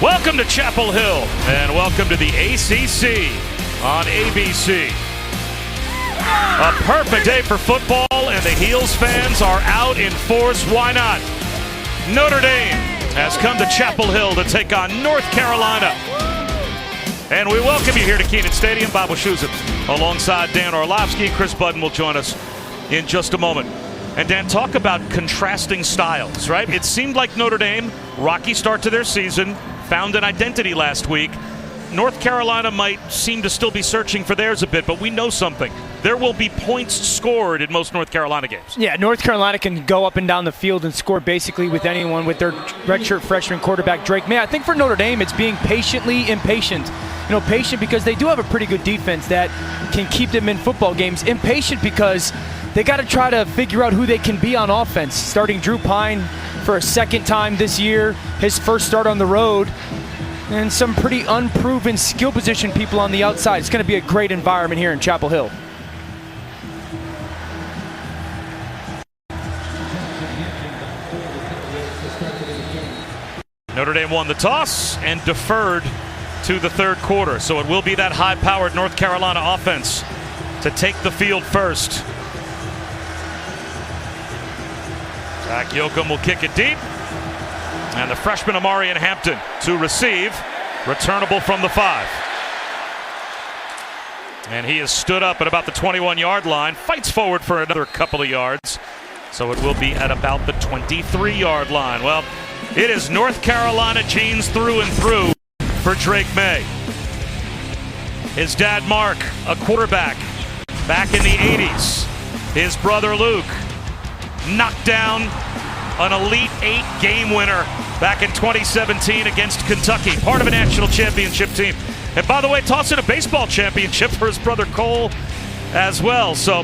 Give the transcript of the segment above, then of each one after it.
Welcome to Chapel Hill, and welcome to the ACC on ABC. A perfect day for football, and the Heels fans are out in force. Why not? Notre Dame has come to Chapel Hill to take on North Carolina. And we welcome you here to Kenan Stadium. Bob Wischusen alongside Dan Orlovsky. Chris Budden will join us in just a moment. And Dan, talk about contrasting styles, right? It seemed like Notre Dame, rocky start to their season, found an identity last week. North Carolina might seem to still be searching for theirs a bit, but we know something. There will be points scored in most North Carolina games. Yeah, North Carolina can go up and down the field and score basically with anyone with their redshirt freshman quarterback Drake May. I think for Notre Dame, it's being patiently impatient. Patient because they do have a pretty good defense that can keep them in football games. Impatient because they got to try to figure out who they can be on offense. Starting Drew Pine for a second time this year, his first start on the road, and some pretty unproven skill position people on the outside. It's going to be a great environment here in Chapel Hill. Notre Dame won the toss and deferred to the third quarter, so it will be that high-powered North Carolina offense to take the field first. Zach Yoakum will kick it deep, and the freshman Amarian Hampton to receive, returnable from the 5. And he has stood up at about the 21-yard line, fights forward for another couple of yards, so it will be at about the 23-yard line. Well, it is North Carolina genes through and through for Drake May. His dad Mark, a quarterback back in the 80s. His brother Luke knocked down an Elite 8 game winner back in 2017 against Kentucky, part of a national championship team. And by the way, tossing a baseball championship for his brother Cole as well. So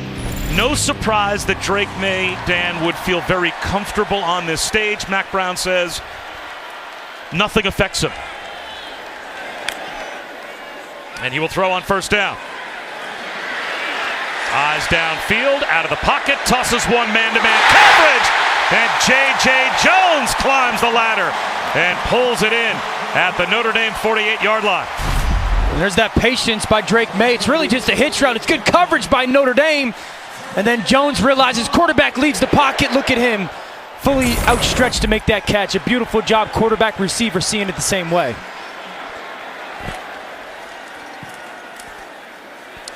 no surprise that Drake May, Dan, would feel very comfortable on this stage. Mac Brown says nothing affects him. And he will throw on first down. Eyes downfield, out of the pocket, tosses one man-to-man coverage, and J.J. Jones climbs the ladder and pulls it in at the Notre Dame 48-yard line. And there's that patience by Drake May. It's really just a hitch route. It's good coverage by Notre Dame. And then Jones realizes quarterback leaves the pocket. Look at him, fully outstretched to make that catch. A beautiful job, quarterback, receiver seeing it the same way.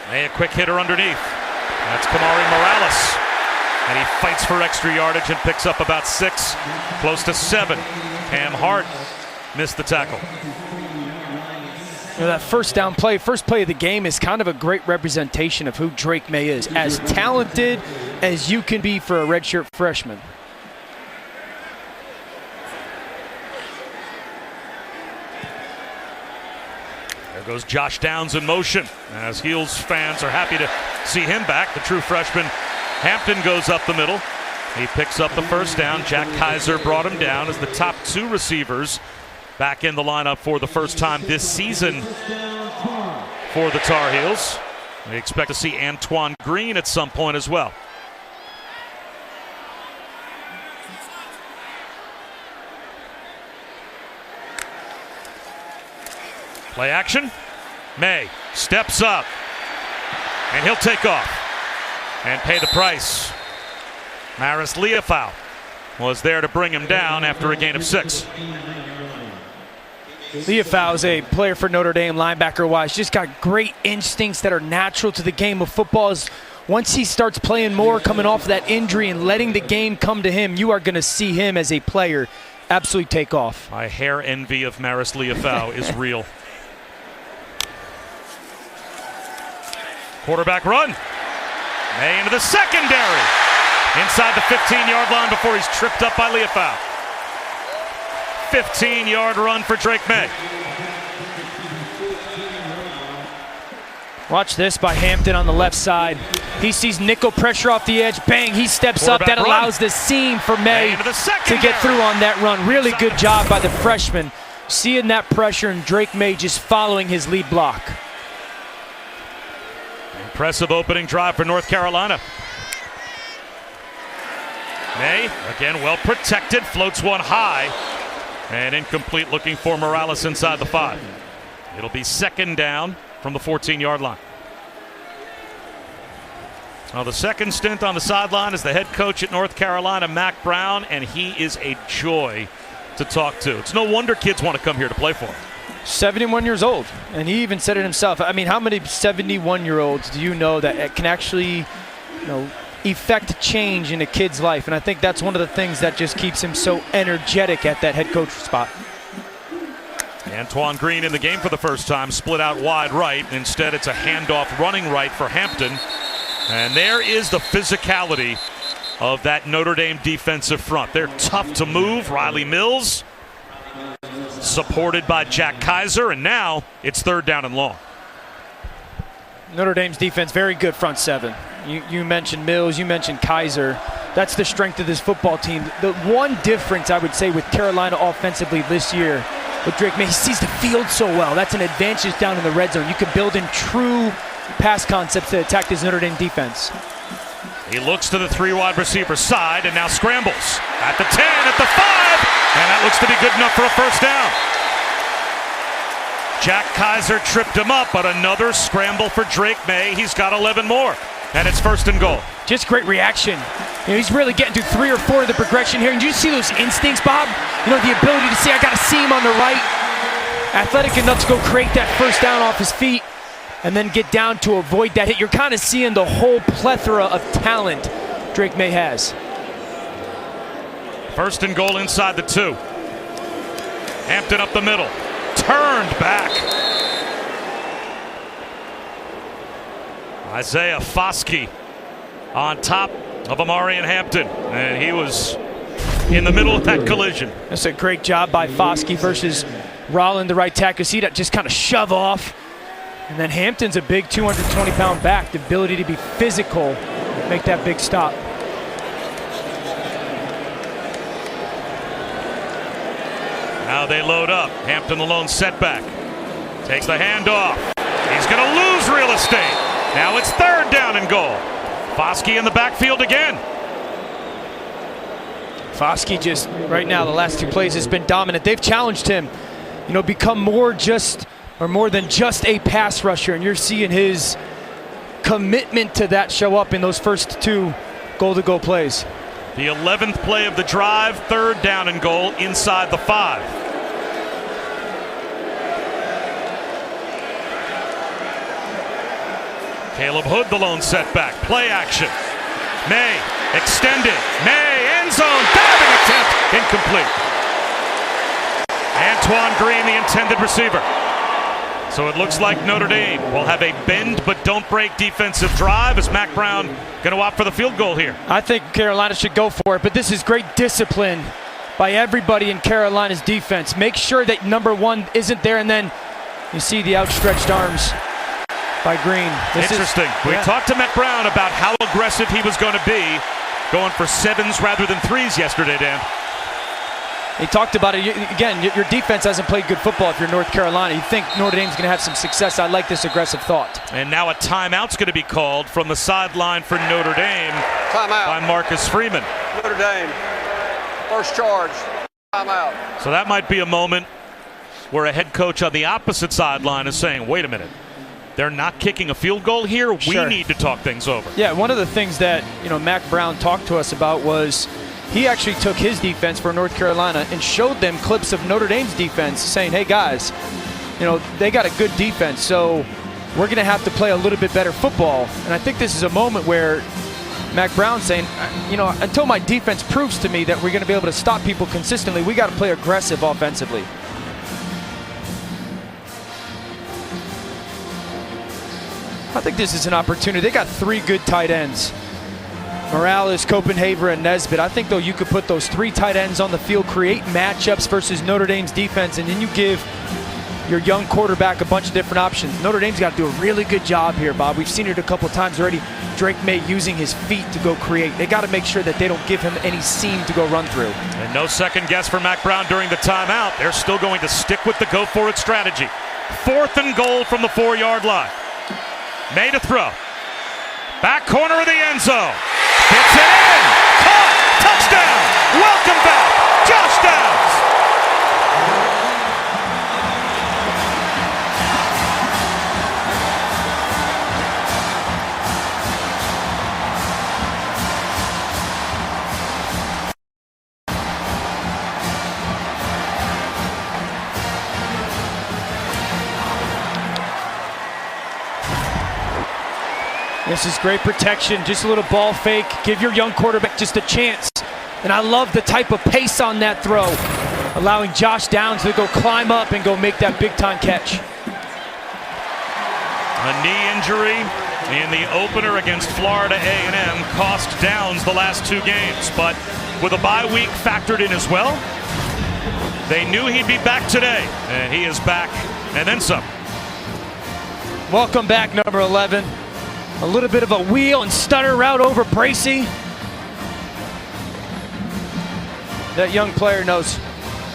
A quick hitter underneath. That's Kamari Morales. And he fights for extra yardage and picks up about 6, close to 7. Cam Hart missed the tackle. That first down play, first play of the game, is kind of a great representation of who Drake May is. As talented as you can be for a redshirt freshman. There goes Josh Downs in motion, as Heels fans are happy to see him back. The true freshman Hampton goes up the middle. He picks up the first down. Jack Kaiser brought him down as the top 2 receivers back in the lineup for the first time this season for the Tar Heels. We expect to see Antoine Green at some point as well. Play action. May steps up, and he'll take off and pay the price. Maris Leofau was there to bring him down after a gain of 6. Leofau is a player for Notre Dame, linebacker-wise. Just got great instincts that are natural to the game of football. Once he starts playing more, coming off of that injury and letting the game come to him, you are going to see him as a player absolutely take off. My hair envy of Maris Leofau is real. Quarterback run. May into the secondary. Inside the 15-yard line before he's tripped up by Leofau. 15-yard run for Drake May. Watch this by Hampton on the left side. He sees nickel pressure off the edge. Bang, he steps up. That allows the seam for May to get through on that run. Really good job by the freshman. Seeing that pressure and Drake May just following his lead block. Impressive opening drive for North Carolina. May, again well protected, floats one high. And incomplete, looking for Morales inside the 5. It'll be second down from the 14-yard line. Now, the second stint on the sideline is the head coach at North Carolina, Mack Brown, and he is a joy to talk to. It's no wonder kids want to come here to play for him. 71 years old, and he even said it himself. I mean, how many 71-year-olds do you know that can actually, effect change in a kid's life? And I think that's one of the things that just keeps him so energetic at that head coach spot. Antoine Green in the game for the first time, split out wide right. Instead, it's a handoff running right for Hampton. And there is the physicality of that Notre Dame defensive front. They're tough to move. Riley Mills supported by Jack Kaiser, and now it's third down and long. Notre Dame's defense, very good front seven. You mentioned Mills, you mentioned Kaiser. That's the strength of this football team. The one difference I would say with Carolina offensively this year with Drake May, he sees the field so well. That's an advantage down in the red zone. You can build in true pass concepts to attack this Notre Dame defense. He looks to the 3 wide receiver side and now scrambles at the 10, at the 5, and that looks to be good enough for a first down. Jack Kaiser tripped him up, but another scramble for Drake May. He's got 11 more, and it's first and goal. Just great reaction. He's really getting through 3 or 4 of the progression here. And do you see those instincts, Bob? The ability to see, I got to see him on the right. Athletic enough to go create that first down off his feet and then get down to avoid that hit. You're kind of seeing the whole plethora of talent Drake May has. First and goal inside the 2. Hampton up the middle. Turned back. Isaiah Foskey on top of Amarian Hampton. And he was in the middle of that collision. That's a great job by Foskey versus Rolland, the right tackle. See that just kind of shove off. And then Hampton's a big 220-pound back. The ability to be physical, make that big stop. Now they load up. Hampton the lone setback. Takes the handoff. He's going to lose real estate. Now it's third down and goal. Foskey in the backfield again. Foskey just, right now, the last 2 plays has been dominant. They've challenged him, become more than just a pass rusher. And you're seeing his commitment to that show up in those first 2 goal-to-go plays. The 11th play of the drive, third down and goal inside the 5. Caleb Hood, the lone setback. Play action. May, extended. May, end zone, diving attempt, incomplete. Antoine Green, the intended receiver. So it looks like Notre Dame will have a bend but don't break defensive drive. Is Mack Brown going to opt for the field goal here? I think Carolina should go for it, but this is great discipline by everybody in Carolina's defense. Make sure that number 1 isn't there, and then you see the outstretched arms by Green. Interesting. We talked to Mack Brown about how aggressive he was going to be, going for 7s rather than 3s yesterday, Dan. He talked about it. Again, your defense hasn't played good football if you're North Carolina. You think Notre Dame's going to have some success. I like this aggressive thought. And now a timeout's going to be called from the sideline for Notre Dame. Timeout. By Marcus Freeman. Notre Dame, first charge, timeout. So that might be a moment where a head coach on the opposite sideline is saying, wait a minute, they're not kicking a field goal here? Sure. We need to talk things over. Yeah, one of the things that Mack Brown talked to us about was he actually took his defense for North Carolina and showed them clips of Notre Dame's defense, saying, hey guys, they got a good defense, so we're going to have to play a little bit better football. And I think this is a moment where Mack Brown's saying, until my defense proves to me that we're going to be able to stop people consistently, we got to play aggressive offensively. I think this is an opportunity. They got 3 good tight ends. Morales, Copenhaver, and Nesbitt. I think, though, you could put those 3 tight ends on the field, create matchups versus Notre Dame's defense, and then you give your young quarterback a bunch of different options. Notre Dame's got to do a really good job here, Bob. We've seen it a couple of times already. Drake May using his feet to go create. They got to make sure that they don't give him any seam to go run through. And no second guess for Mack Brown during the timeout. They're still going to stick with the go-for-it strategy. 4th and goal from the 4-yard line. May to throw. Back corner of the end zone. Hits it in. Caught. Touchdown. Welcome back. Josh Downs. This is great protection, just a little ball fake. Give your young quarterback just a chance. And I love the type of pace on that throw, allowing Josh Downs to go climb up and go make that big-time catch. A knee injury in the opener against Florida A&M cost Downs the last 2 games, but with a bye week factored in as well, they knew he'd be back today, and he is back, and then some. Welcome back, number 11. A little bit of a wheel and stutter route over Bracey. That young player knows,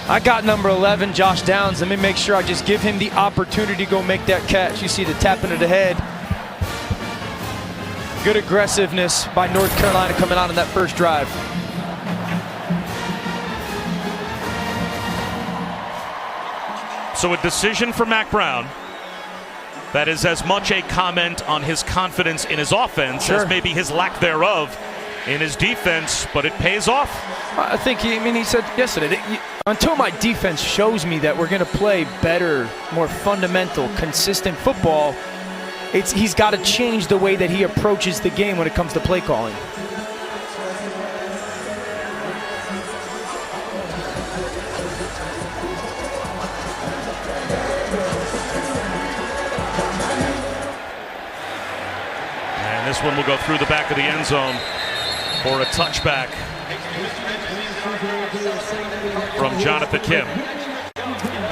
I got number 11, Josh Downs. Let me make sure I just give him the opportunity to go make that catch. You see the tapping of the head. Good aggressiveness by North Carolina coming out on that first drive. So a decision for Mack Brown that is as much a comment on his confidence in his offense as maybe his lack thereof in his defense, but it pays off. I think he said yesterday, until my defense shows me that we're going to play better, more fundamental, consistent football, he's got to change the way that he approaches the game when it comes to play calling. And this one will go through the back of the end zone for a touchback from Jonathan Kim.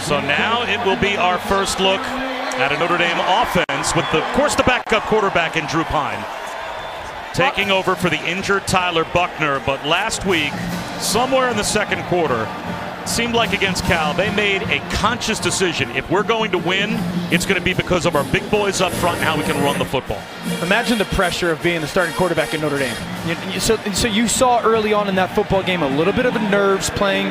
So now it will be our first look at a Notre Dame offense with, of course, the backup quarterback in Drew Pine taking over for the injured Tyler Buckner. But last week, somewhere in the second quarter, seemed like against Cal, they made a conscious decision. If we're going to win, it's going to be because of our big boys up front and how we can run the football. Imagine the pressure of being the starting quarterback at Notre Dame. So you saw early on in that football game a little bit of the nerves playing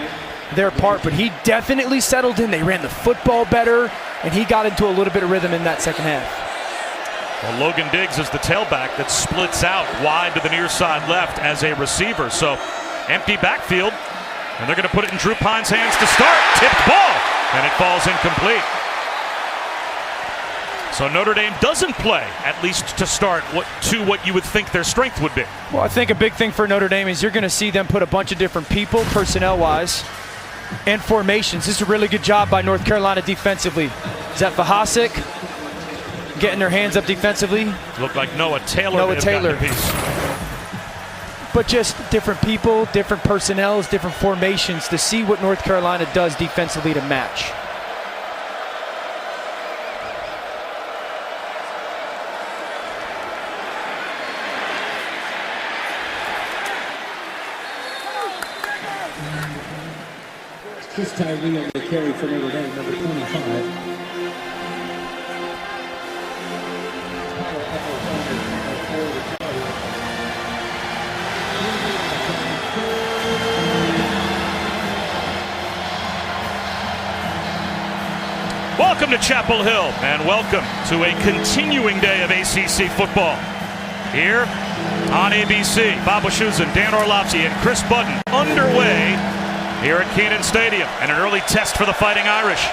their part, but he definitely settled in. They ran the football better, and he got into a little bit of rhythm in that second half. Well, Logan Diggs is the tailback that splits out wide to the near side left as a receiver. So empty backfield. And they're going to put it in Drew Pine's hands to start. Tipped ball, and it falls incomplete. So Notre Dame doesn't play, at least to start, what you would think their strength would be. Well, I think a big thing for Notre Dame is you're going to see them put a bunch of different people, personnel-wise, and formations. This is a really good job by North Carolina defensively. Is that Fahasik getting their hands up defensively? Looked like Noah Taylor. But just different people, different personnels, different formations to see what North Carolina does defensively to match. Chris Tyree on the carry for Notre Dame, number 25. Welcome to Chapel Hill, and welcome to a continuing day of ACC football. Here on ABC, Bob Wischusen, Dan Orlovsky, and Chris Budden underway here at Kenan Stadium, and an early test for the Fighting Irish.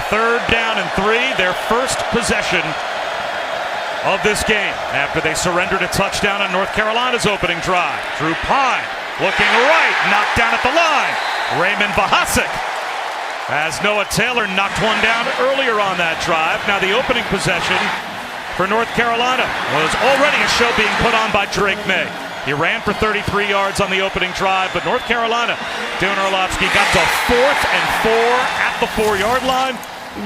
3rd down and 3, their first possession of this game after they surrendered a touchdown on North Carolina's opening drive. Drew Pine looking right, knocked down at the line. Raymond Vahasik, as Noah Taylor knocked one down earlier on that drive. Now the opening possession for North Carolina was already a show being put on by Drake May. He ran for 33 yards on the opening drive, but North Carolina, Dan Orlovsky, got to 4th and 4 at the 4-yard line,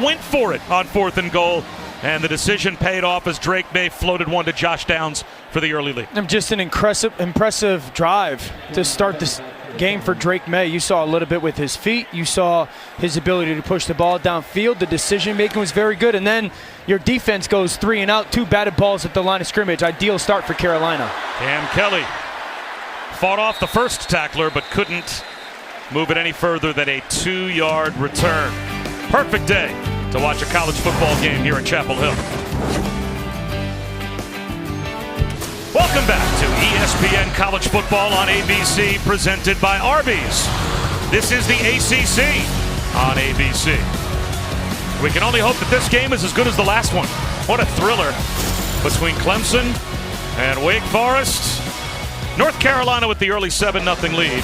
went for it on 4th and goal, and the decision paid off as Drake May floated one to Josh Downs for the early lead. Just an impressive drive to start this game for Drake May. You saw a little bit with his feet. You saw his ability to push the ball downfield. The decision making was very good. And then your defense goes 3 and out, 2 batted balls at the line of scrimmage. Ideal start for Carolina. Cam Kelly fought off the first tackler but couldn't move it any further than a 2-yard return. Perfect day to watch a college football game here in Chapel Hill. Welcome back to ESPN College Football on ABC, presented by Arby's. This is the ACC on ABC. We can only hope that this game is as good as the last one. What a thriller between Clemson And Wake Forest, North Carolina with the early 7-0 lead.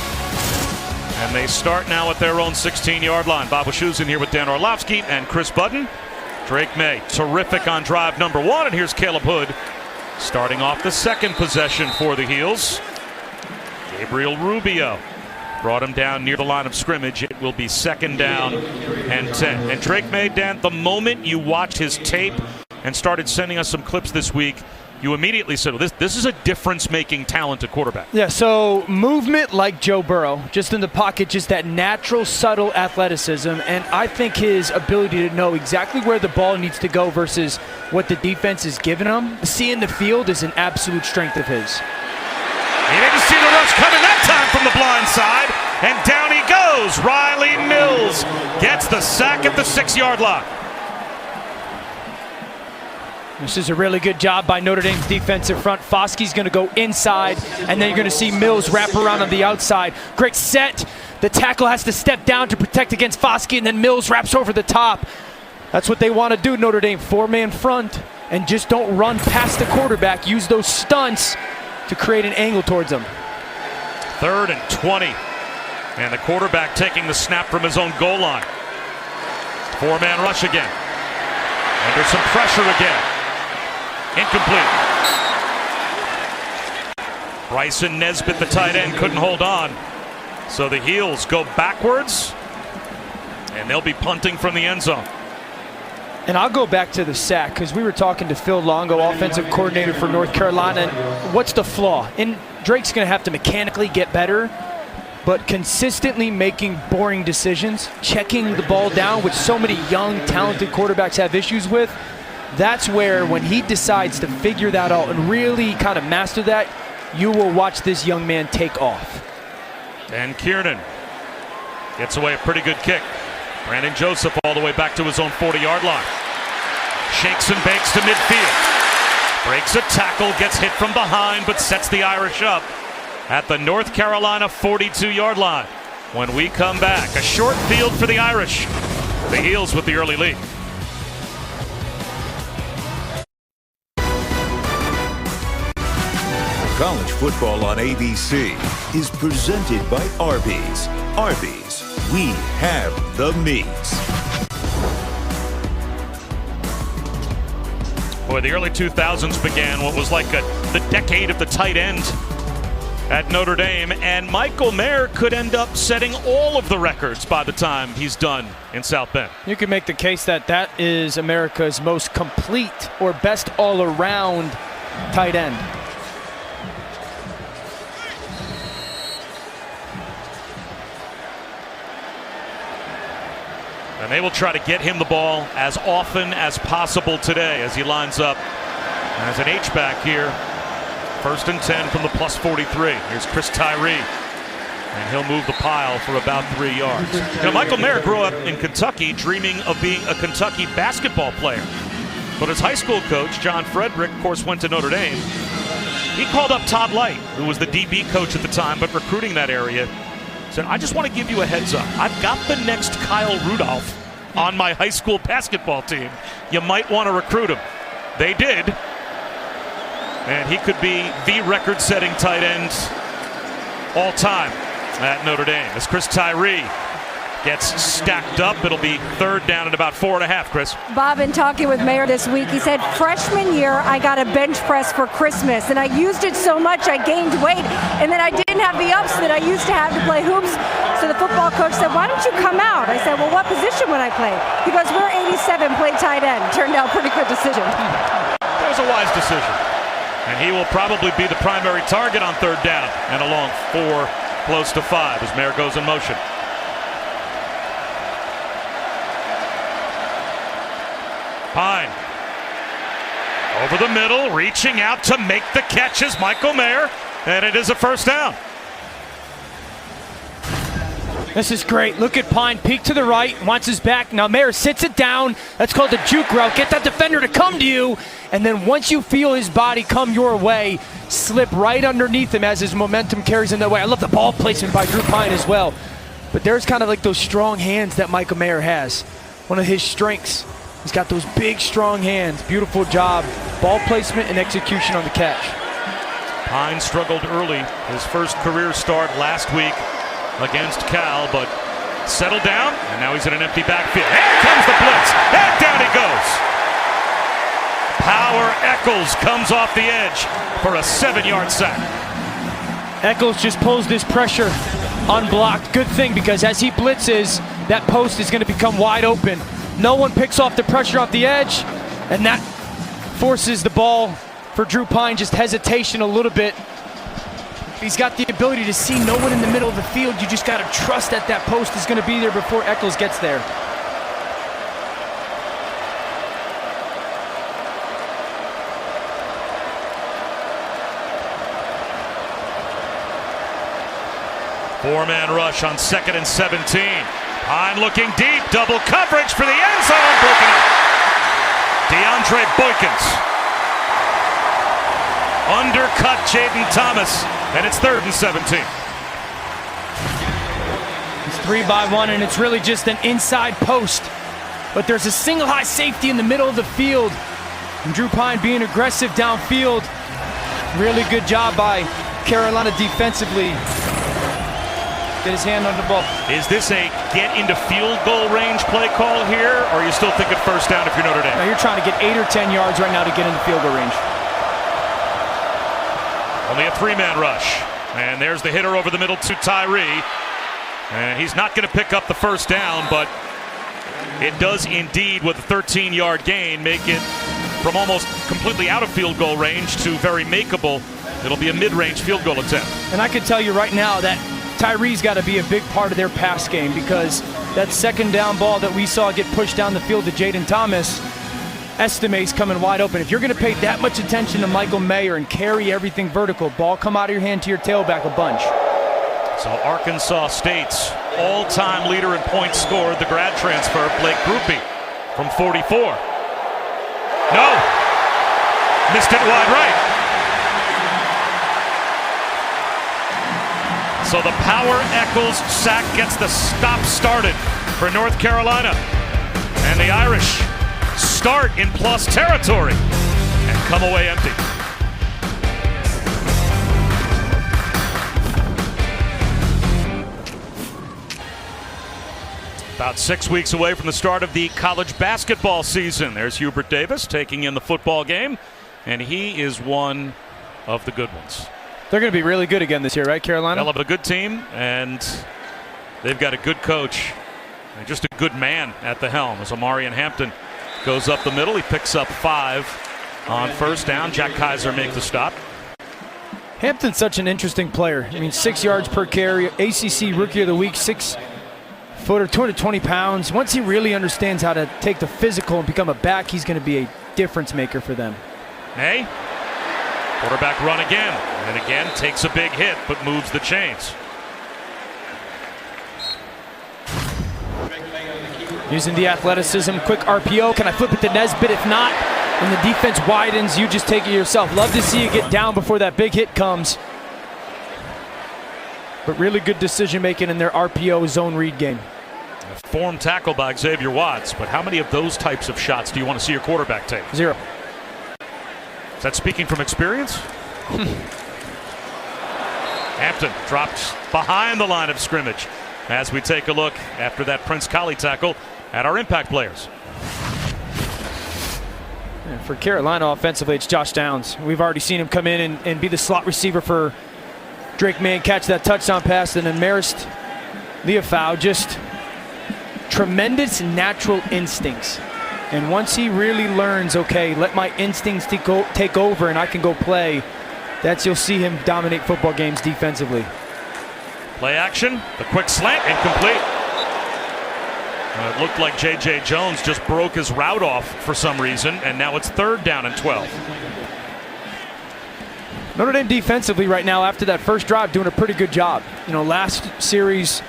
And they start now at their own 16-yard line. Bob Wischusen here with Dan Orlovsky and Chris Budden. Drake May, terrific on drive number 1. And here's Caleb Hood starting off the second possession for the Heels. Gabriel Rubio brought him down near the line of scrimmage. It will be 2nd down and 10. And Drake May, Dan, the moment you watched his tape and started sending us some clips this week, you immediately said, well, this is a difference-making, talented quarterback. Yeah, so movement like Joe Burrow, just in the pocket, just that natural, subtle athleticism, and I think his ability to know exactly where the ball needs to go versus what the defense is giving him. Seeing the field is an absolute strength of his. He didn't see the rush coming that time from the blind side, and down he goes. Riley Mills gets the sack at the 6-yard line. This is a really good job by Notre Dame's defensive front. Foskey's going to go inside, and then you're going to see Mills wrap around on the outside. Great set. The tackle has to step down to protect against Foskey, and then Mills wraps over the top. That's what they want to do, Notre Dame. 4-man front, and just don't run past the quarterback. Use those stunts to create an angle towards him. 3rd and 20. And the quarterback taking the snap from his own goal line. 4-man rush again. Under some pressure again. Incomplete. Bryson Nesbitt, the tight end, couldn't hold on. So the Heels go backwards, and they'll be punting from the end zone. And I'll go back to the sack, because we were talking to Phil Longo, offensive coordinator for North Carolina. And what's the flaw? And Drake's going to have to mechanically get better, but consistently making boring decisions, checking the ball down, which so many young, talented quarterbacks have issues with. That's where, when he decides to figure that out and really kind of master that, you will watch this young man take off. And Kiernan gets away a pretty good kick. Brandon Joseph all the way back to his own 40-yard line. Shakes and bakes to midfield. Breaks a tackle, gets hit from behind, but sets the Irish up at the North Carolina 42-yard line. When we come back, a short field for the Irish. The Heels with the early lead. College football on ABC is presented by Arby's. Arby's, we have the meats. Boy, the early 2000s began what was like the decade of the tight end at Notre Dame, and Michael Mayer could end up setting all of the records by the time he's done in South Bend. You can make the case that that is America's most complete or best all-around tight end. And they will try to get him the ball as often as possible today as he lines up as an H-back here. 1st and 10 from the plus 43. Here's Chris Tyree. And he'll move the pile for about 3 yards. You know, Michael Mayer grew up in Kentucky dreaming of being a Kentucky basketball player. But his high school coach, John Frederick, of course, went to Notre Dame. He called up Todd Light, who was the DB coach at the time, but recruiting that area. Said, I just want to give you a heads up. I've got the next Kyle Rudolph on my high school basketball team. You might want to recruit him. They did. And he could be the record-setting tight end all time at Notre Dame. As Chris Tyree gets stacked up, it'll be 3rd down at about 4.5, Chris. Bob, in talking with Mayer this week, he said, freshman year, I got a bench press for Christmas, and I used it so much I gained weight, and then I didn't have the ups that I used to have to play hoops. So the football coach said, why don't you come out? I said, well, what position would I play? He goes, we're 87, play tight end. Turned out pretty good decision. That was a wise decision. And he will probably be the primary target on 3rd down and along 4, close to 5 as Mayer goes in motion. Pine over the middle, reaching out to make the catch is Michael Mayer, and it is a 1st down. This is great. Look at Pine, peek to the right, wants his back. Now Mayer sits it down. That's called the juke route. Get that defender to come to you, and then once you feel his body come your way, slip right underneath him as his momentum carries him that way. I love the ball placement by Drew Pine as well. But there's kind of like those strong hands that Michael Mayer has. One of his strengths. He's got those big, strong hands. Beautiful job. Ball placement and execution on the catch. Pine struggled early, his first career start last week against Cal, but settled down, and now he's in an empty backfield. Here comes the blitz, and down he goes. Power Eccles comes off the edge for a 7-yard sack. Eccles just pulls this pressure unblocked. Good thing, because as he blitzes, that post is going to become wide open. No one picks off the pressure off the edge, and that forces the ball for Drew Pine, just hesitation a little bit. He's got the ability to see no one in the middle of the field. You just got to trust that that post is going to be there before Eccles gets there. Four-man rush on 2nd and 17. Pine looking deep, double coverage for the end zone, broken up. DeAndre Boykins undercut Jaden Thomas, and it's 3rd and 17. It's 3-by-1, and it's really just an inside post. But there's a single high safety in the middle of the field. And Drew Pine being aggressive downfield. Really good job by Carolina defensively. Get his hand on the ball. Is this a get into field goal range play call here, or are you still thinking first down if you're Notre Dame? Now you're trying to get 8 or 10 yards right now to get into field goal range. Only a 3-man rush. And there's the hitter over the middle to Tyree. And he's not going to pick up the first down, but it does indeed, with a 13-yard gain, make it from almost completely out of field goal range to very makeable. It'll be a mid-range field goal attempt. And I can tell you right now that Tyree's got to be a big part of their pass game, because that second down ball that we saw get pushed down the field to Jaden Thomas, estimates coming wide open. If you're going to pay that much attention to Michael Mayer and carry everything vertical, ball come out of your hand to your tailback a bunch. So Arkansas State's all-time leader in points scored, the grad transfer, Blake Grupe, from 44. No! Missed it wide right. So the Power Eccles sack gets the stop started for North Carolina. And the Irish start in plus territory and come away empty. About 6 weeks away from the start of the college basketball season. There's Hubert Davis taking in the football game, and he is one of the good ones. They're going to be really good again this year, right, Carolina? They'll have a good team, and they've got a good coach and just a good man at the helm. As Omarion Hampton goes up the middle, he picks up 5 on first down. Jack Kaiser makes the stop. Hampton's such an interesting player. I mean, 6 yards per carry, ACC Rookie of the Week, 6 footer, 220 pounds. Once he really understands how to take the physical and become a back, he's going to be a difference maker for them. Hey, quarterback run again, and again takes a big hit, but moves the chains. Using the athleticism, quick RPO. Can I flip it to Nesbitt? If not, and the defense widens, you just take it yourself. Love to see you get down before that big hit comes. But really good decision making in their RPO zone read game. A form tackle by Xavier Watts, but how many of those types of shots do you want to see your quarterback take? 0. Is that speaking from experience? Hampton dropped behind the line of scrimmage as we take a look after that Prince Collie tackle at our impact players. And for Carolina offensively, it's Josh Downs. We've already seen him come in and be the slot receiver for Drake May and catch that touchdown pass. And then Marist Leofau, just tremendous natural instincts. And once he really learns, okay, let my instincts take over and I can go play, you'll see him dominate football games defensively. Play action, the quick slant, incomplete. It looked like J.J. Jones just broke his route off for some reason, and now it's 3rd down and 12. Notre Dame defensively right now, after that first drive, doing a pretty good job. You know, last series,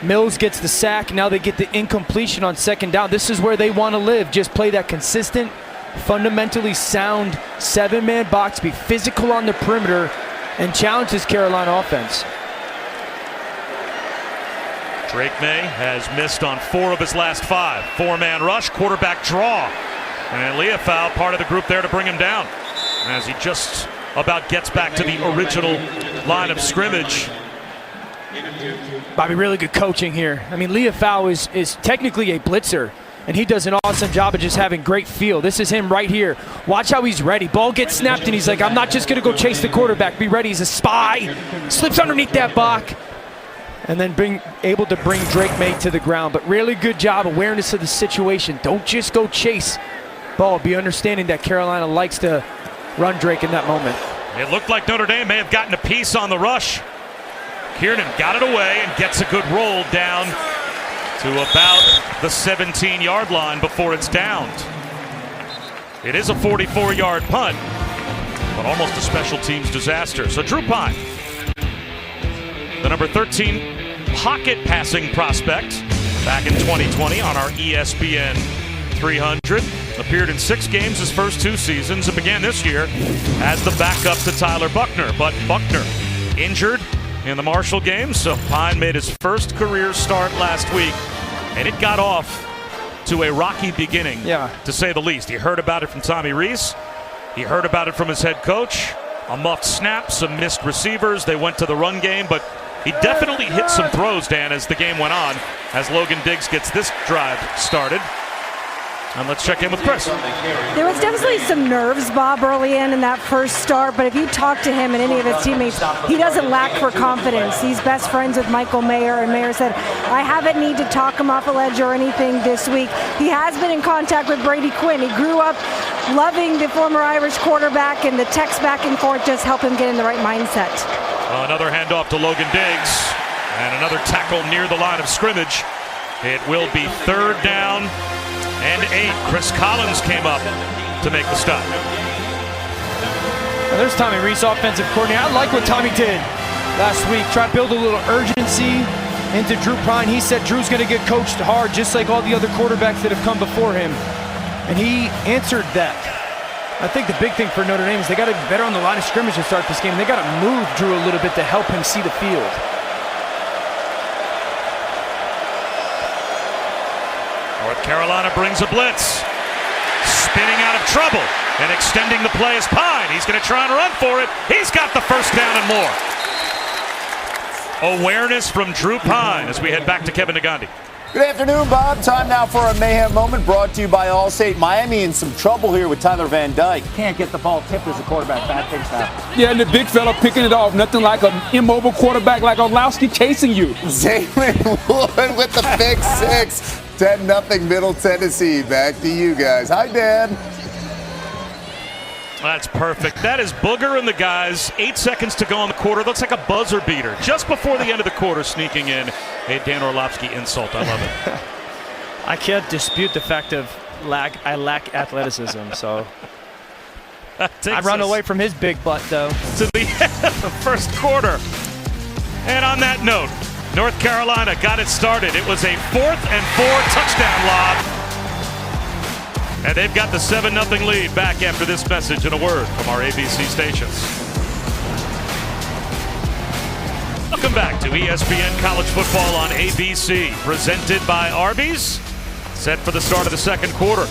Mills gets the sack. Now they get the incompletion on 2nd down. This is where they want to live. Just play that consistent, fundamentally sound 7-man box, be physical on the perimeter, and challenge this Carolina offense. Drake May has missed on 4 of his last 5. 4-man rush, quarterback draw. And Leofau, part of the group there to bring him down, as he just about gets back to the original line of scrimmage. Bobby, really good coaching here. I mean, Leofau is technically a blitzer, and he does an awesome job of just having great feel. This is him right here. Watch how he's ready. Ball gets snapped, and he's like, I'm not just going to go chase the quarterback. Be ready. He's a spy. Slips underneath that block, and then able to bring Drake May to the ground. But really good job, awareness of the situation. Don't just go chase ball. Be understanding that Carolina likes to run Drake in that moment. It looked like Notre Dame may have gotten a piece on the rush. Kiernan got it away and gets a good roll down to about the 17-yard line before it's downed. It is a 44-yard punt, but almost a special teams disaster. So Drew Pine, the number 13 pocket passing prospect back in 2020 on our ESPN 300, appeared in 6 games his first 2 seasons and began this year as the backup to Tyler Buckner. But Buckner injured in the Marshall game, so Pine made his first career start last week, and it got off to a rocky beginning, to say the least. He heard about it from Tommy Rees. He heard about it from his head coach. A muffed snap, some missed receivers. They went to the run game, but he definitely hit some throws, Dan, as the game went on, as Logan Diggs gets this drive started. And let's check in with Chris. There was definitely some nerves, Bob, early in that first start, but if you talk to him and any of his teammates, he doesn't lack for confidence. He's best friends with Michael Mayer, and Mayer said, I haven't need to talk him off a ledge or anything this week. He has been in contact with Brady Quinn. He grew up loving the former Irish quarterback, and the text back and forth just help him get in the right mindset. Another handoff to Logan Diggs, and another tackle near the line of scrimmage. It will be 3rd down and 8. Chris Collins came up to make the stop. Now there's Tommy Rees, offensive coordinator. I like what Tommy did last week. Try to build a little urgency into Drew Pine. He said Drew's going to get coached hard, just like all the other quarterbacks that have come before him. And he answered that. I think the big thing for Notre Dame is they got to be better on the line of scrimmage to start this game. They got to move Drew a little bit to help him see the field. North Carolina brings a blitz. Spinning out of trouble and extending the play is Pine. He's going to try and run for it. He's got the first down and more. Awareness from Drew Pine as we head back to Kevin Negandhi. Good afternoon, Bob. Time now for a mayhem moment brought to you by Allstate. Miami in some trouble here with Tyler Van Dyke. Can't get the ball tipped as a quarterback. Bad things happen. Yeah, and the big fella picking it off. Nothing like an immobile quarterback like Orlowski chasing you. Zaylen Wood with the pick 6. 10-0 Middle Tennessee. Back to you guys. Hi, Dan. That's perfect. That is Booger and the guys. 8 seconds to go in the quarter. Looks like a buzzer beater. Just before the end of the quarter, sneaking in a Dan Orlovsky insult. I love it. I can't dispute the fact of I lack athleticism, so I run away from his big butt, though. To the end of the first quarter. And on that note, North Carolina got it started. It was a 4th and 4 touchdown lob. And they've got the 7-0 lead back after this message and a word from our ABC stations. Welcome back to ESPN College Football on ABC, presented by Arby's. Set for the start of the second quarter.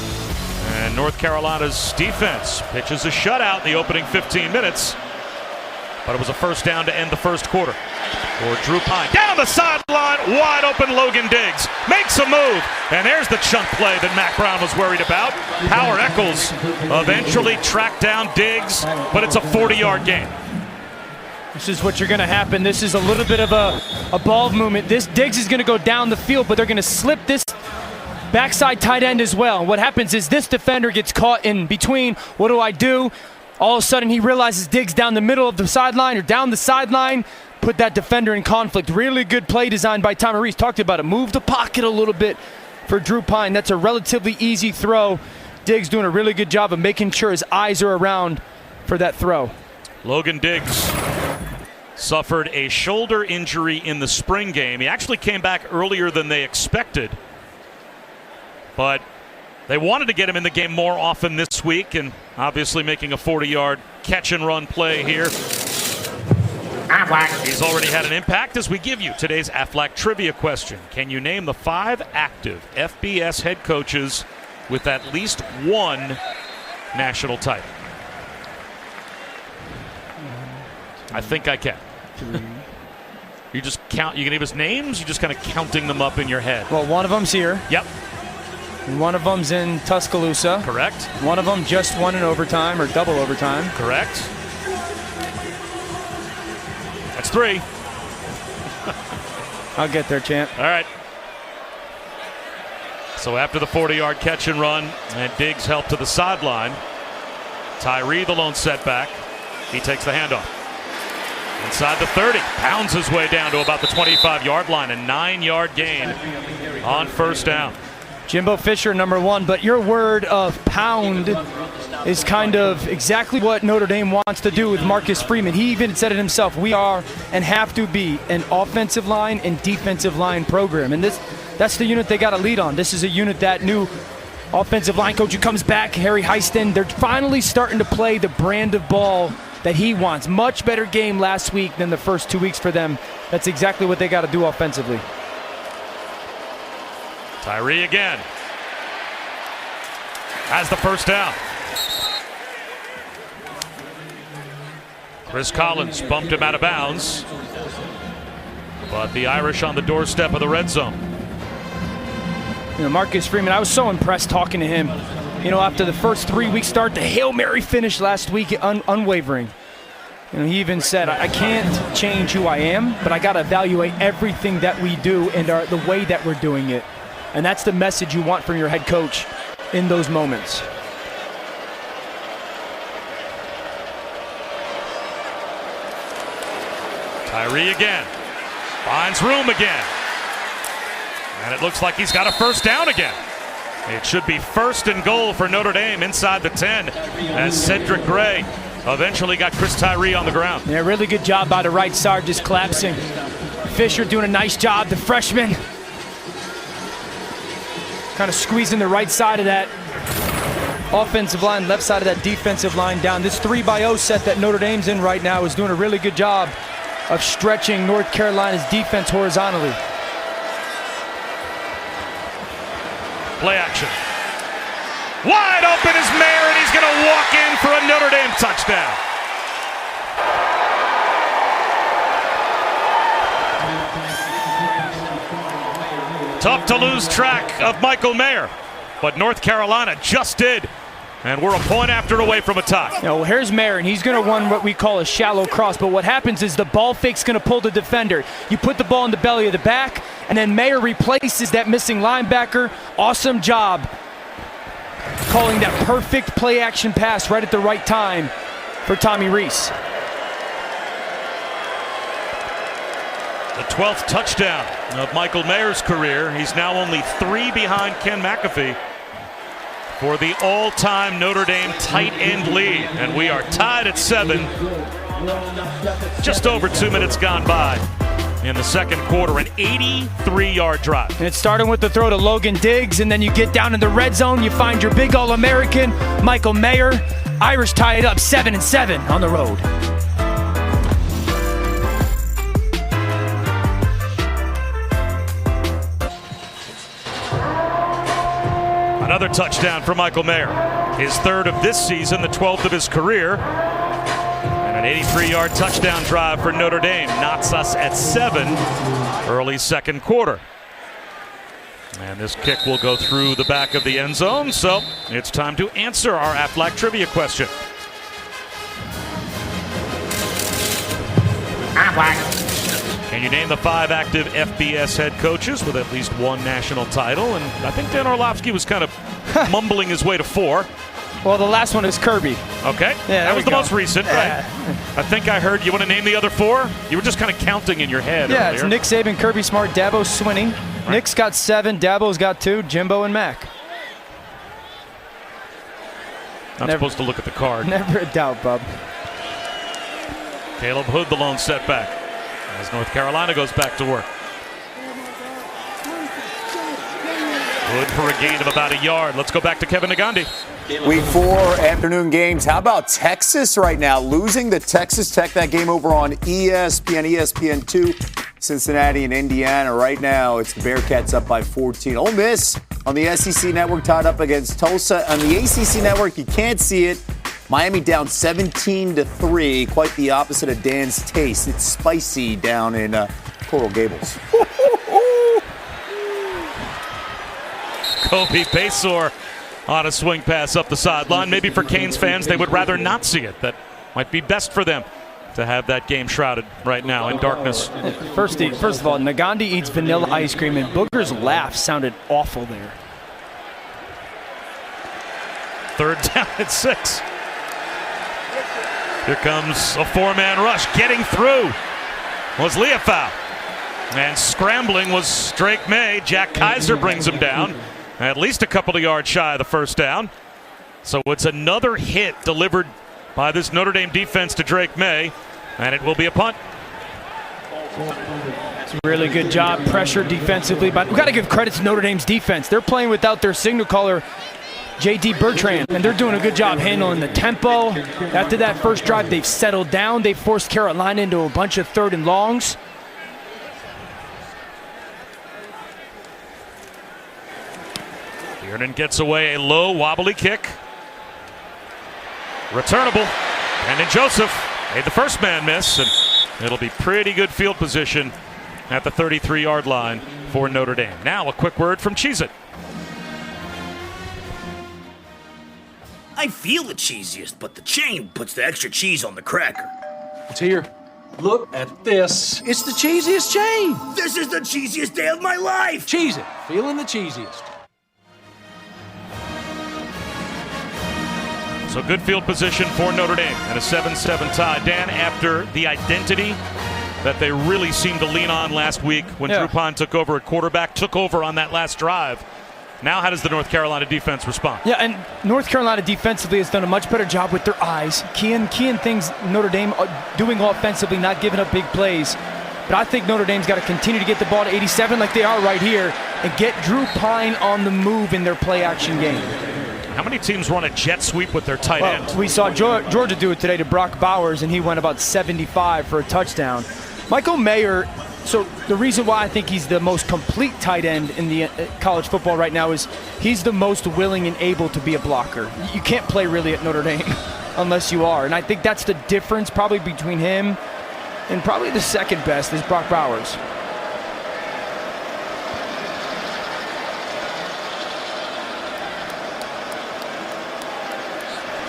And North Carolina's defense pitches a shutout in the opening 15 minutes. But it was a first down to end the first quarter for Drew Pine. Down the sideline, wide open Logan Diggs. Makes a move, and there's the chunk play that Mac Brown was worried about. Power Eccles eventually tracked down Diggs, but it's a 40-yard gain. This is what you're going to happen. This is a little bit of a ball movement. This Diggs is going to go down the field, but they're going to slip this backside tight end as well. What happens is this defender gets caught in between. What do? All of a sudden, he realizes Diggs down the middle of the sideline or down the sideline, put that defender in conflict. Really good play design by Tommy Rees. Talked about it. Move the pocket a little bit for Drew Pine. That's a relatively easy throw. Diggs doing a really good job of making sure his eyes are around for that throw. Logan Diggs suffered a shoulder injury in the spring game. He actually came back earlier than they expected, but they wanted to get him in the game more often this week, and obviously making a 40-yard catch-and-run play here. He's already had an impact as we give you today's Aflac trivia question. Can you name the 5 active FBS head coaches with at least one national title? I think I can. You just count. You can give us names. You're just kind of counting them up in your head. Well, one of them's here. Yep. One of them's in Tuscaloosa. Correct. One of them just won in overtime or double overtime. Correct. That's 3. I'll get there, champ. All right. So after the 40-yard catch and run, and Diggs help to the sideline, Tyree the lone setback. He takes the handoff. Inside the 30, pounds his way down to about the 25-yard line. A 9-yard gain on first down. Jimbo Fisher, number 1, but your word of pound is kind of exactly what Notre Dame wants to do with Marcus Freeman. He even said it himself. We are and have to be an offensive line and defensive line program. And that's the unit they got to lead on. This is a unit that new offensive line coach who comes back, Harry Heiston, they're finally starting to play the brand of ball that he wants. Much better game last week than the first 2 weeks for them. That's exactly what they got to do offensively. Tyree again has the first down. Chris Collins bumped him out of bounds, but the Irish on the doorstep of the red zone. You know, Marcus Freeman, I was so impressed talking to him. You know, after the first 3-week start, the Hail Mary finish last week, unwavering. You know, he even said, I can't change who I am, but I got to evaluate everything that we do and the way that we're doing it. And that's the message you want from your head coach in those moments. Tyree again. Finds room again. And it looks like he's got a first down again. It should be 1st and goal for Notre Dame inside the 10 as Cedric Gray eventually got Chris Tyree on the ground. Yeah, really good job by the right side, just collapsing. Fisher doing a nice job, the freshman. Kind of squeezing the right side of that offensive line, left side of that defensive line down. This 3-by-0 set that Notre Dame's in right now is doing a really good job of stretching North Carolina's defense horizontally. Play action. Wide open is Mayer, and he's going to walk in for a Notre Dame touchdown. Tough to lose track of Michael Mayer, but North Carolina just did. And we're a point after away from a tie. You know, here's Mayer, and he's going to run what we call a shallow cross. But what happens is the ball fake's going to pull the defender. You put the ball in the belly of the back, and then Mayer replaces that missing linebacker. Awesome job calling that perfect play-action pass right at the right time for Tommy Rees. The 12th touchdown of Michael Mayer's career. He's now only 3 behind Ken McAfee for the all-time Notre Dame tight end lead. And we are tied at 7. Just over 2 minutes gone by in the second quarter. An 83-yard drive. And it's starting with the throw to Logan Diggs, and then you get down in the red zone. You find your big All-American, Michael Mayer. Irish tie it up 7-7 on the road. Another touchdown for Michael Mayer. His 3rd of this season, the 12th of his career. And an 83-yard touchdown drive for Notre Dame. Knots us at 7 early second quarter. And this kick will go through the back of the end zone. So it's time to answer our Aflac trivia question. Can you name the 5 active FBS head coaches with at least 1 national title? And I think Dan Orlovsky was kind of mumbling his way to 4. Well, the last one is Kirby. Okay, yeah, that was the go. most recent, right? I think I heard you want to name the other 4? You were just kind of counting in your head Yeah, earlier. it's Nick Saban, Kirby Smart, Dabo Swinney. Right. Nick's got 7, Dabo's got 2, Jimbo and Mac. Not supposed to look at the card. Never a doubt, Bub. Caleb Hood, the lone setback, as North Carolina goes back to work. Hood for a gain of about a yard. Let's go back to Kevin Nagandi. Week 4 afternoon games. How about Texas right now? Losing to Texas Tech. That game over on ESPN, ESPN2, Cincinnati and Indiana. Right now, it's the Bearcats up by 14. Ole Miss on the SEC network tied up against Tulsa. On the ACC network, you can't see it. Miami down 17-3. Quite the opposite of Dan's taste. It's spicy down in Coral Gables. Kobe Basor on a swing pass up the sideline. Maybe for Canes fans, they would rather not see it. That might be best for them to have that game shrouded right now in darkness. First of all, Nagandi eats vanilla ice cream, and Booger's laugh sounded awful there. Third down at 6. Here comes a four-man rush. Getting through was Leofau. And scrambling was Drake May. Jack Kaiser brings him down. At least a couple of yards shy of the first down. So it's another hit delivered by this Notre Dame defense to Drake May. And it will be a punt. It's a really good job, pressure defensively. But we've got to give credit to Notre Dame's defense. They're playing without their signal caller, J.D. Bertrand, and they're doing a good job handling the tempo. After that first drive, they've settled down. They forced Carolina into a bunch of 3rd and longs. Kiernan gets away a low, wobbly kick. Returnable. And then Joseph made the first man miss, and it'll be pretty good field position at the 33-yard line for Notre Dame. Now a quick word from Cheez-It. I feel the cheesiest, but the chain puts the extra cheese on the cracker. It's here. Look at this. It's the cheesiest chain. This is the cheesiest day of my life! Cheese it. Feeling the cheesiest. So good field position for Notre Dame and a 7-7 tie. Dan, after the identity that they really seemed to lean on last week when Drew Pine took over at quarterback, took over on that last drive. Now how does the North Carolina defense respond? Yeah, and North Carolina defensively has done a much better job with their eyes. Keying things Notre Dame doing offensively, not giving up big plays. But I think Notre Dame's got to continue to get the ball to 87 like they are right here and get Drew Pine on the move in their play-action game. How many teams run a jet sweep with their tight end? We saw Georgia do it today to Brock Bowers, and he went about 75 for a touchdown. Michael Mayer, so the reason why I think he's the most complete tight end in the college football right now is he's the most willing and able to be a blocker. You can't play really at Notre Dame unless you are. And I think that's the difference probably between him and probably the second best is Brock Bowers.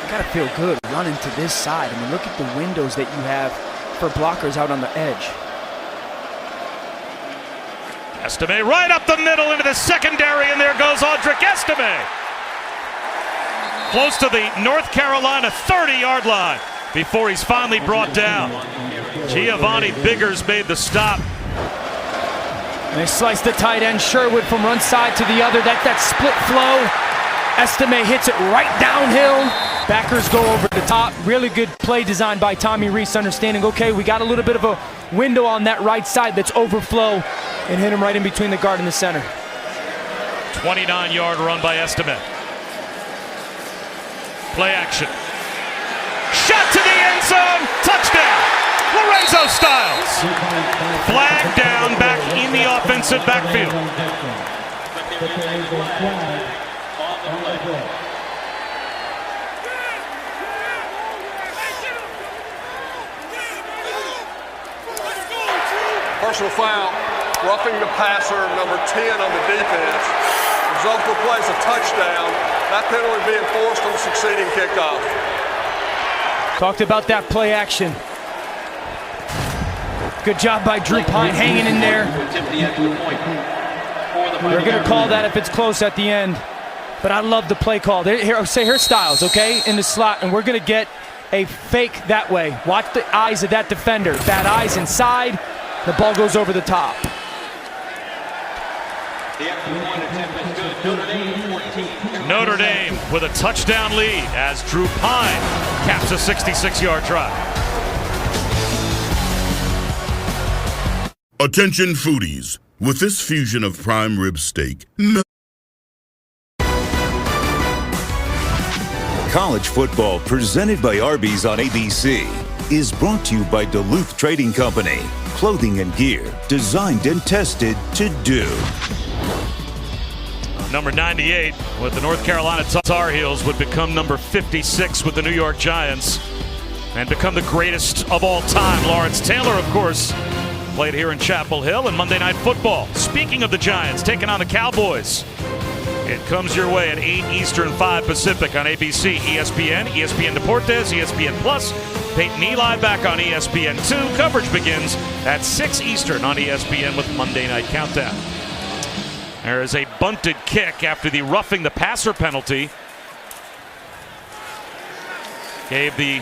Got to feel good running to this side. I mean, look at the windows that you have for blockers out on the edge. Estime right up the middle into the secondary, and there goes Audric Estime. Close to the North Carolina 30-yard line before he's finally brought down. Giovanni Biggers made the stop. And they slice the tight end Sherwood from one side to the other. That split flow. Estime hits it right downhill. Backers go over the top. Really good play design by Tommy Rees, understanding, okay, we got a little bit of a window on that right side that's overflow, and hit him right in between the guard and the center. 29-yard run by Estime. Play action. Shot to the end zone. Touchdown. Lorenzo Styles. Flag down back in the offensive backfield. Personal foul, roughing the passer, number 10 on the defense. Result of the play is a touchdown. That penalty being forced on the succeeding kickoff. Talked about that play action. Good job by Drew Pine hanging in there. They're going to call that if it's close at the end. But I love the play call. Here's Styles, okay, in the slot, and we're going to get a fake that way. Watch the eyes of that defender. Bad eyes inside. The ball goes over the top. Notre Dame with a touchdown lead as Drew Pine caps a 66-yard drive. Attention foodies, with this fusion of prime rib steak, College football presented by Arby's on ABC is brought to you by Duluth Trading Company. Clothing and gear designed and tested to do. Number 98 with the North Carolina Tar Heels would become number 56 with the New York Giants and become the greatest of all time. Lawrence Taylor, of course, played here in Chapel Hill in Monday Night Football. Speaking of the Giants, taking on the Cowboys. It comes your way at 8 Eastern, 5 Pacific on ABC, ESPN, ESPN Deportes, ESPN Plus. Peyton Eli back on ESPN2. Coverage begins at 6 Eastern on ESPN with Monday Night Countdown. There is a bunted kick after the roughing the passer penalty. Gave the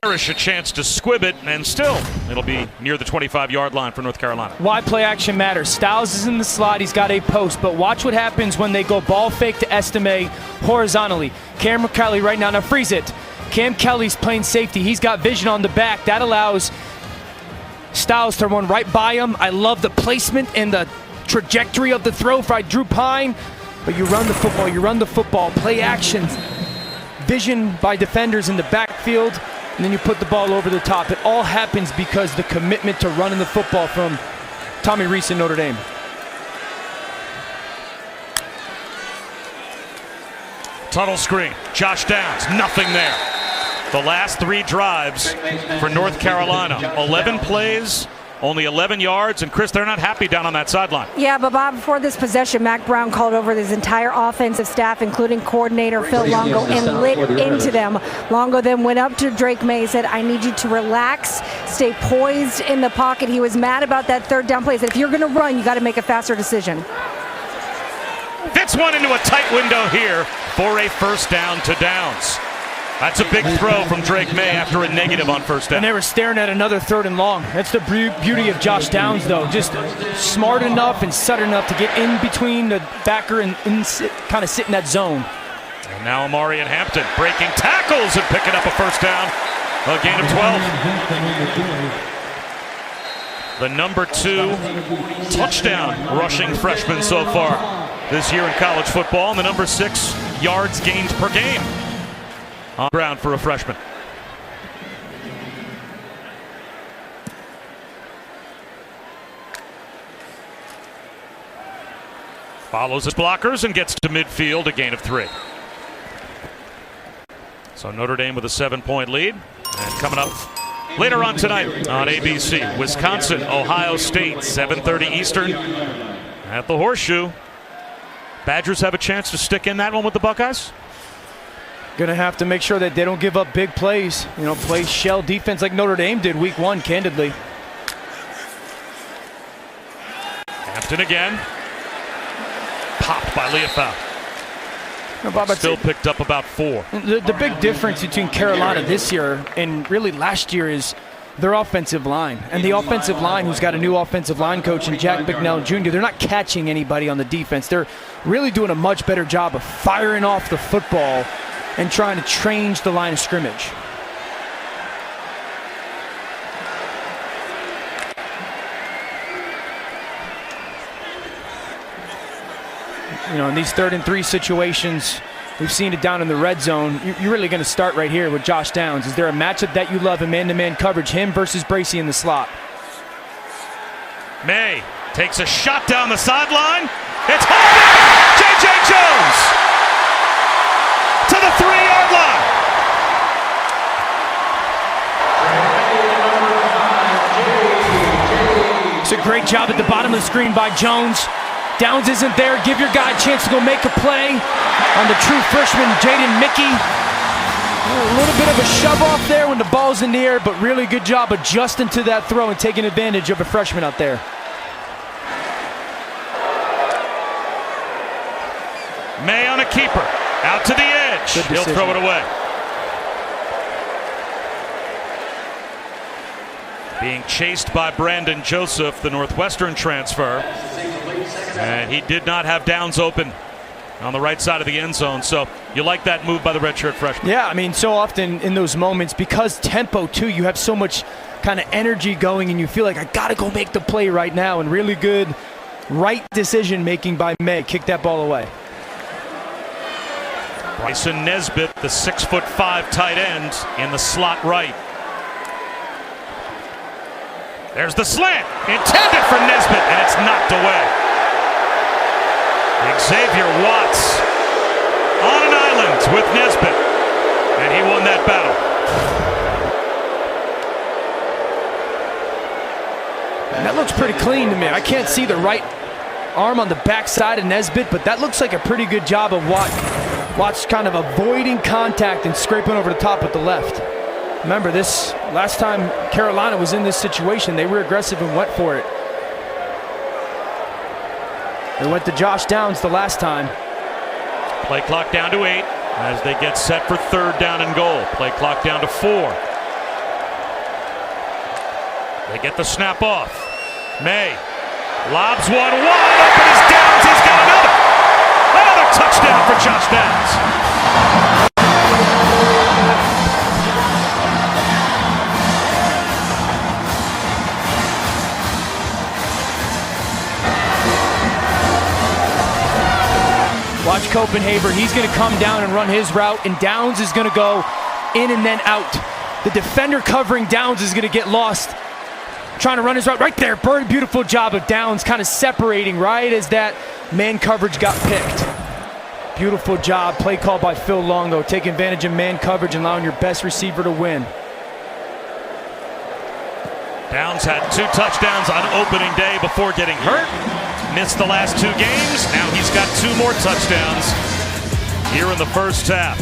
Irish a chance to squib it, and still it'll be near the 25-yard line for North Carolina. Why play action matters. Styles is in the slot. He's got a post, but watch what happens when they go ball fake to Estime horizontally. Cameron Kelly right now freeze it. Cam Kelly's playing safety. He's got vision on the back. That allows Styles to run right by him. I love the placement and the trajectory of the throw by Drew Pine, but you run the football, play actions, vision by defenders in the backfield, and then you put the ball over the top. It all happens because the commitment to running the football from Tommy Rees in Notre Dame. Tunnel screen, Josh Downs, nothing there. The last 3 drives for North Carolina, 11 plays, only 11 yards, and Chris, they're not happy down on that sideline. Yeah, but Bob, before this possession, Mac Brown called over his entire offensive staff, including coordinator Phil Longo, and lit into them. Longo then went up to Drake May and said, I need you to relax, stay poised in the pocket. He was mad about that 3rd down play. He said, if you're going to run, you got to make a faster decision. Fits one into a tight window here for a first down to Downs. That's a big throw from Drake May after a negative on first down. And they were staring at another 3rd and long. That's the beauty of Josh Downs, though. Just smart enough and sudden enough to get in between the backer and kind of sit in that zone. And now Amari and Hampton breaking tackles and picking up a first down. A gain of 12. The number 2 touchdown rushing freshman so far this year in college football, and the number 6 yards gained per game on ground for a freshman. Follows his blockers and gets to midfield, a gain of 3. So Notre Dame with a 7-point lead. And coming up later on tonight on ABC, Wisconsin, Ohio State, 7:30 Eastern at the Horseshoe. Badgers have a chance to stick in that one with the Buckeyes. Going to have to make sure that they don't give up big plays. You know, play shell defense like Notre Dame did week 1, candidly. Hampton again. Popped by Leofau. Still picked up about 4. The big difference between Carolina this year and really last year is their offensive line. And the offensive line, who's got a new offensive line coach in Jack Bicknell Jr., they're not catching anybody on the defense. They're really doing a much better job of firing off the football and trying to change the line of scrimmage. You know, in these 3rd and 3 situations, we've seen it down in the red zone. You're really going to start right here with Josh Downs. Is there a matchup that you love in man-to-man coverage, him versus Bracey in the slot? May takes a shot down the sideline. It's holding! J.J. Jones to the 3-yard line. It's a great job at the bottom of the screen by Jones. Downs isn't there. Give your guy a chance to go make a play on the true freshman, Jaden Mickey. A little bit of a shove off there when the ball's in the air, but really good job adjusting to that throw and taking advantage of a freshman out there. May on a keeper. Out to the edge. He'll throw it away. Being chased by Brandon Joseph, the Northwestern transfer. And he did not have Downs open on the right side of the end zone. So you like that move by the redshirt freshman. Yeah, I mean, so often in those moments, because tempo too, you have so much kind of energy going and you feel like I got to go make the play right now. And really good right decision making by May. Kick that ball away. Bryson Nesbitt, the 6'5" tight end in the slot right. There's the slant, intended for Nesbitt, and it's knocked away. Xavier Watts on an island with Nesbitt, and he won that battle. And that looks pretty clean to me. I can't see the right arm on the backside of Nesbitt, but that looks like a pretty good job of Watts kind of avoiding contact and scraping over the top with the left. Remember, this last time Carolina was in this situation, they were aggressive and went for it. They went to Josh Downs the last time. Play clock down to 8 as they get set for 3rd down and goal. Play clock down to 4. They get the snap off. May lobs one wide open as Downs. He's got another touchdown for Josh Downs. Watch Copenhagen. He's going to come down and run his route, and Downs is going to go in and then out. The defender covering Downs is going to get lost. Trying to run his route right there. Very beautiful job of Downs kind of separating right as that man coverage got picked. Beautiful job. Play call by Phil Longo. Taking advantage of man coverage and allowing your best receiver to win. Downs had 2 touchdowns on opening day before getting hurt. Missed the last 2 games. Now he's got 2 more touchdowns here in the first half.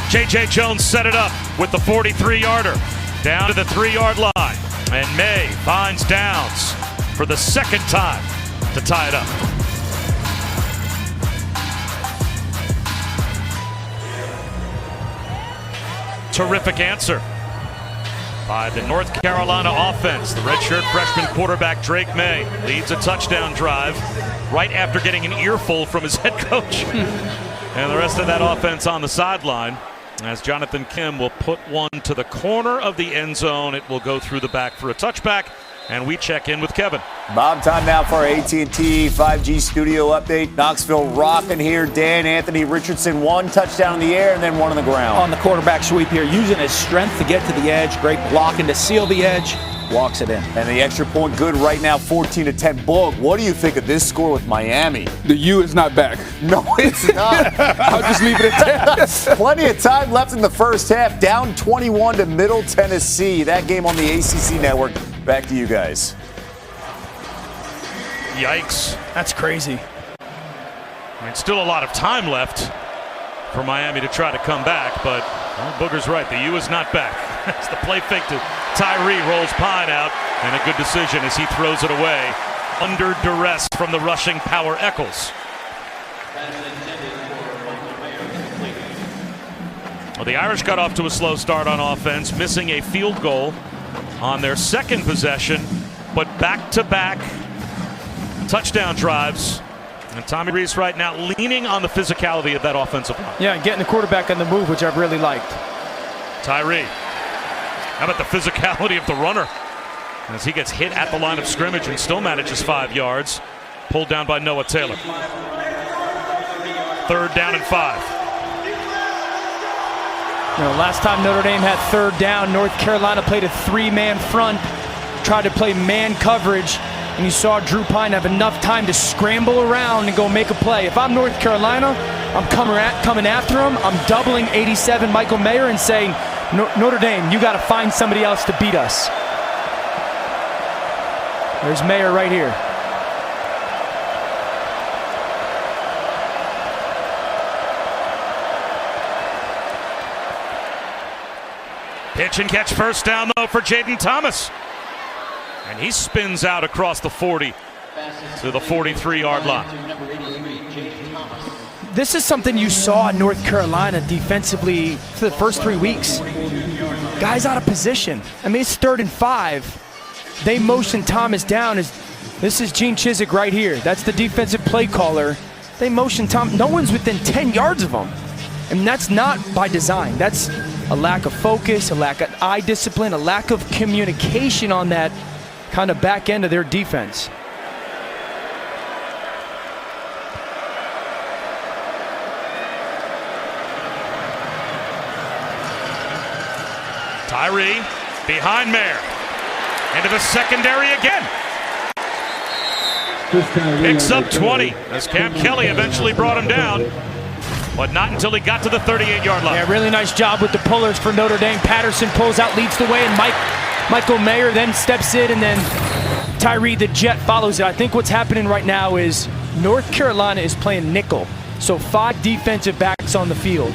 J.J. Jones set it up with the 43-yarder. Down to the 3-yard line. And May finds Downs for the 2nd time to tie it up. Terrific answer by the North Carolina offense. The redshirt freshman quarterback Drake May leads a touchdown drive right after getting an earful from his head coach. And the rest of that offense on the sideline as Jonathan Kim will put one to the corner of the end zone. It will go through the back for a touchback, and we check in with Kevin. Bob, time now for our AT&T 5G studio update. Knoxville rocking here. Dan Anthony Richardson, 1 touchdown in the air and then 1 on the ground. On the quarterback sweep here, using his strength to get to the edge. Great blocking to seal the edge. Walks it in. And the extra point good right now, 14-10. Bullock, what do you think of this score with Miami? The U is not back. No, it's not. I'll just leave it at that. Plenty of time left in the first half. Down 21 to Middle Tennessee. That game on the ACC network. Back to you guys. Yikes. That's crazy. And still a lot of time left for Miami to try to come back, but Booger's right. The U is not back. As the play fake to Tyree rolls Pine out, and a good decision as he throws it away under duress from the rushing Power Eccles. Well, the Irish got off to a slow start on offense, missing a field goal on their 2nd possession, but back-to-back touchdown drives. And Tommy Rees right now leaning on the physicality of that offensive line. Yeah, and getting the quarterback on the move, which I've really liked. Tyree. How about the physicality of the runner? As he gets hit at the line of scrimmage and still manages 5 yards. Pulled down by Noah Taylor. 3rd down and 5. You know, last time Notre Dame had 3rd down, North Carolina played a 3-man front, tried to play man coverage, and you saw Drew Pine have enough time to scramble around and go make a play. If I'm North Carolina, I'm coming after him. I'm doubling 87 Michael Mayer and saying, Notre Dame, you got to find somebody else to beat us. There's Mayer right here. Pitch and catch first down, though, for Jaden Thomas. And he spins out across the 40 to the 43-yard line. This is something you saw in North Carolina defensively for the first 3 weeks. Guys out of position. I mean, it's 3rd and 5. They motion Thomas down. This is Gene Chizik right here. That's the defensive play caller. They motion Thomas. No one's within 10 yards of him. And that's not by design. That's a lack of focus, a lack of eye discipline, a lack of communication on that kind of back end of their defense. Tyree behind Mayer. Into the secondary again. Picks up 20 as Cam Kelly eventually brought him down, but not until he got to the 38-yard line. Yeah, really nice job with the pullers for Notre Dame. Patterson pulls out, leads the way, and Michael Mayer then steps in, and then Tyree the Jet follows it. I think what's happening right now is North Carolina is playing nickel, so 5 defensive backs on the field.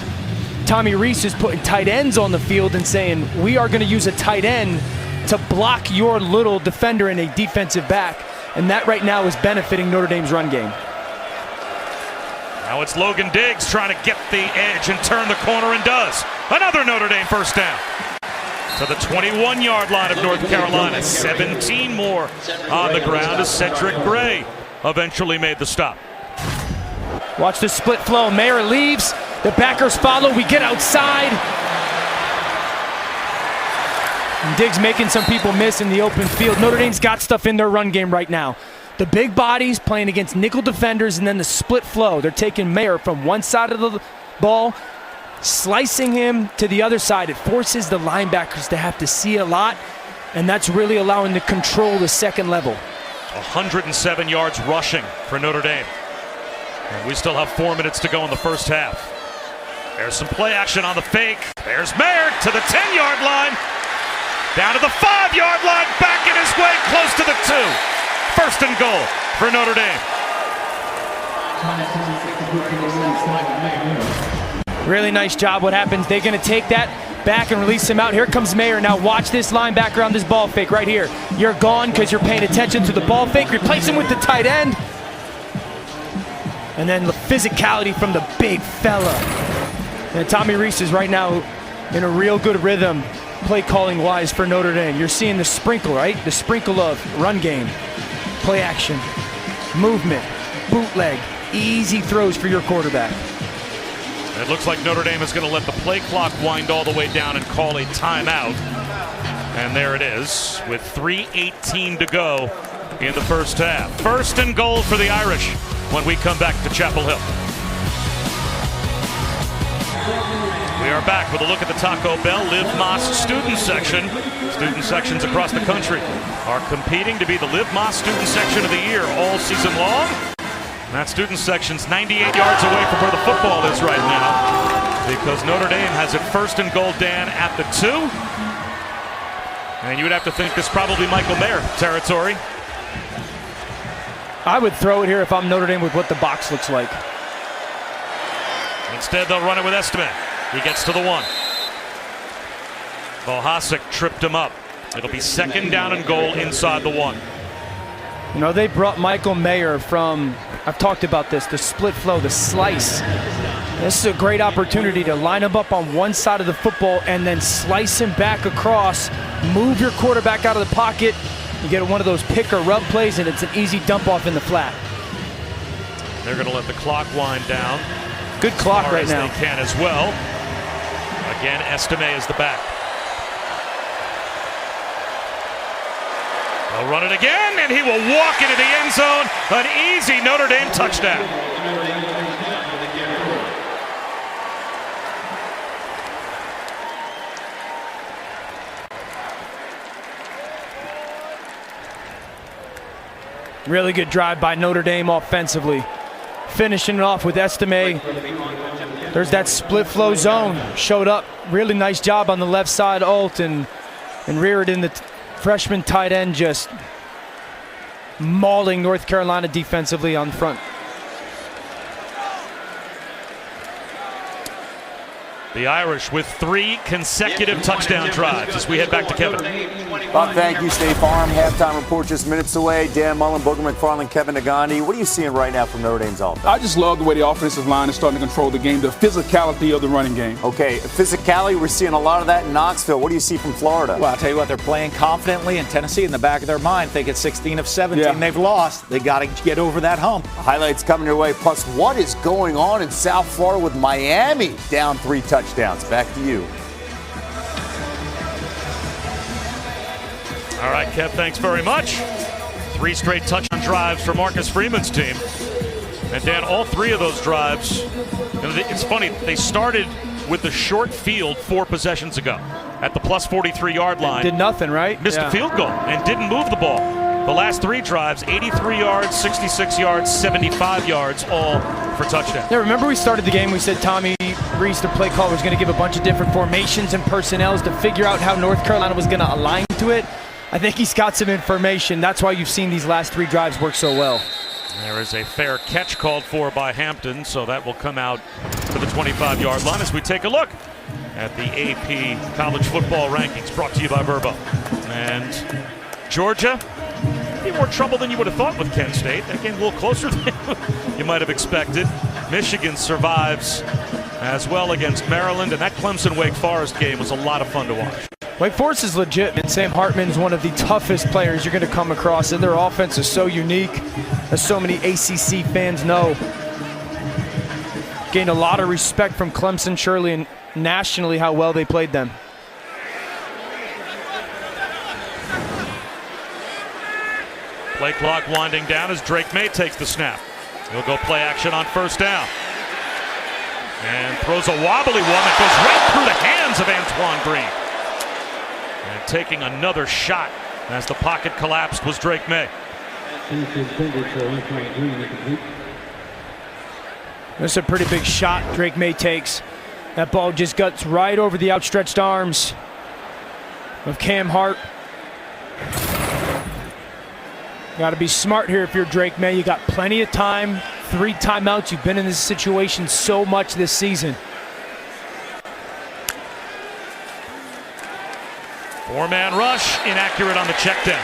Tommy Rees is putting tight ends on the field and saying, we are going to use a tight end to block your little defender and a defensive back. And that right now is benefiting Notre Dame's run game. Now it's Logan Diggs trying to get the edge and turn the corner, and does. Another Notre Dame first down. To the 21-yard line of North Carolina. 17 more on the ground as Cedric Gray eventually made the stop. Watch the split flow. Mayer leaves. The backers follow. We get outside. And Diggs making some people miss in the open field. Notre Dame's got stuff in their run game right now. The big bodies playing against nickel defenders, and then the split flow. They're taking Mayer from one side of the ball, slicing him to the other side. It forces the linebackers to have to see a lot, and that's really allowing them to control the second level. 107 yards rushing for Notre Dame. And we still have 4 minutes to go in the first half. There's some play action on the fake. There's Mayer to the 10-yard line. Down to the 5-yard line, back in his way, close to the 2. First and goal for Notre Dame. Really nice job. What happens? They're going to take that back and release him out. Here comes Mayer. Now watch this linebacker on this ball fake right here. You're gone because you're paying attention to the ball fake. Replace him with the tight end. And then the physicality from the big fella. And Tommy Rees is right now in a real good rhythm, play calling wise for Notre Dame. You're seeing the sprinkle, right? The sprinkle of run game, play action, movement, bootleg, easy throws for your quarterback. It looks like Notre Dame is going to let the play clock wind all the way down and call a timeout. And there it is with 3:18 to go in the first half. First and goal for the Irish when we come back to Chapel Hill. We are back with a look at the Taco Bell Live Más student section. Student sections across the country are competing to be the Live Más student section of the year all season long. And that student section's 98 yards away from where the football is right now, because Notre Dame has it first and goal, Dan, at the 2. And you would have to think this is probably Michael Mayer territory. I would throw it here if I'm Notre Dame with what the box looks like. Instead, they'll run it with Estime. He gets to the 1. Bohasic tripped him up. It'll be second down and goal inside the 1. You know, they brought Michael Mayer from, I've talked about this, the split flow, the slice. This is a great opportunity to line him up on one side of the football and then slice him back across, move your quarterback out of the pocket. You get one of those pick or rub plays, and it's an easy dump off in the flat. They're going to let the clock wind down. Good clock right now. They can as well. Again, Estime is the back. They'll run it again, and he will walk into the end zone. An easy Notre Dame touchdown. Really good drive by Notre Dame offensively. Finishing it off with Estime. There's that split flow zone. Showed up. Really nice job on the left side, Alt, and reared in the freshman tight end, just mauling North Carolina defensively on front. The Irish with 3 consecutive touchdown drives as we head back to Kevin. Bob, thank you. State Farm halftime report just minutes away. Dan Mullen, Booger McFarland, Kevin Nagandi. What are you seeing right now from Notre Dame's offense? I just love the way the offensive line is starting to control the game, the physicality of the running game. Okay, physicality, we're seeing a lot of that in Knoxville. What do you see from Florida? Well, I'll tell you what, they're playing confidently, in Tennessee in the back of their mind, think it's 16 of 17 they've lost. They got to get over that hump. Highlights coming your way. Plus, what is going on in South Florida with Miami down 3 touchdowns? Back to you. All right, Kev, thanks very much. 3 straight touchdown drives for Marcus Freeman's team. And Dan, all 3 of those drives, it's funny, they started with the short field 4 possessions ago at the plus 43-yard line. Did nothing, right? Missed a field goal and didn't move the ball. The last 3 drives, 83 yards, 66 yards, 75 yards, all for touchdowns. Yeah, remember we started the game, we said Tommy Rees, the play caller, was going to give a bunch of different formations and personnels to figure out how North Carolina was going to align to it. I think he's got some information. That's why you've seen these last 3 drives work so well. There is a fair catch called for by Hampton, so that will come out to the 25-yard line as we take a look at the AP College Football Rankings, brought to you by Verbo. And Georgia, more trouble than you would have thought with Kent State. That game a little closer than you might have expected. Michigan survives as well against Maryland, and that Clemson-Wake Forest game was a lot of fun to watch. Wake Forest is legit, and Sam Hartman's one of the toughest players you're going to come across, and their offense is so unique, as so many ACC fans know. Gained a lot of respect from Clemson, surely, and nationally how well they played them. Play clock winding down as Drake May takes the snap. He'll go play action on first down. And throws a wobbly one that goes right through the hands of Antoine Green. And taking another shot as the pocket collapsed was Drake May. This is a pretty big shot Drake May takes. That ball just guts right over the outstretched arms of Cam Hart. Got to be smart here if you're Drake May. You got plenty of time. 3 timeouts. You've been in this situation so much this season. 4-man rush, inaccurate on the check down.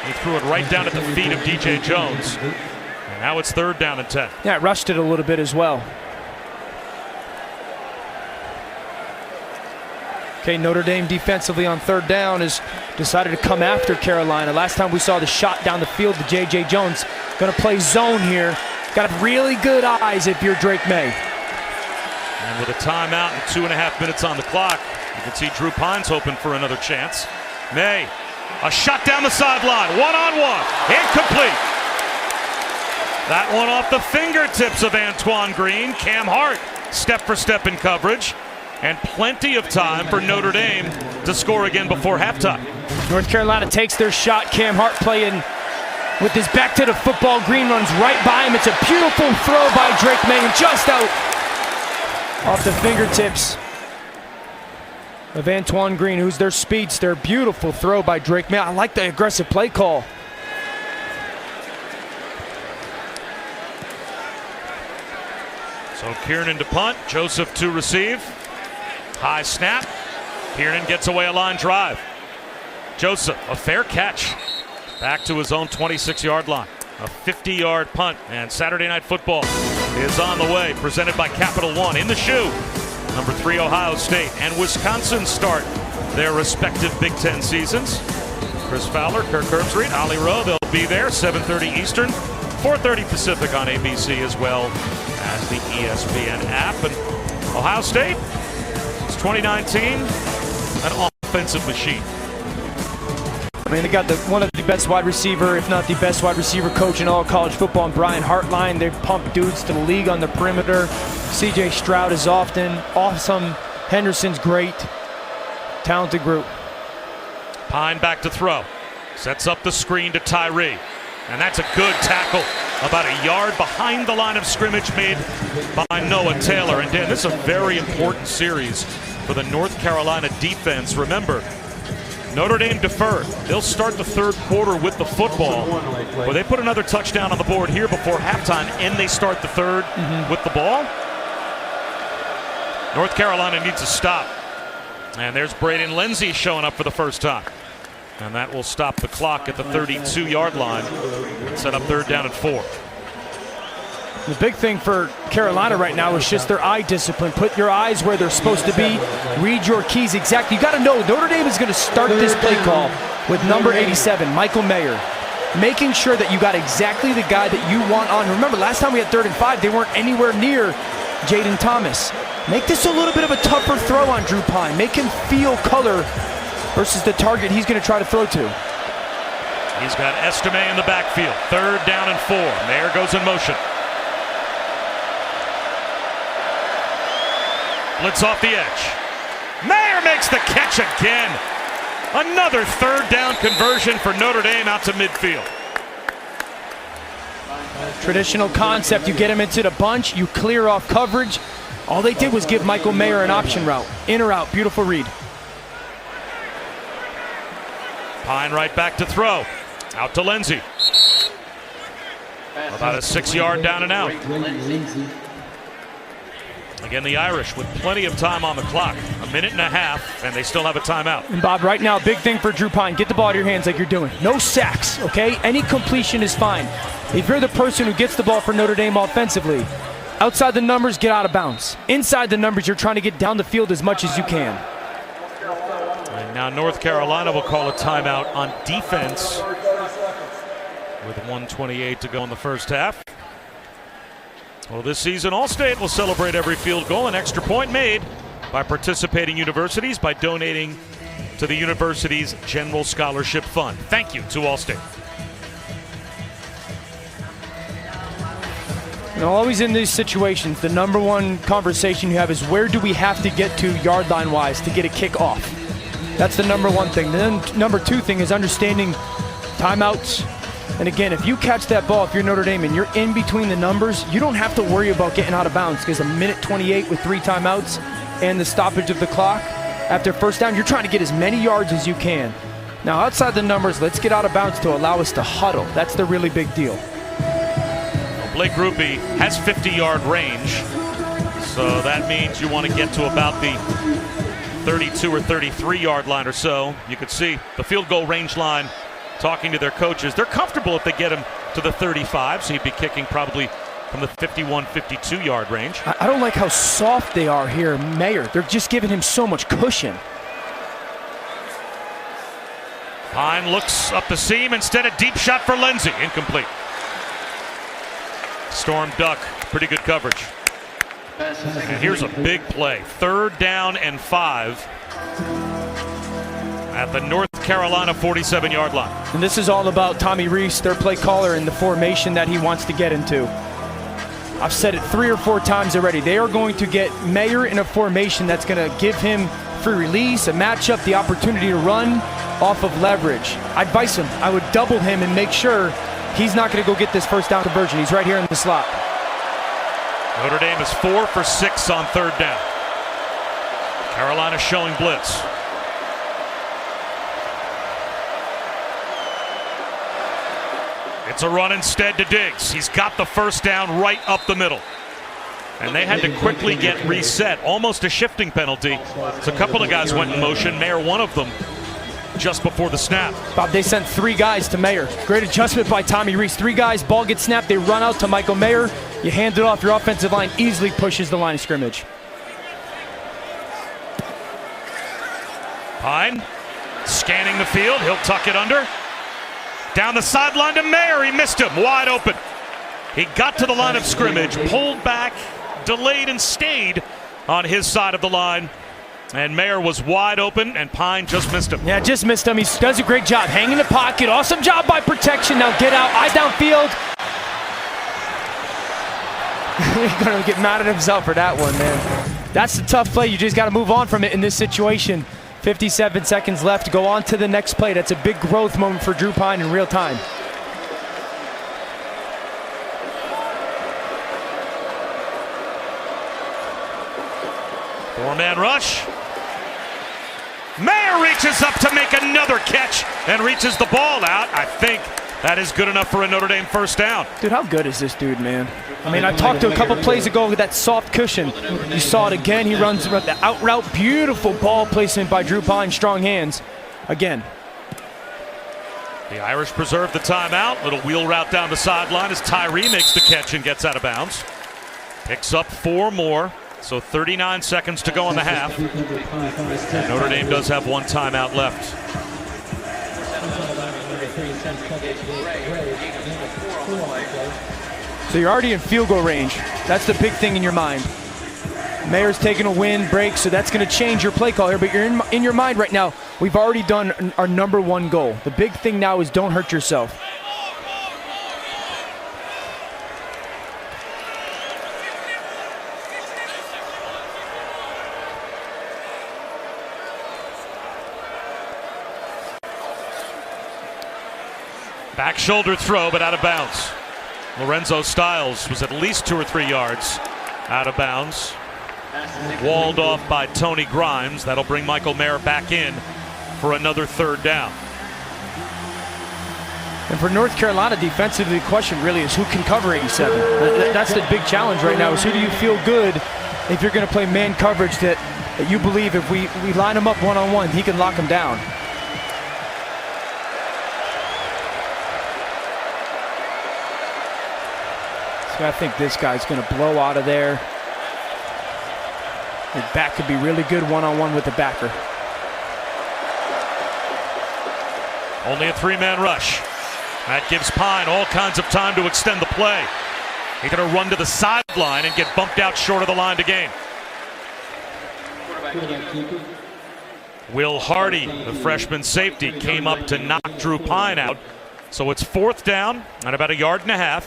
He threw it right down at the feet of DJ Jones. And now it's 3rd down and 10. Yeah, it rushed it a little bit as well. Okay, Notre Dame defensively on 3rd down has decided to come after Carolina. Last time we saw the shot down the field to J.J. Jones. Going to play zone here. Got to have really good eyes if you're Drake May. And with a timeout and 2.5 minutes on the clock, you can see Drew Pines hoping for another chance. May, a shot down the sideline, one-on-one, incomplete. That one off the fingertips of Antoine Green. Cam Hart, step for step in coverage. And plenty of time for Notre Dame to score again before halftime. North Carolina takes their shot. Cam Hart playing with his back to the football. Green runs right by him. It's a beautiful throw by Drake May, and just out off the fingertips of Antoine Green, who's their speedster. Beautiful throw by Drake May. I like the aggressive play call. So Kiernan to punt, Joseph to receive. High snap. Kiernan gets away a line drive. Joseph, a fair catch. Back to his own 26-yard line. A 50-yard punt. And Saturday Night Football is on the way. Presented by Capital One. In the shoe, number 3 Ohio State and Wisconsin start their respective Big Ten seasons. Chris Fowler, Kirk Herbstreit, Ollie Rowe, they'll be there. 7:30 Eastern, 4:30 Pacific on ABC, as well as the ESPN app. And Ohio State, 2019, an offensive machine. I mean, they got one of the best wide receiver, if not the best wide receiver coach in all college football, and Brian Hartline. They pump dudes to the league on the perimeter. C.J. Stroud is often awesome. Henderson's great. Talented group. Pine back to throw. Sets up the screen to Tyree. And that's a good tackle. About a yard behind the line of scrimmage made by Noah Taylor. And Dan, this is a very important series for the North Carolina defense. Remember, Notre Dame deferred. They'll start the 3rd quarter with the football. But they put another touchdown on the board here before halftime, and they start the 3rd with the ball. North Carolina needs a stop. And there's Braden Lindsey showing up for the first time. And that will stop the clock at the 32-yard line and set up 3rd down and 4. The big thing for Carolina right now is just their eye discipline. Put your eyes where they're supposed to be. Read your keys exactly. You got to know Notre Dame is going to start this play call with number 87, Michael Mayer. Making sure that you got exactly the guy that you want on. Remember, last time we had 3rd and 5, they weren't anywhere near Jaden Thomas. Make this a little bit of a tougher throw on Drew Pine. Make him feel color versus the target he's going to try to throw to. He's got Estime in the backfield. 3rd down and 4. Mayer goes in motion. Blitz off the edge. Mayer makes the catch again. Another third down conversion for Notre Dame out to midfield. Traditional concept, you get him into the bunch, you clear off coverage. All they did was give Michael Mayer an option route. In or out, beautiful read. Pine right back to throw. Out to Lindsey. About a 6-yard down and out. Again, the Irish with plenty of time on the clock. 1.5 minutes, and they still have a timeout. And Bob, right now, big thing for Drew Pine. Get the ball out of your hands like you're doing. No sacks, okay? Any completion is fine. If you're the person who gets the ball for Notre Dame offensively, outside the numbers, get out of bounds. Inside the numbers, you're trying to get down the field as much as you can. And now North Carolina will call a timeout on defense with 1:28 to go in the first half. Well, this season, All-State will celebrate every field goal and extra point made by participating universities by donating to the university's General Scholarship Fund. Thank you to All-State. You know, always in these situations, the number one conversation you have is where do we have to get to yard line wise to get a kick off? That's the number one thing. Then number two thing is understanding timeouts. And again, if you catch that ball, if you're Notre Dame and you're in between the numbers, you don't have to worry about getting out of bounds because 1:28 with 3 timeouts and the stoppage of the clock after first down, you're trying to get as many yards as you can. Now, outside the numbers, let's get out of bounds to allow us to huddle. That's the really big deal. Well, Blake Ruby has 50-yard range, so that means you want to get to about the 32 or 33-yard line or so. You could see the field goal range line. Talking to their coaches, they're comfortable if they get him to the 35, so he'd be kicking probably from the 51, 52-yard range. I don't like how soft they are here, Mayer. They're just giving him so much cushion. Pine looks up the seam, instead a deep shot for Lindsey, incomplete. Storm duck, pretty good coverage. And here's a big play, 3rd down and 5. At the North Carolina 47-yard line. And this is all about Tommy Rees, their play caller, and the formation that he wants to get into. I've said it 3 or 4 times already. They are going to get Mayer in a formation that's going to give him free release, a matchup, the opportunity to run off of leverage. I'd advise him. I would double him and make sure he's not going to go get this first down conversion. He's right here in the slot. Notre Dame is 4 for 6 on 3rd down. Carolina showing blitz. It's a run instead to Diggs. He's got the first down right up the middle. And they had to quickly get reset. Almost a shifting penalty. So a couple of guys went in motion. Mayer, one of them, just before the snap. Bob, they sent 3 guys to Mayer. Great adjustment by Tommy Rees. 3 guys, ball gets snapped, they run out to Michael Mayer. You hand it off, your offensive line easily pushes the line of scrimmage. Pine scanning the field. He'll tuck it under. Down the sideline to Mayer. He missed him. Wide open. He got to the line of scrimmage, pulled back, delayed, and stayed on his side of the line. And Mayer was wide open, and Pine just missed him. Yeah, just missed him. He does a great job. Hang in the pocket. Awesome job by protection. Now get out. Eye downfield. He's going to get mad at himself for that one, man. That's the tough play. You just got to move on from it in this situation. 57 seconds left to go on to the next play. That's a big growth moment for Drew Pine in real time. Four-man rush. Mayer reaches up to make another catch and reaches the ball out. I think that is good enough for a Notre Dame first down. Dude, how good is this dude, man? I mean, I talked to a couple plays ago with that soft cushion. You saw it again. He runs the out route. Beautiful ball placement by Drew Pine. Strong hands. Again. The Irish preserve the timeout. Little wheel route down the sideline as Tyree makes the catch and gets out of bounds. Picks up 4 more. So 39 seconds to go in the half. And Notre Dame does have 1 timeout left. So you're already in field goal range. That's the big thing in your mind. Mayer's taking a win break, so that's going to change your play call here. But you're in your mind right now, we've already done our number 1 goal. The big thing now is don't hurt yourself. Back shoulder throw, but out of bounds. Lorenzo Styles was at least 2 or 3 yards out of bounds. Walled off by Tony Grimes. That'll bring Michael Mayer back in for another 3rd down. And for North Carolina defensively, the question really is who can cover 87? That's the big challenge right now, is who do you feel good if you're going to play man coverage that you believe if we line him up one-on-one, he can lock him down. So I think this guy's going to blow out of there. His back could be really good one-on-one with the backer. Only a 3-man rush. That gives Pine all kinds of time to extend the play. He's going to run to the sideline and get bumped out short of the line to gain. Will Hardy, the freshman safety, came up to knock Drew Pine out. So it's 4th down at about 1.5 yards.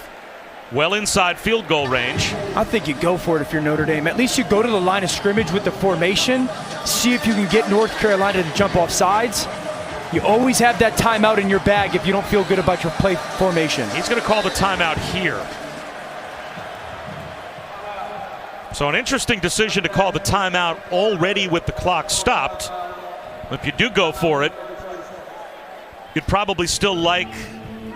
Well inside field goal range. I think you go for it if you're Notre Dame. At least you go to the line of scrimmage with the formation. See if you can get North Carolina to jump off sides. You always have that timeout in your bag if you don't feel good about your play formation. He's going to call the timeout here. So an interesting decision to call the timeout already with the clock stopped. If you do go for it, you'd probably still like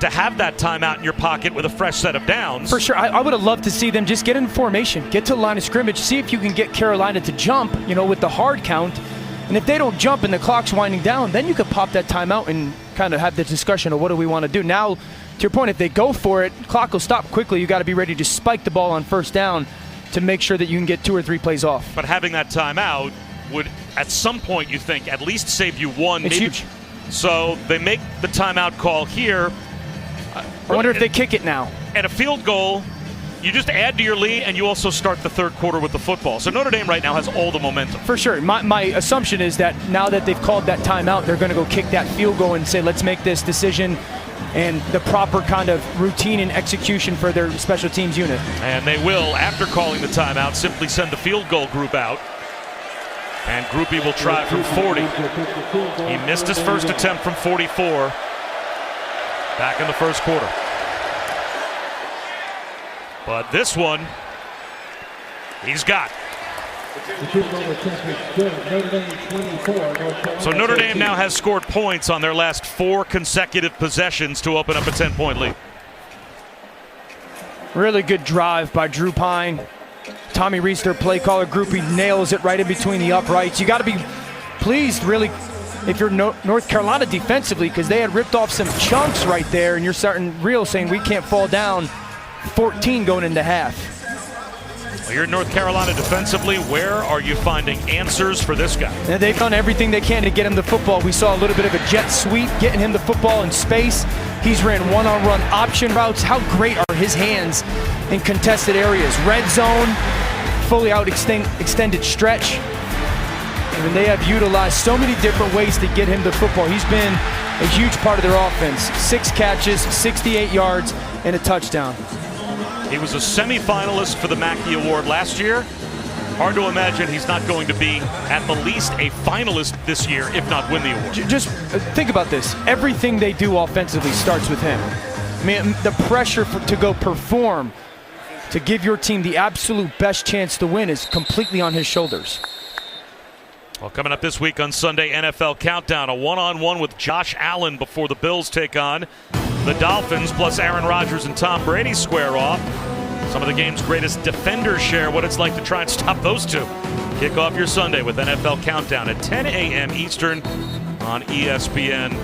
to have that timeout in your pocket with a fresh set of downs. For sure. I would have loved to see them just get in formation, get to the line of scrimmage, see if you can get Carolina to jump, with the hard count. And if they don't jump and the clock's winding down, then you could pop that timeout and kind of have the discussion of what do we want to do. Now, to your point, if they go for it, clock will stop quickly. You got to be ready to spike the ball on 1st down to make sure that you can get 2 or 3 plays off. But having that timeout would, at some point, you think, at least save you one. It's huge. So they make the timeout call here. I wonder if they kick it now. And a field goal, you just add to your lead, and you also start the 3rd quarter with the football. So Notre Dame right now has all the momentum. For sure. My assumption is that now that they've called that timeout, they're going to go kick that field goal and say, let's make this decision and the proper kind of routine and execution for their special teams unit. And they will, after calling the timeout, simply send the field goal group out. And Groupie will try from 40. He missed his first attempt from 44 back in the 1st quarter. But this one, he's got. So Notre Dame now has scored points on their last 4 consecutive possessions to open up a 10-point lead. Really good drive by Drew Pine. Tommy Reese, their play caller, Groupie nails it right in between the uprights. You got to be pleased, really, if you're North Carolina defensively, because they had ripped off some chunks right there, and you're starting real saying we can't fall down 14 going into half. Well, you're North Carolina defensively. Where are you finding answers for this guy? And they've done everything they can to get him the football. We saw a little bit of a jet sweep, getting him the football in space. He's ran one-on-one option routes. How great are his hands in contested areas? Red zone, fully out extended stretch. And they have utilized so many different ways to get him the football. He's been a huge part of their offense. 6 catches, 68 yards, and a touchdown. He was a semifinalist for the Mackey Award last year. Hard to imagine he's not going to be at the least a finalist this year, if not win the award. Just think about this. Everything they do offensively starts with him. I mean, the pressure to go perform, to give your team the absolute best chance to win is completely on his shoulders. Well, coming up this week on Sunday, NFL Countdown, a one-on-one with Josh Allen before the Bills take on the Dolphins, plus Aaron Rodgers and Tom Brady square off. Some of the game's greatest defenders share what it's like to try and stop those two. Kick off your Sunday with NFL Countdown at 10 a.m. Eastern on ESPN.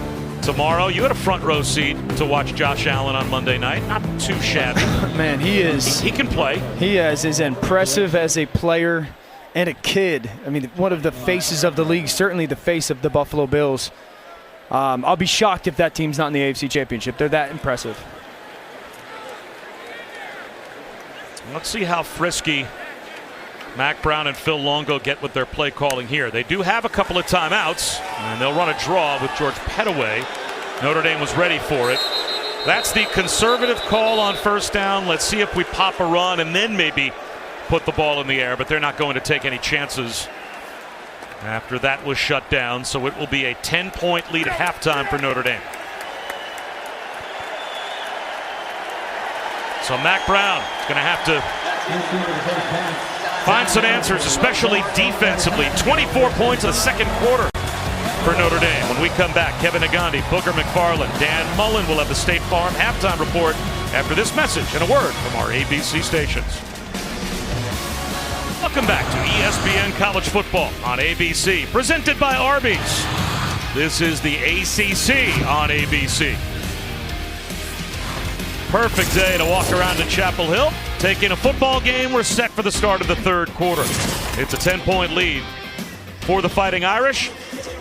Tomorrow, you had a front row seat to watch Josh Allen on Monday night. Not too shabby. Man, he is. He can play. He is as impressive as a player and a kid. I mean, one of the faces of the league, certainly the face of the Buffalo Bills. I'll be shocked if that team's not in the AFC Championship. They're that impressive. Let's see how frisky Mac Brown and Phil Longo get with their play calling here. They do have a couple of timeouts, and they'll run a draw with George Pettaway. Notre Dame was ready for it. That's the conservative call on 1st down. Let's see if we pop a run and then maybe put the ball in the air, but they're not going to take any chances after that was shut down. So it will be a 10-point lead at halftime for Notre Dame. So Mac Brown is going to have to find some answers, especially defensively. 24 points in the second quarter for Notre Dame. When we come back, Kevin Nagandi, Booger McFarland, Dan Mullen will have the State Farm halftime report after this message and a word from our ABC stations. Welcome back to ESPN College Football on ABC, presented by Arby's. This is the ACC on ABC. Perfect day to walk around to Chapel Hill. Taking a football game, we're set for the start of the third quarter. It's a 10-point lead for the Fighting Irish.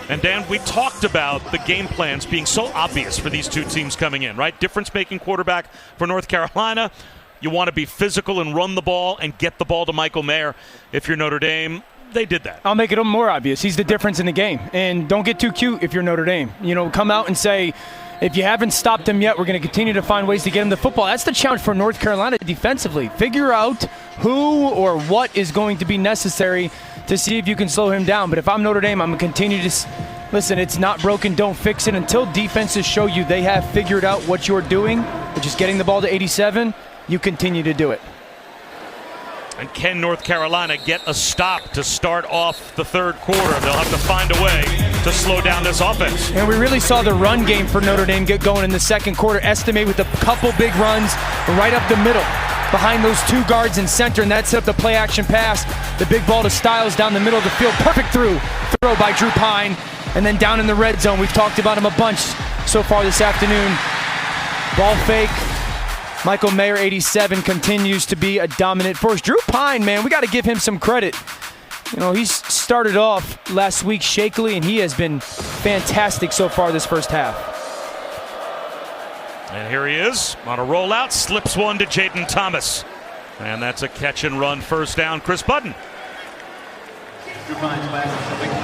And Dan, we talked about the game plans being so obvious for these two teams coming in, right? Difference-making quarterback for North Carolina. You want to be physical and run the ball and get the ball to Michael Mayer. If you're Notre Dame, they did that. I'll make it more obvious. He's the difference in the game. And don't get too cute if you're Notre Dame. You know, come out and say, if you haven't stopped him yet, we're going to continue to find ways to get him the football. That's the challenge for North Carolina defensively. Figure out who or what is going to be necessary to see if you can slow him down. But if I'm Notre Dame, I'm going to continue to listen, it's not broken, don't fix it. Until defenses show you they have figured out what you're doing, which is getting the ball to 87, you continue to do it. And can North Carolina get a stop to start off the third quarter? They'll have to find a way to slow down this offense. And we really saw the run game for Notre Dame get going in the second quarter. Estimate with a couple big runs right up the middle behind those two guards in center, and that set up the play action pass. The big ball to Styles down the middle of the field. Perfect throw by Drew Pine. And then down in the red zone, we've talked about him a bunch so far this afternoon. Ball fake. Michael Mayer, 87, continues to be a dominant force. Drew Pine, man, we got to give him some credit. You know, he's started off last week shakily, and he has been fantastic so far this first half. And here he is on a rollout, slips one to Jaden Thomas. And that's a catch and run first down. Chris Budden.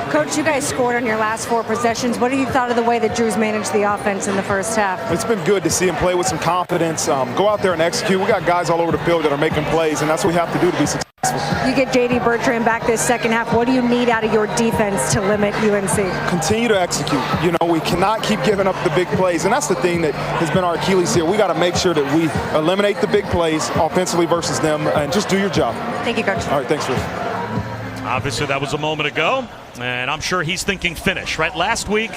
Coach, you guys scored on your last 4 possessions. What have you thought of the way that Drew's managed the offense in the first half? It's been good to see him play with some confidence, go out there and execute. We got guys all over the field that are making plays, and that's what we have to do to be successful. You get J.D. Bertrand back this second half. What do you need out of your defense to limit UNC? Continue to execute. You know, we cannot keep giving up the big plays, and that's the thing that has been our Achilles here. We got to make sure that we eliminate the big plays offensively versus them, and just do your job. Thank you, Coach. All right, thanks, Ruth. Obviously, that was a moment ago, and I'm sure he's thinking finish, right? Last week,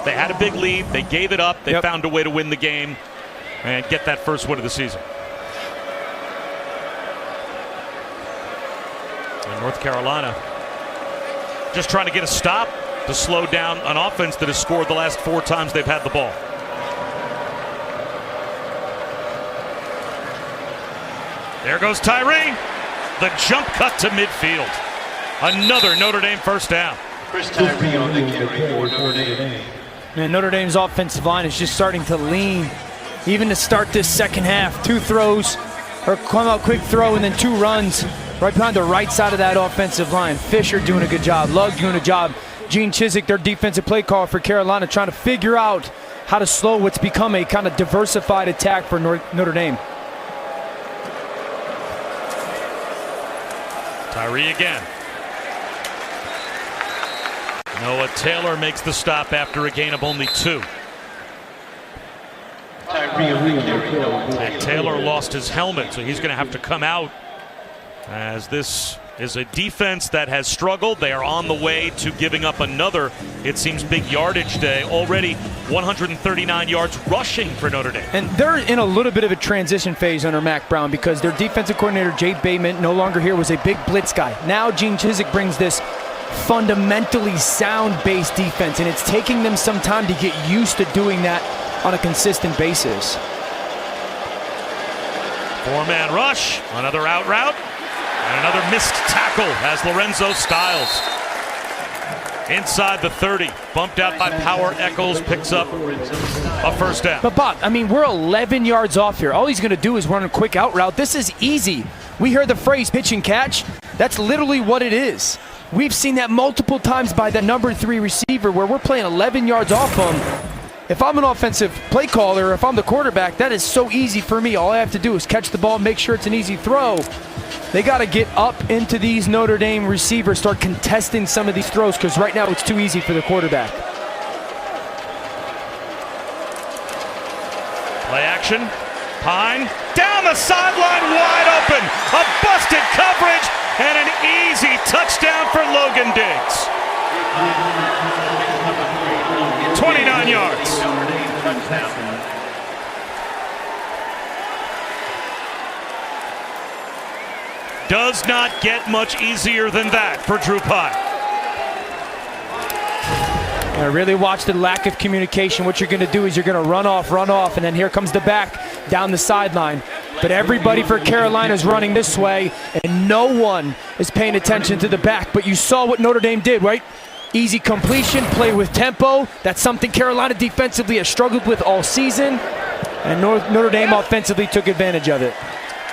they had a big lead. They gave it up. They found a way to win the game and get that first win of the season. And North Carolina just trying to get a stop to slow down an offense that has scored the last 4 times they've had the ball. There goes Tyree. The jump cut to midfield. Another Notre Dame first down. Chris Tyree on the carry for Notre Dame. Man, Notre Dame's offensive line is just starting to lean, even to start this second half. 2 throws, or come out quick throw, and then 2 runs right behind the right side of that offensive line. Fisher doing a good job. Lugg doing a job. Gene Chizik, their defensive play caller for Carolina, trying to figure out how to slow what's become a kind of diversified attack for Notre Dame. Tyree again. Noah Taylor makes the stop after a gain of only 2. And Taylor lost his helmet, so he's going to have to come out, as this is a defense that has struggled. They are on the way to giving up another, it seems, big yardage day. Already 139 yards rushing for Notre Dame. And they're in a little bit of a transition phase under Mac Brown, because their defensive coordinator, Jay Bateman, no longer here, was a big blitz guy. Now Gene Chizik brings this fundamentally sound-based defense, and it's taking them some time to get used to doing that on a consistent basis. 4-man rush, another out route, and another missed tackle as Lorenzo Styles inside the 30, bumped out by Power Echols, picks up a first down. But Bob, I mean, we're 11 yards off here. All he's going to do is run a quick out route. This is easy. We heard the phrase pitch and catch. That's literally what it is. We've seen that multiple times by the number 3 receiver, where we're playing 11 yards off them. If I'm an offensive play caller, or if I'm the quarterback, that is so easy for me. All I have to do is catch the ball, make sure it's an easy throw. They got to get up into these Notre Dame receivers, start contesting some of these throws, because right now it's too easy for the quarterback. Play action. Pine down the sideline, wide open. A busted coverage and an easy touchdown for Logan Diggs. 29 yards. Does not get much easier than that for Drew Pine. I really watch the lack of communication. What you're going to do is you're going to run off, and then here comes the back down the sideline. But everybody for Carolina is running this way, and no one is paying attention to the back. But you saw what Notre Dame did, right? Easy completion, play with tempo. That's something Carolina defensively has struggled with all season, and Notre Dame offensively took advantage of it.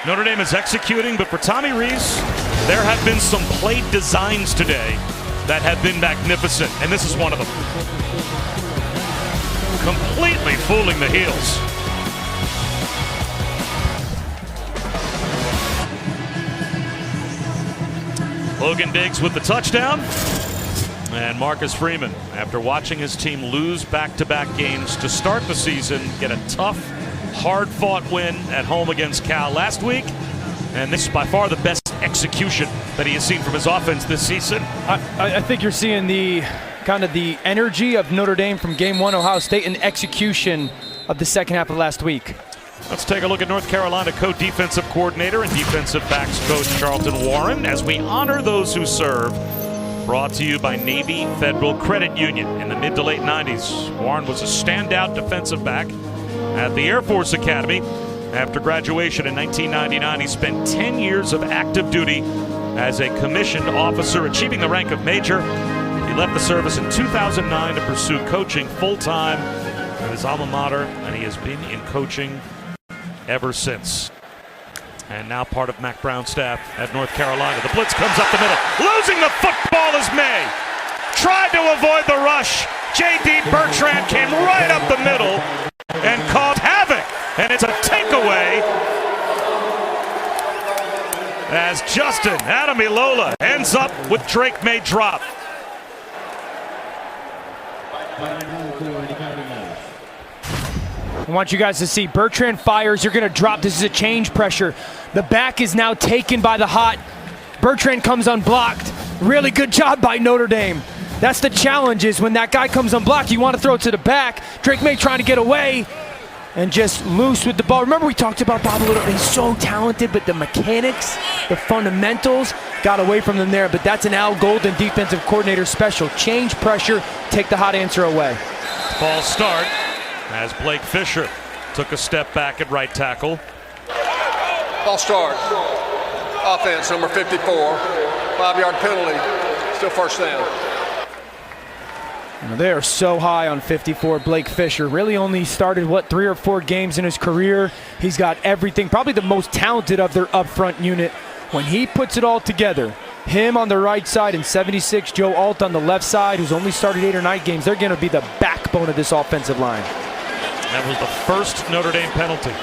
Notre Dame is executing, but for Tommy Rees, there have been some play designs today that have been magnificent, and this is one of them. Completely fooling the heels. Logan Diggs with the touchdown. And Marcus Freeman, after watching his team lose back-to-back games to start the season, get a tough, hard-fought win at home against Cal last week. And this is by far the best execution that he has seen from his offense this season. I think you're seeing the kind of the energy of Notre Dame from Game 1 Ohio State and execution of the second half of last week. Let's take a look at North Carolina co-defensive coordinator and defensive backs coach Charlton Warren as we honor those who serve. Brought to you by Navy Federal Credit Union. In the mid to late 90s, Warren was a standout defensive back at the Air Force Academy. After graduation in 1999, he spent 10 years of active duty as a commissioned officer, achieving the rank of major. He left the service in 2009 to pursue coaching full-time at his alma mater, and he has been in coaching ever since. And now part of Mac Brown's staff at North Carolina. The blitz comes up the middle. Losing the football is May. Tried to avoid the rush. J.D. Bertrand came right up the middle and caused havoc. And it's a takeaway as Justin Ademilola ends up with Drake May drop. I want you guys to see Bertrand fires. You're going to drop. This is a change pressure. The back is now taken by the hot. Bertrand comes unblocked. Really good job by Notre Dame. That's the challenge, is when that guy comes unblocked, you want to throw it to the back. Drake May trying to get away and just loose with the ball. Remember we talked about Bob a little. He's so talented, but the mechanics, the fundamentals got away from them there. But that's an Al Golden defensive coordinator special. Change pressure, take the hot answer away. Ball start as Blake Fisher took a step back at right tackle. Ball start. Offense, number 54. 5-yard penalty. Still first down. They are so high on 54. Blake Fisher really only started, 3 or 4 games in his career. He's got everything. Probably the most talented of their up-front unit. When he puts it all together, him on the right side and 76, Joe Alt on the left side, who's only started 8 or 9 games, they're going to be the backbone of this offensive line. That was the first Notre Dame penalty.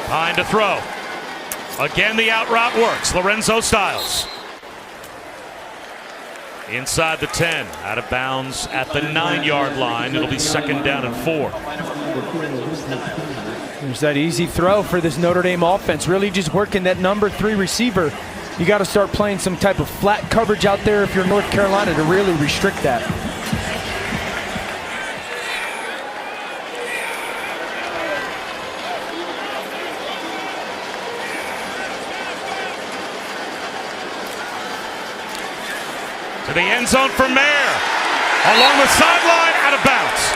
Pine to throw. Again, the out route works. Lorenzo Styles. Inside the 10, out of bounds at the 9-yard line. It'll be second down and 4. There's that easy throw for this Notre Dame offense. Really just working that number 3 receiver. You got to start playing some type of flat coverage out there if you're North Carolina to really restrict that. To the end zone for Mayer. Along the sideline, out of bounds.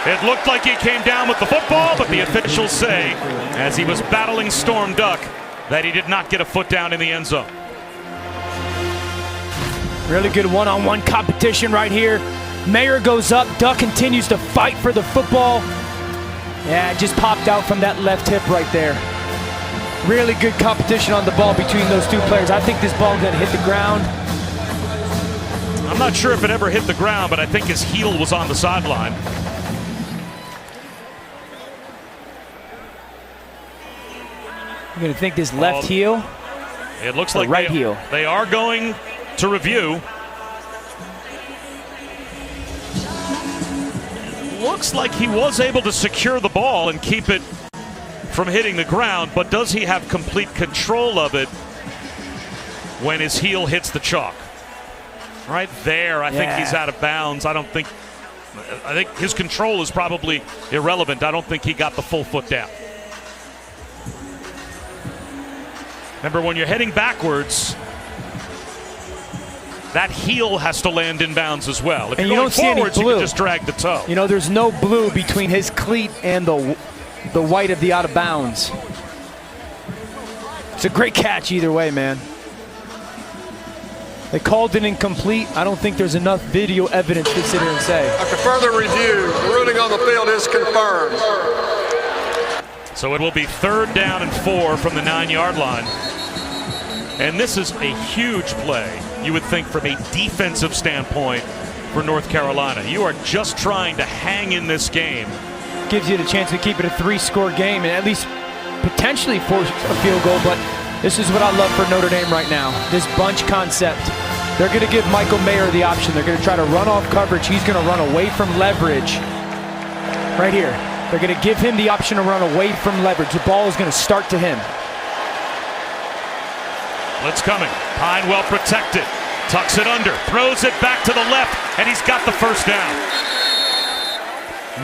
It looked like he came down with the football, but the officials say, as he was battling Storm Duck, that he did not get a foot down in the end zone. Really good one-on-one competition right here. Mayer goes up. Duck continues to fight for the football. Yeah, it just popped out from that left hip right there. Really good competition on the ball between those two players. I think this ball is going to hit the ground. I'm not sure if it ever hit the ground, but I think his heel was on the sideline. You're going to think this left heel? It looks like right heel. They are going to review. looks like he was able to secure the ball and keep it from hitting the ground, but does he have complete control of it when his heel hits the chalk? Right there, I think he's out of bounds. I think his control is probably irrelevant. I don't think he got the full foot down. Remember, when you're heading backwards, that heel has to land in bounds as well. If and you're you going don't see any forwards, you blue. can just drag the toe. You know, there's no blue between his cleat and the white of the out of bounds. It's a great catch either way, man. They called it incomplete. I don't think there's enough video evidence to sit here and say. After further review, the ruling on the field is confirmed. So it will be 3rd down and 4 from the 9-yard line. And this is a huge play, you would think, from a defensive standpoint for North Carolina. You are just trying to hang in this game. Gives you the chance to keep it a 3-score game and at least potentially force a field goal, but this is what I love for Notre Dame right now, this bunch concept. They're going to give Michael Mayer the option. They're going to try to run off coverage. He's going to run away from leverage. Right here. They're going to give him the option to run away from leverage. The ball is going to start to him. Blitz coming. Pine well protected. Tucks it under. Throws it back to the left, and he's got the first down.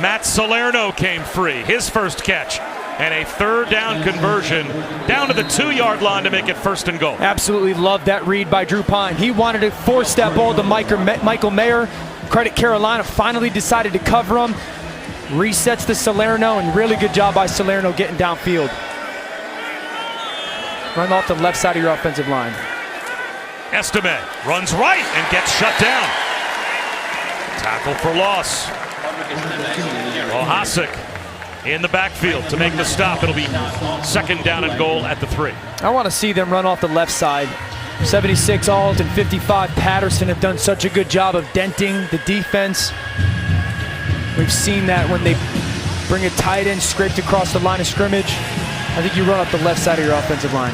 Matt Salerno came free. His first catch. And a 3rd down conversion down to the 2-yard line to make it 1st and goal. Absolutely love that read by Drew Pine. He wanted to force that ball to Michael Mayer. Credit Carolina, finally decided to cover him. Resets to Salerno, and really good job by Salerno getting downfield. Run off the left side of your offensive line. Estime runs right and gets shut down. Tackle for loss. Ohasek in the backfield to make the stop. It'll be 2nd down and goal at the 3. I want to see them run off the left side. 76 Alt and 55 Patterson have done such a good job of denting the defense. We've seen that when they bring a tight end scraped across the line of scrimmage. I think you run off the left side of your offensive line.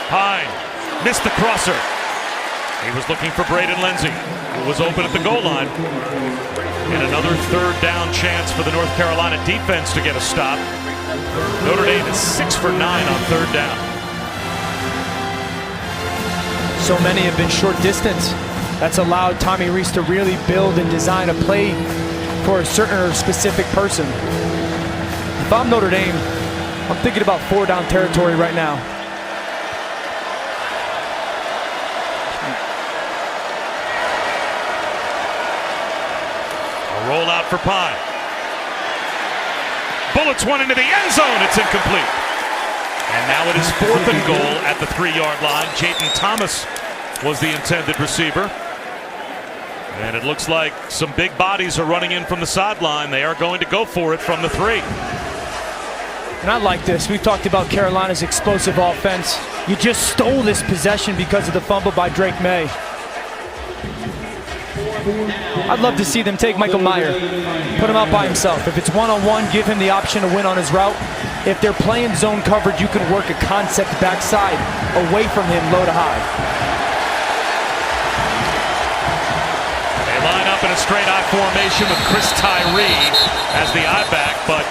Pine missed the crosser. He was looking for Braden Lindsey, who was open at the goal line. And another 3rd down chance for the North Carolina defense to get a stop. Notre Dame is 6 for 9 on 3rd down. So many have been short distance. That's allowed Tommy Rees to really build and design a play for a certain or specific person. If I'm Notre Dame, I'm thinking about 4-down territory right now. Roll out for Pine. Bullets one into the end zone. It's incomplete. And now it is 4th and goal at the 3-yard line. Jayden Thomas was the intended receiver. And it looks like some big bodies are running in from the sideline. They are going to go for it from the 3. And I like this. We've talked about Carolina's explosive offense. You just stole this possession because of the fumble by Drake May. I'd love to see them take Michael Mayer, put him out by himself. If it's one-on-one, give him the option to win on his route. If they're playing zone coverage, you can work a concept backside away from him, low to high. They line up in a straight I formation with Chris Tyree as the I-back, but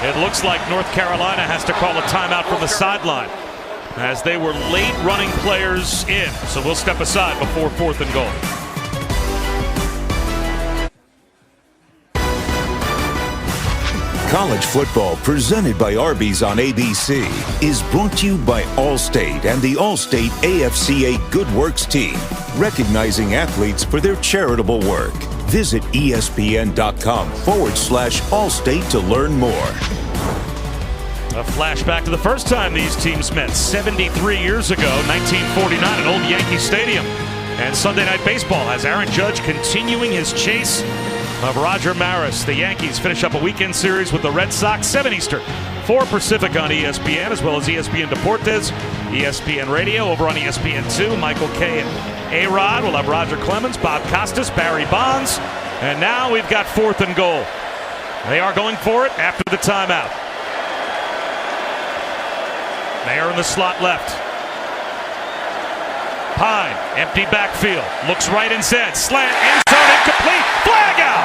it looks like North Carolina has to call a timeout from the sideline as they were late running players in. So we'll step aside before 4th and goal. College football presented by Arby's on ABC is brought to you by Allstate and the Allstate AFCA Good Works team, recognizing athletes for their charitable work. Visit ESPN.com/Allstate to learn more. A flashback to the first time these teams met 73 years ago, 1949 at Old Yankee Stadium. And Sunday Night Baseball has Aaron Judge continuing his chase of Roger Maris. The Yankees finish up a weekend series with the Red Sox, 7 Eastern, 4 Pacific on ESPN, as well as ESPN Deportes, ESPN Radio, over on ESPN2. Michael Kay and A-Rod. We'll have Roger Clemens, Bob Costas, Barry Bonds. And now we've got 4th and goal. They are going for it after the timeout. Mayer in the slot left. Pine, empty backfield, looks right instead, slant, end zone, incomplete, flag out!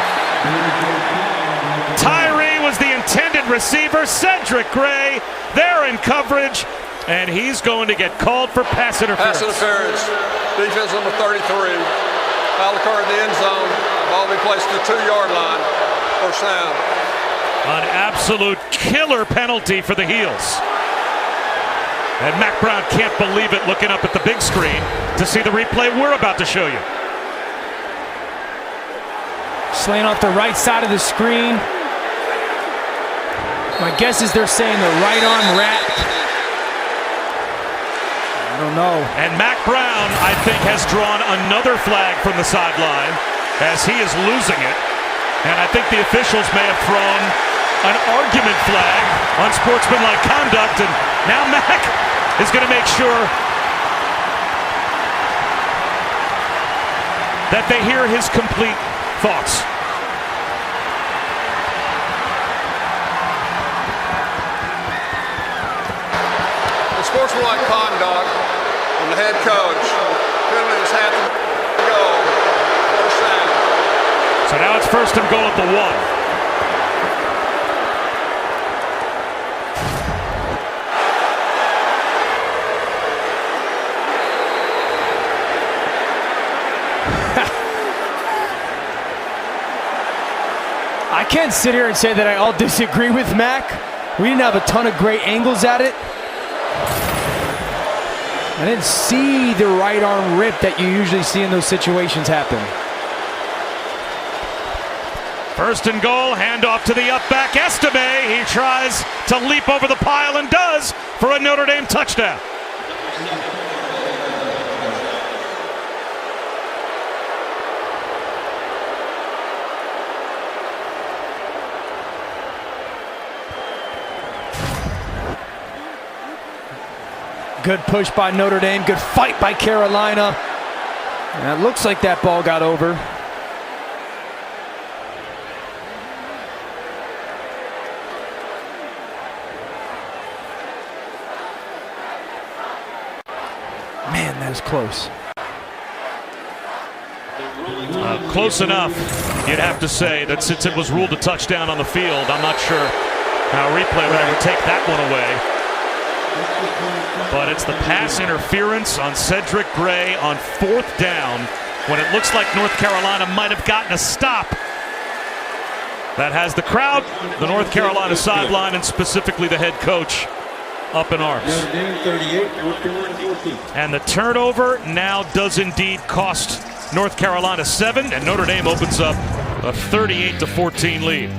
Tyree was the intended receiver, Cedric Gray there in coverage, and he's going to get called for pass interference. Pass interference, defense number 33, foul occurred in the end zone, ball will be placed at the 2-yard line, first down. An absolute killer penalty for the Heels. And Mac Brown can't believe it looking up at the big screen to see the replay we're about to show you. Slaying off the right side of the screen. My guess is they're saying the right arm wrapped. I don't know. And Mac Brown, I think, has drawn another flag from the sideline as he is losing it. And I think the officials may have thrown an argument flag on sportsmanlike conduct. And now Mac is going to make sure that they hear his complete thoughts. The sportsmanlike conduct from the head coach. Penalty is half to go. First down. So now it's first and goal at the 1. I can't sit here and say that I all disagree with Mac. We didn't have a ton of great angles at it. I didn't see the right arm rip that you usually see in those situations happen. First and goal, handoff to the up back, Estime. He tries to leap over the pile and does for a Notre Dame touchdown. Good push by Notre Dame, good fight by Carolina. And it looks like that ball got over. Man, that was close. Close enough, you'd have to say, that since it was ruled a touchdown on the field, I'm not sure how replay would ever take that one away. But it's the pass interference on Cedric Gray on 4th down when it looks like North Carolina might have gotten a stop. That has the crowd, the North Carolina sideline, and specifically the head coach up in arms. And the turnover now does indeed cost North Carolina 7, and Notre Dame opens up a 38-14 lead.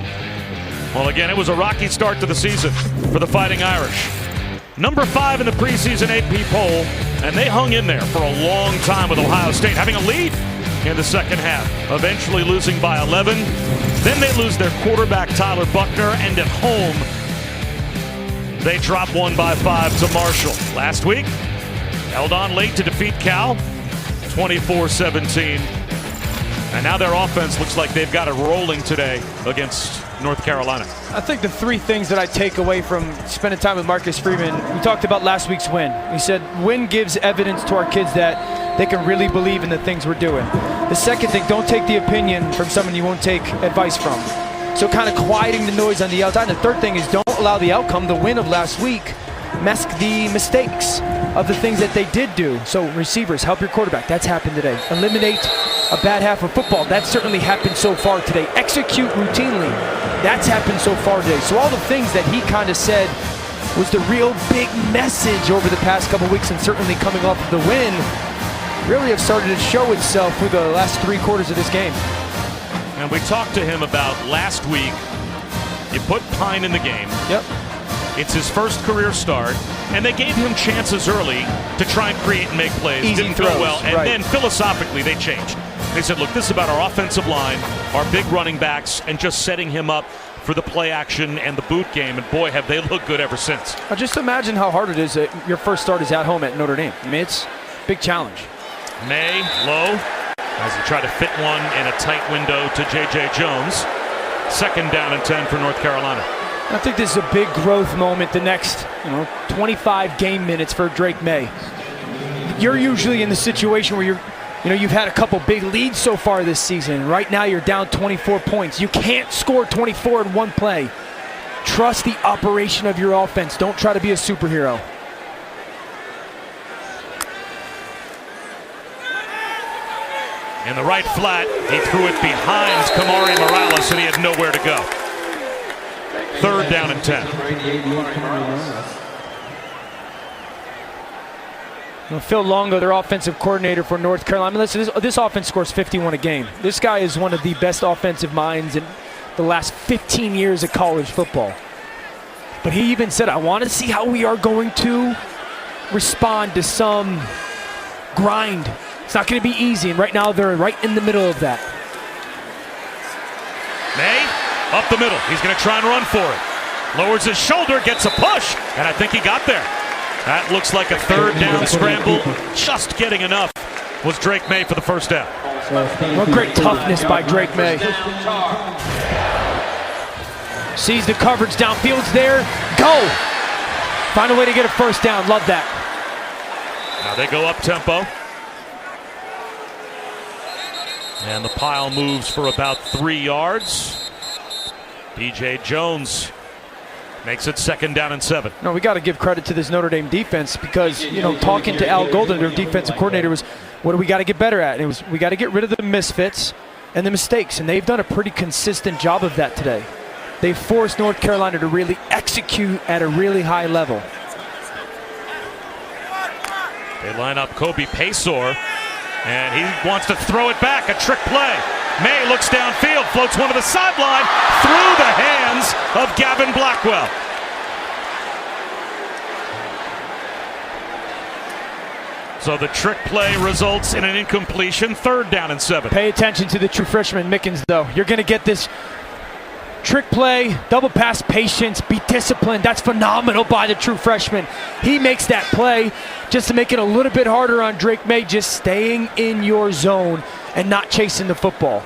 Well, again, it was a rocky start to the season for the Fighting Irish. Number 5 in the preseason AP poll, and they hung in there for a long time with Ohio State, having a lead in the second half, eventually losing by 11. Then they lose their quarterback, Tyler Buckner, and at home, they drop 1 by 5 to Marshall. Last week, held on late to defeat Cal, 24-17. And now their offense looks like they've got it rolling today against North Carolina. I think the 3 things that I take away from spending time with Marcus Freeman, we talked about last week's win. He said, win gives evidence to our kids that they can really believe in the things we're doing. The second thing, don't take the opinion from someone you won't take advice from. So kind of quieting the noise on the outside. And the third thing is don't allow the outcome, the win of last week, mask the mistakes of the things that they did do. So receivers, help your quarterback. That's happened today. Eliminate a bad half of football. That's certainly happened so far today. Execute routinely. That's happened so far today. So all the things that he kind of said was the real big message over the past couple weeks, and certainly coming off of the win, really have started to show itself through the last 3 quarters of this game. And we talked to him about last week. You put Pine in the game. Yep. It's his first career start, and they gave him chances early to try and create and make plays. Easy Didn't throws, go well, and right. then philosophically they changed. They said, look, this is about our offensive line, our big running backs, and just setting him up for the play action and the boot game, and boy, have they looked good ever since. Just imagine how hard it is that your first start is at home at Notre Dame. I mean, it's a big challenge. May, low, as he tried to fit one in a tight window to J.J. Jones. 2nd down and 10 for North Carolina. I think this is a big growth moment the next 25 game minutes for Drake May. You're usually in the situation where you've had a couple big leads so far this season. Right now you're down 24 points. You can't score 24 in one play. Trust the operation of your offense. Don't try to be a superhero. In the right flat, he threw it behind Kamari Morales, and he had nowhere to go. 3rd down and 10. Well, Phil Longo, their offensive coordinator for North Carolina. Listen, this offense scores 51 a game. This guy is one of the best offensive minds in the last 15 years of college football. But he even said, I want to see how we are going to respond to some grind. It's not going to be easy, and right now they're right in the middle of that. May, up the middle. He's going to try and run for it. Lowers his shoulder, gets a push, and I think he got there. That looks like a 3rd down scramble. Just getting enough was Drake May for the 1st down. Well, great toughness by Drake May. Sees the coverage downfield's there. Go! Find a way to get a 1st down. Love that. Now they go up tempo. And the pile moves for about 3 yards. DJ Jones makes it 2nd down and 7. No, we got to give credit to this Notre Dame defense because, talking to Al Golden, their defensive coordinator, was what do we got to get better at? And it was we got to get rid of the misfits and the mistakes, and they've done a pretty consistent job of that today. They forced North Carolina to really execute at a really high level. They line up Kobe Paysour, and he wants to throw it back, a trick play. May looks downfield, floats one to the sideline, through the hands of Gavin Blackwell. So the trick play results in an incompletion, 3rd down and 7. Pay attention to the true freshman Mickens, though. You're going to get this trick play, double pass patience, be disciplined. That's phenomenal by the true freshman. He makes that play just to make it a little bit harder on Drake May, just staying in your zone and not chasing the football.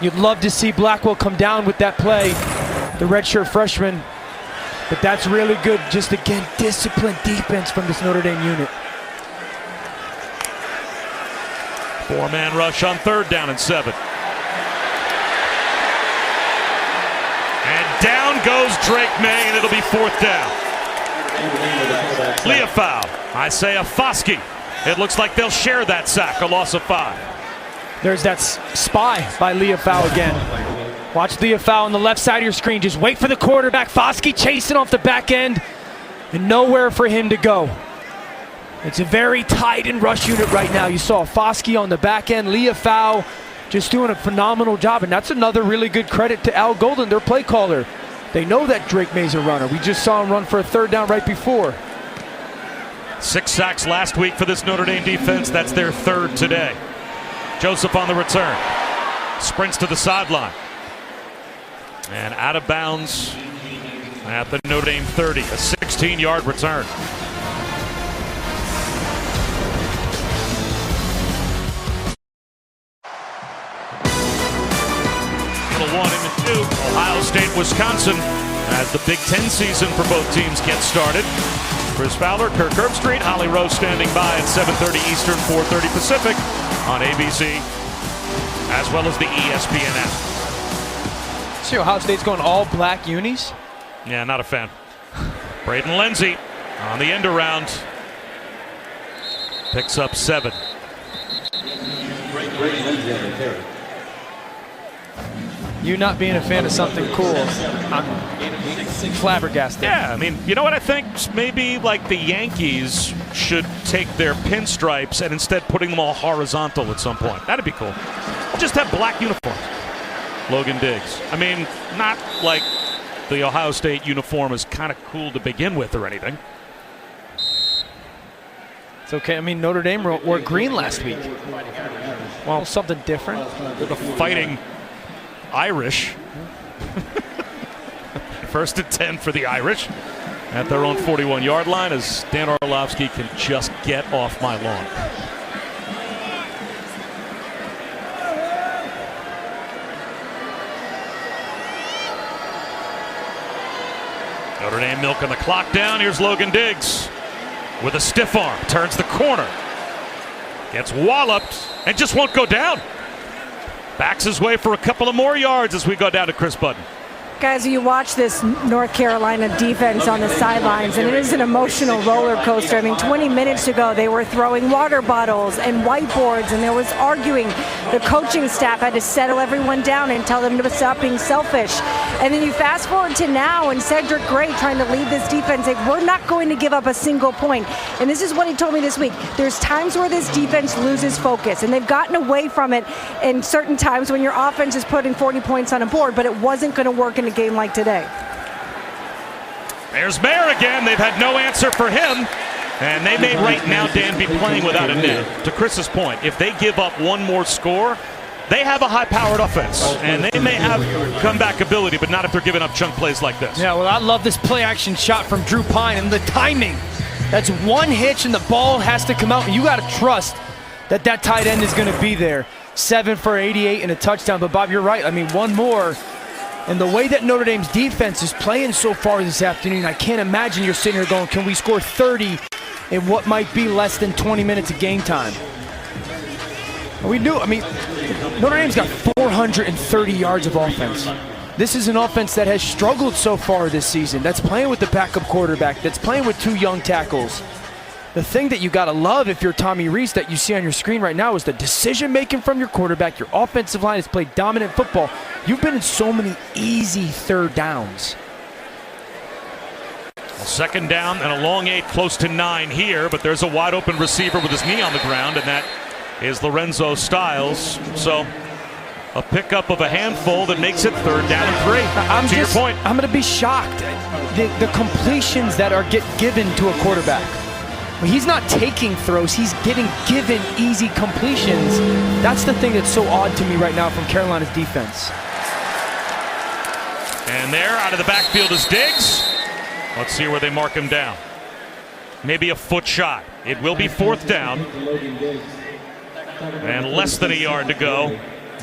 You'd love to see Blackwell come down with that play, the redshirt freshman, but that's really good. Just again, disciplined defense from this Notre Dame unit. 4-man rush on 3rd down and 7. And down goes Drake May, and it'll be 4th down. Leofow, Isaiah Foskey. It looks like they'll share that sack, a loss of 5. There's that spy by Leofow again. Watch Leofow on the left side of your screen. Just wait for the quarterback. Foskey chasing off the back end, and nowhere for him to go. It's a very tight and rush unit right now. You saw Foskey on the back end. Leofow just doing a phenomenal job, and that's another really good credit to Al Golden, their play caller. They know that Drake May's a runner. We just saw him run for a 3rd down right before. 6 sacks last week for this Notre Dame defense. That's their 3rd today. Joseph on the return. Sprints to the sideline. And out of bounds at the Notre Dame 30. A 16-yard return. One in the 2. Ohio State, Wisconsin, as the Big Ten season for both teams gets started. Chris Fowler, Kirk Herbstreit, Holly Rose standing by at 7:30 Eastern, 4:30 Pacific on ABC, as well as the ESPN app. See, Ohio State's going all black unis? Yeah, not a fan. Braden Lenzy on the end around. Picks up 7. You not being a fan of something cool, I'm flabbergasted. Yeah, I mean, you know what I think? Maybe like the Yankees should take their pinstripes and instead putting them all horizontal at some point. That'd be cool. Just have black uniforms. Logan Diggs. I mean, not like the Ohio State uniform is kind of cool to begin with or anything. It's okay. I mean, Notre Dame wore green last week. Well, something different. They're the Fighting Irish. 1st and 10 for the Irish at their own 41-yard line as Dan Orlovsky can just get off my lawn. Notre Dame milking the clock down. Here's Logan Diggs with a stiff arm. Turns the corner. Gets walloped and just won't go down. Backs his way for a couple of more yards as we go down to Chris Button. Guys, you watch this North Carolina defense on the sidelines, and it is an emotional roller coaster. I mean, 20 minutes ago, they were throwing water bottles and whiteboards, and there was arguing. The coaching staff had to settle everyone down and tell them to stop being selfish. And then you fast forward to now, and Cedric Gray trying to lead this defense, like, we're not going to give up a single point. And this is what he told me this week. There's times where this defense loses focus, and they've gotten away from it in certain times when your offense is putting 40 points on a board, but it wasn't going to work in a game like today. There's Mayer again. They've had no answer for him. And they may right now, Dan, be playing without a net. To Chris's point, if they give up one more score, they have a high-powered offense. And they may have comeback ability, but not if they're giving up chunk plays like this. Yeah, well, I love this play-action shot from Drew Pine and the timing. That's one hitch and the ball has to come out. And you got to trust that that tight end is going to be there. 7 for 88 and a touchdown. But, Bob, you're right. I mean, one more. And the way that Notre Dame's defense is playing so far this afternoon, I can't imagine you're sitting here going, can we score 30 in what might be less than 20 minutes of game time? And we knew, I mean, Notre Dame's got 430 yards of offense. This is an offense that has struggled so far this season, that's playing with the backup quarterback, that's playing with 2 young tackles. The thing that you got to love if you're Tommy Rees that you see on your screen right now is the decision-making from your quarterback. Your offensive line has played dominant football. You've been in so many easy third downs. Well, second down and a long 8, close to 9 here, but there's a wide-open receiver with his knee on the ground, and that is Lorenzo Styles. So a pickup of a handful that makes it third down and 3. Your point. I'm going to be shocked. The completions that are given to a quarterback. He's not taking throws, he's getting given easy completions. That's the thing that's so odd to me right now from Carolina's defense. And there, out of the backfield is Diggs. Let's see where they mark him down. Maybe a foot shot. It will be fourth down. And less than a yard to go.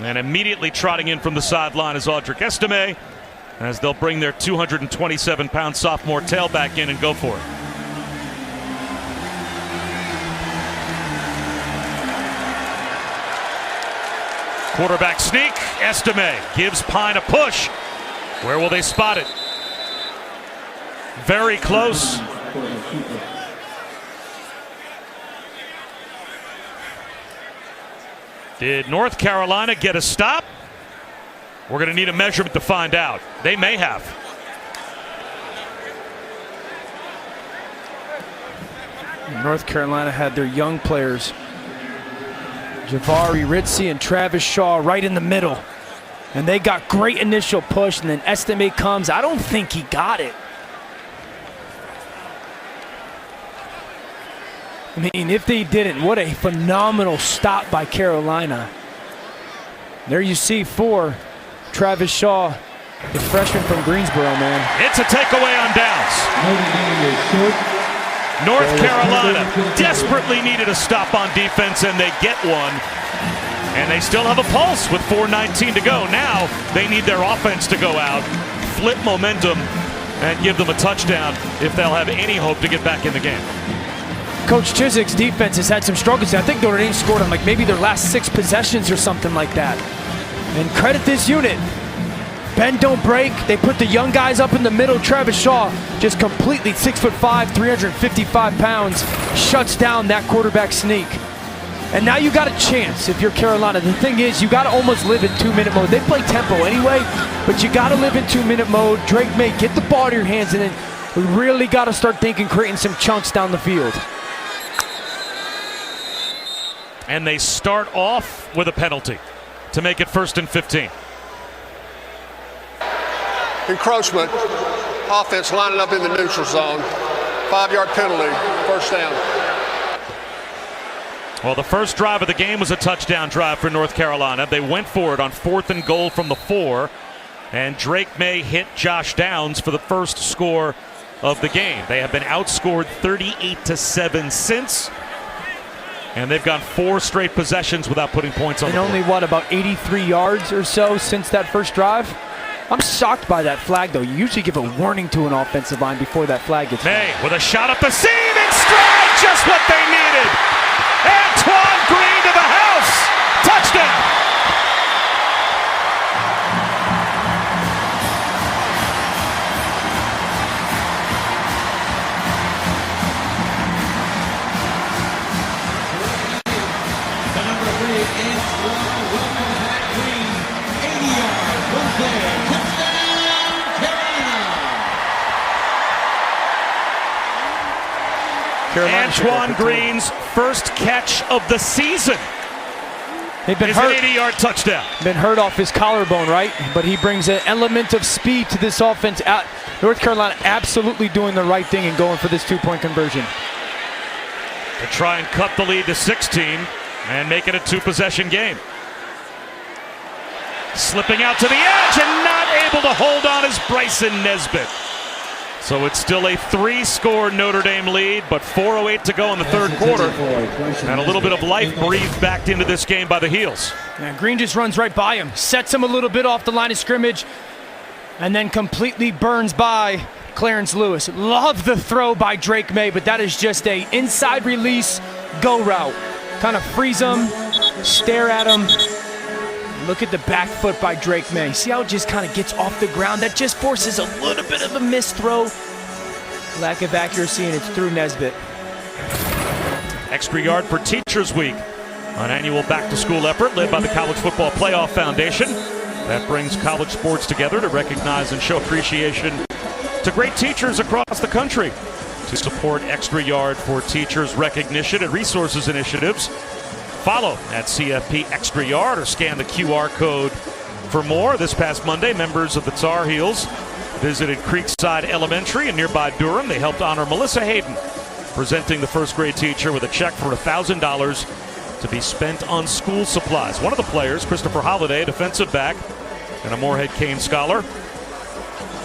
And immediately trotting in from the sideline is Audric Estime, as they'll bring their 227-pound sophomore tailback in and go for it. Quarterback sneak. Estime gives Pine a push. Where will they spot it? Very close. Did North Carolina get a stop? We're going to need a measurement to find out. They may have. North Carolina had their young players, Javari Ritzie and Travis Shaw, right in the middle. And they got great initial push, and then Estime comes. I don't think he got it. I mean, if they didn't, what a phenomenal stop by Carolina. There you see for Travis Shaw, the freshman from Greensboro, man. It's a takeaway on downs. North Carolina desperately needed a stop on defense, and they get one. And they still have a pulse with 4:19 to go. Now they need their offense to go out, flip momentum, and give them a touchdown if they'll have any hope to get back in the game. Coach Chiswick's defense has had some struggles. I think Notre Dame scored on like maybe their last 6 possessions or something like that. And credit this unit. Bend don't break. They put the young guys up in the middle. Travis Shaw just completely 6'5", 355 pounds, shuts down that quarterback sneak. And now you got a chance if you're Carolina. The thing is, you got to almost live in 2-minute mode. They play tempo anyway, but you got to live in 2-minute mode. Drake May, get the ball to your hands, and then we really got to start thinking, creating some chunks down the field. And they start off with a penalty to make it 1st and 15. Encroachment. Offense lining up in the neutral zone. 5-yard penalty. First down. Well, the first drive of the game was a touchdown drive for North Carolina. They went for it on 4th and goal from the 4. And Drake May hit Josh Downs for the first score of the game. They have been outscored 38-7 since. And they've gone 4 straight possessions without putting points on the board. And only, what, about 83 yards or so since that first drive? I'm shocked by that flag, though. You usually give a warning to an offensive line before that flag gets May with a shot up the seam and strike, just what they needed. Antoine Green to the house. Touchdown. Antoine Green's first catch of the season. They've been is hurt. An 80-yard touchdown. Been hurt off his collarbone, right? But he brings an element of speed to this offense. North Carolina absolutely doing the right thing and going for this two-point conversion. To try and cut the lead to 16 and make it a two-possession game. Slipping out to the edge and not able to hold on is Bryson Nesbitt. So it's still a 3-score Notre Dame lead, but 4:08 to go in the third quarter. And a little bit of life breathed back into this game by the Heels. Yeah, Green just runs right by him, sets him a little bit off the line of scrimmage, and then completely burns by Clarence Lewis. Love the throw by Drake May, but that is just a inside release go route. Kind of freeze him, stare at him. Look at the back foot by Drake May. See how it just kind of gets off the ground? That just forces a little bit of a missed throw. Lack of accuracy, and it's through Nesbitt. Extra yard for Teachers Week, an annual back-to-school effort led by the College Football Playoff Foundation that brings college sports together to recognize and show appreciation to great teachers across the country. To support Extra Yard for Teachers recognition and resources initiatives, follow at CFP Extra Yard or scan the QR code for more. This past Monday, members of the Tar Heels visited Creekside Elementary in nearby Durham. They helped honor Melissa Hayden, presenting the first grade teacher with a check for $1,000 to be spent on school supplies. One of the players, Christopher Holliday, defensive back and a Moorhead Kane scholar.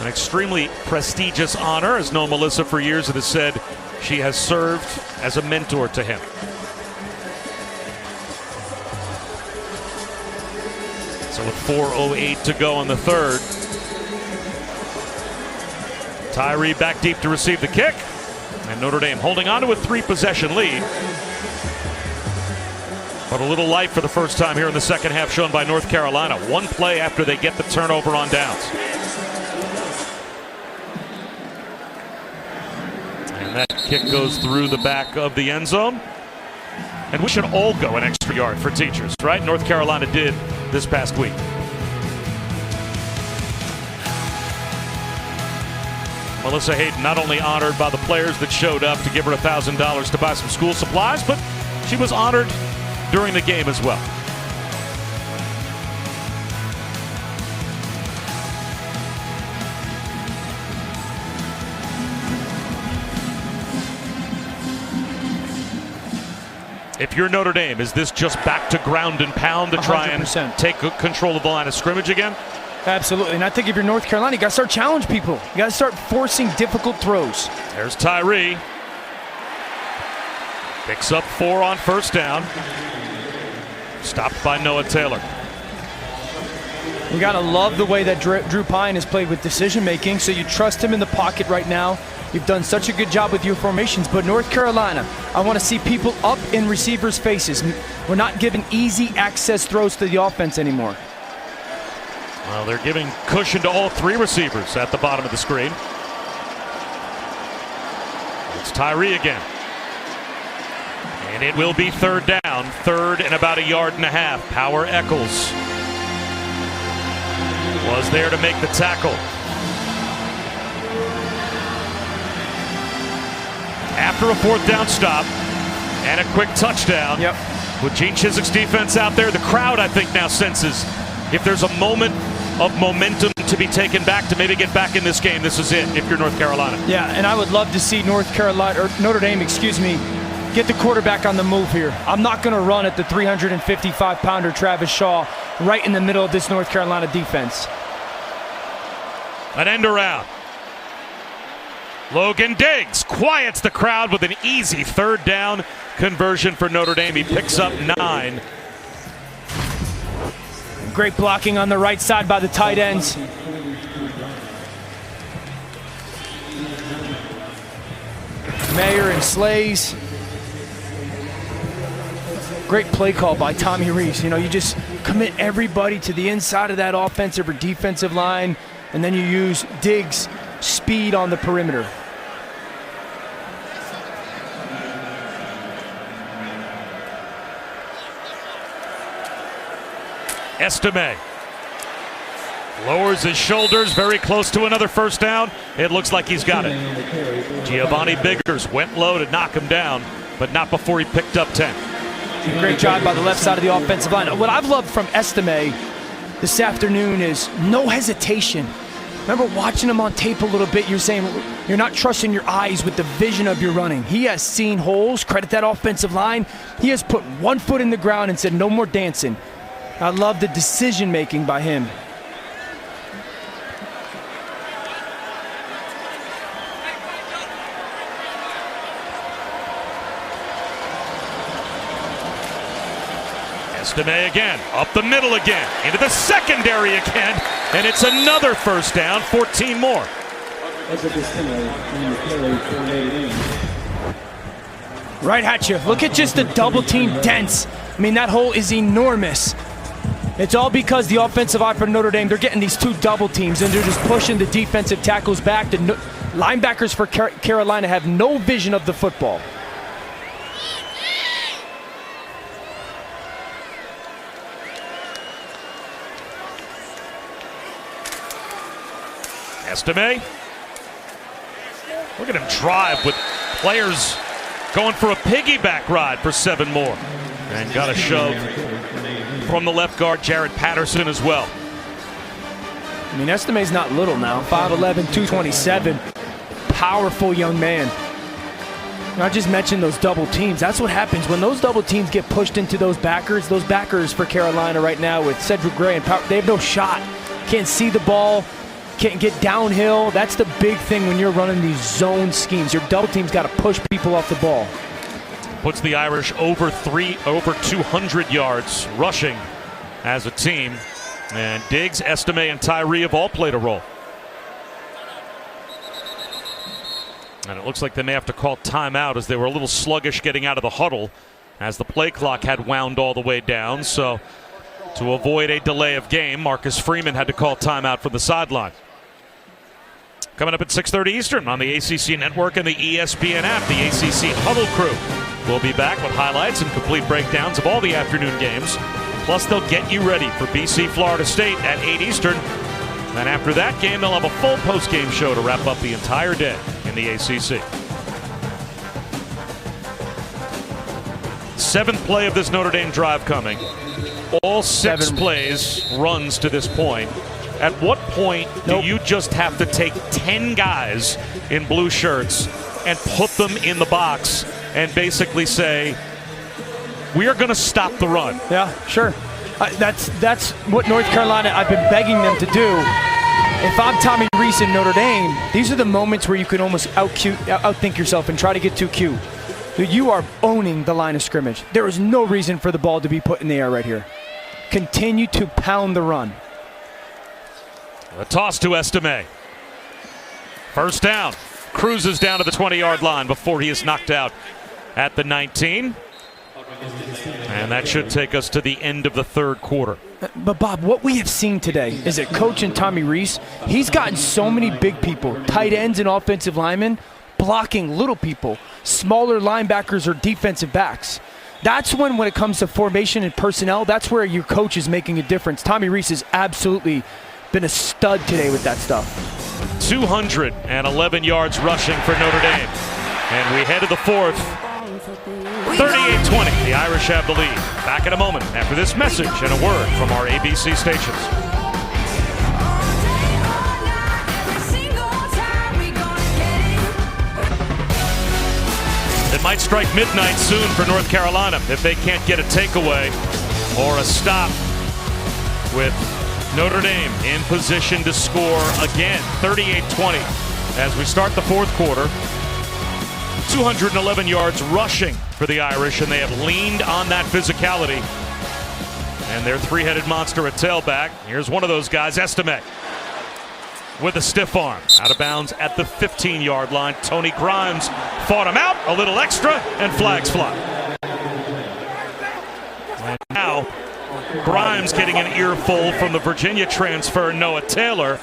An extremely prestigious honor. Has known Melissa for years and has said she has served as a mentor to him. So with 4:08 to go in the third, Tyree back deep to receive the kick, and Notre Dame holding on to a 3-possession lead. But a little life for the first time here in the second half shown by North Carolina. One play after they get the turnover on downs. And that kick goes through the back of the end zone. And we should all go an extra yard for teachers, right? North Carolina did this past week. Melissa Hayden not only honored by the players that showed up to give her $1,000 to buy some school supplies, but she was honored during the game as well. If you're Notre Dame, is this just back to ground and pound to try 100%. and take control of the line of scrimmage again? Absolutely. And I think if you're North Carolina, you got to start challenging people. You got to start forcing difficult throws. There's Tyree. Picks up 4 on first down. Stopped by Noah Taylor. You got to love the way that Drew Pine has played with decision making, so you trust him in the pocket right now. You've done such a good job with your formations, but North Carolina, I want to see people up in receivers' faces. We're not giving easy access throws to the offense anymore. Well, they're giving cushion to all 3 receivers at the bottom of the screen. It's Tyree again. And it will be third down. Third and about 1.5 yards. Power Eccles was there to make the tackle. After a 4th down stop and a quick touchdown. Yep. With Gene Chiswick's defense out there, the crowd, I think, now senses if there's a moment of momentum to be taken back to maybe get back in this game, this is it if you're North Carolina. Yeah, and I would love to see Notre Dame, get the quarterback on the move here. I'm not going to run at the 355-pounder Travis Shaw right in the middle of this North Carolina defense. An end around. Logan Diggs quiets the crowd with an easy 3rd down conversion for Notre Dame. He picks up 9. Great blocking on the right side by the tight ends. Mayer and Slays. Great play call by Tommy Reese. You know, you just commit everybody to the inside of that offensive or defensive line, and then you use Diggs' speed on the perimeter. Estime lowers his shoulders, very close to another first down. It looks like he's got it. Giovanni Biggers went low to knock him down, but not before he picked up 10. Great job by the left side of the offensive line. What I've loved from Estime this afternoon is no hesitation. Remember watching him on tape a little bit, you're saying you're not trusting your eyes with the vision of your running. He has seen holes, credit that offensive line. He has put one foot in the ground and said no more dancing. I love the decision making by him. Estime again, up the middle again, into the secondary again, and it's another first down, 14 more. Right at you. Look at just the double team dense. I mean, that hole is enormous. It's all because the offensive line for Notre Dame, they're getting these two double teams, and they're just pushing the defensive tackles back. The linebackers for Carolina have no vision of the football. Estime. Look at him drive with players going for a piggyback ride for 7 more. And got a shove from the left guard, Jared Patterson, as well. I mean, Estime's not little now. 5'11", 227. Powerful young man. And I just mentioned those double teams. That's what happens when those double teams get pushed into those backers. Those backers for Carolina right now with Cedric Gray and Power, they have no shot. Can't see the ball. Can't get downhill. That's the big thing when you're running these zone schemes. Your double team's got to push people off the ball. Puts the Irish over 200 yards rushing as a team. And Diggs, Estime, and Tyree have all played a role. And it looks like they may have to call timeout as they were a little sluggish getting out of the huddle as the play clock had wound all the way down. So to avoid a delay of game, Marcus Freeman had to call timeout from the sideline. Coming up at 6:30 Eastern on the ACC Network and the ESPN app, the ACC Huddle crew will be back with highlights and complete breakdowns of all the afternoon games. Plus, they'll get you ready for BC Florida State at 8 Eastern. And after that game, they'll have a full post-game show to wrap up the entire day in the ACC. 7th play of this Notre Dame drive coming. All 6 plays runs to this point. At what point do you just have to take 10 guys in blue shirts and put them in the box and basically say, we are going to stop the run? Yeah, sure. That's what North Carolina, I've been begging them to do. If I'm Tommy Reese in Notre Dame, these are the moments where you can almost outthink yourself and try to get too cute. You are owning the line of scrimmage. There is no reason for the ball to be put in the air right here. Continue to pound the run. A toss to Estime. First down. Cruises down to the 20-yard line before he is knocked out at the 19. And that should take us to the end of the third quarter. But Bob, what we have seen today is that Coach and Tommy Reese, he's gotten so many big people, tight ends and offensive linemen, blocking little people, smaller linebackers or defensive backs. That's when it comes to formation and personnel, that's where your coach is making a difference. Tommy Reese has absolutely been a stud today with that stuff. 211 yards rushing for Notre Dame. And we head to the fourth. 38-20, the Irish have the lead. Back in a moment after this message and a word from our ABC stations. It might strike midnight soon for North Carolina if they can't get a takeaway or a stop with Notre Dame in position to score again. 38-20 as we start the fourth quarter. 211 yards rushing for the Irish, and they have leaned on that physicality. And their three-headed monster at tailback. Here's one of those guys, Estime. with a stiff arm. Out of bounds at the 15-yard line. Tony Grimes fought him out, a little extra, and flags fly. And now, Grimes getting an earful from the Virginia transfer, Noah Taylor.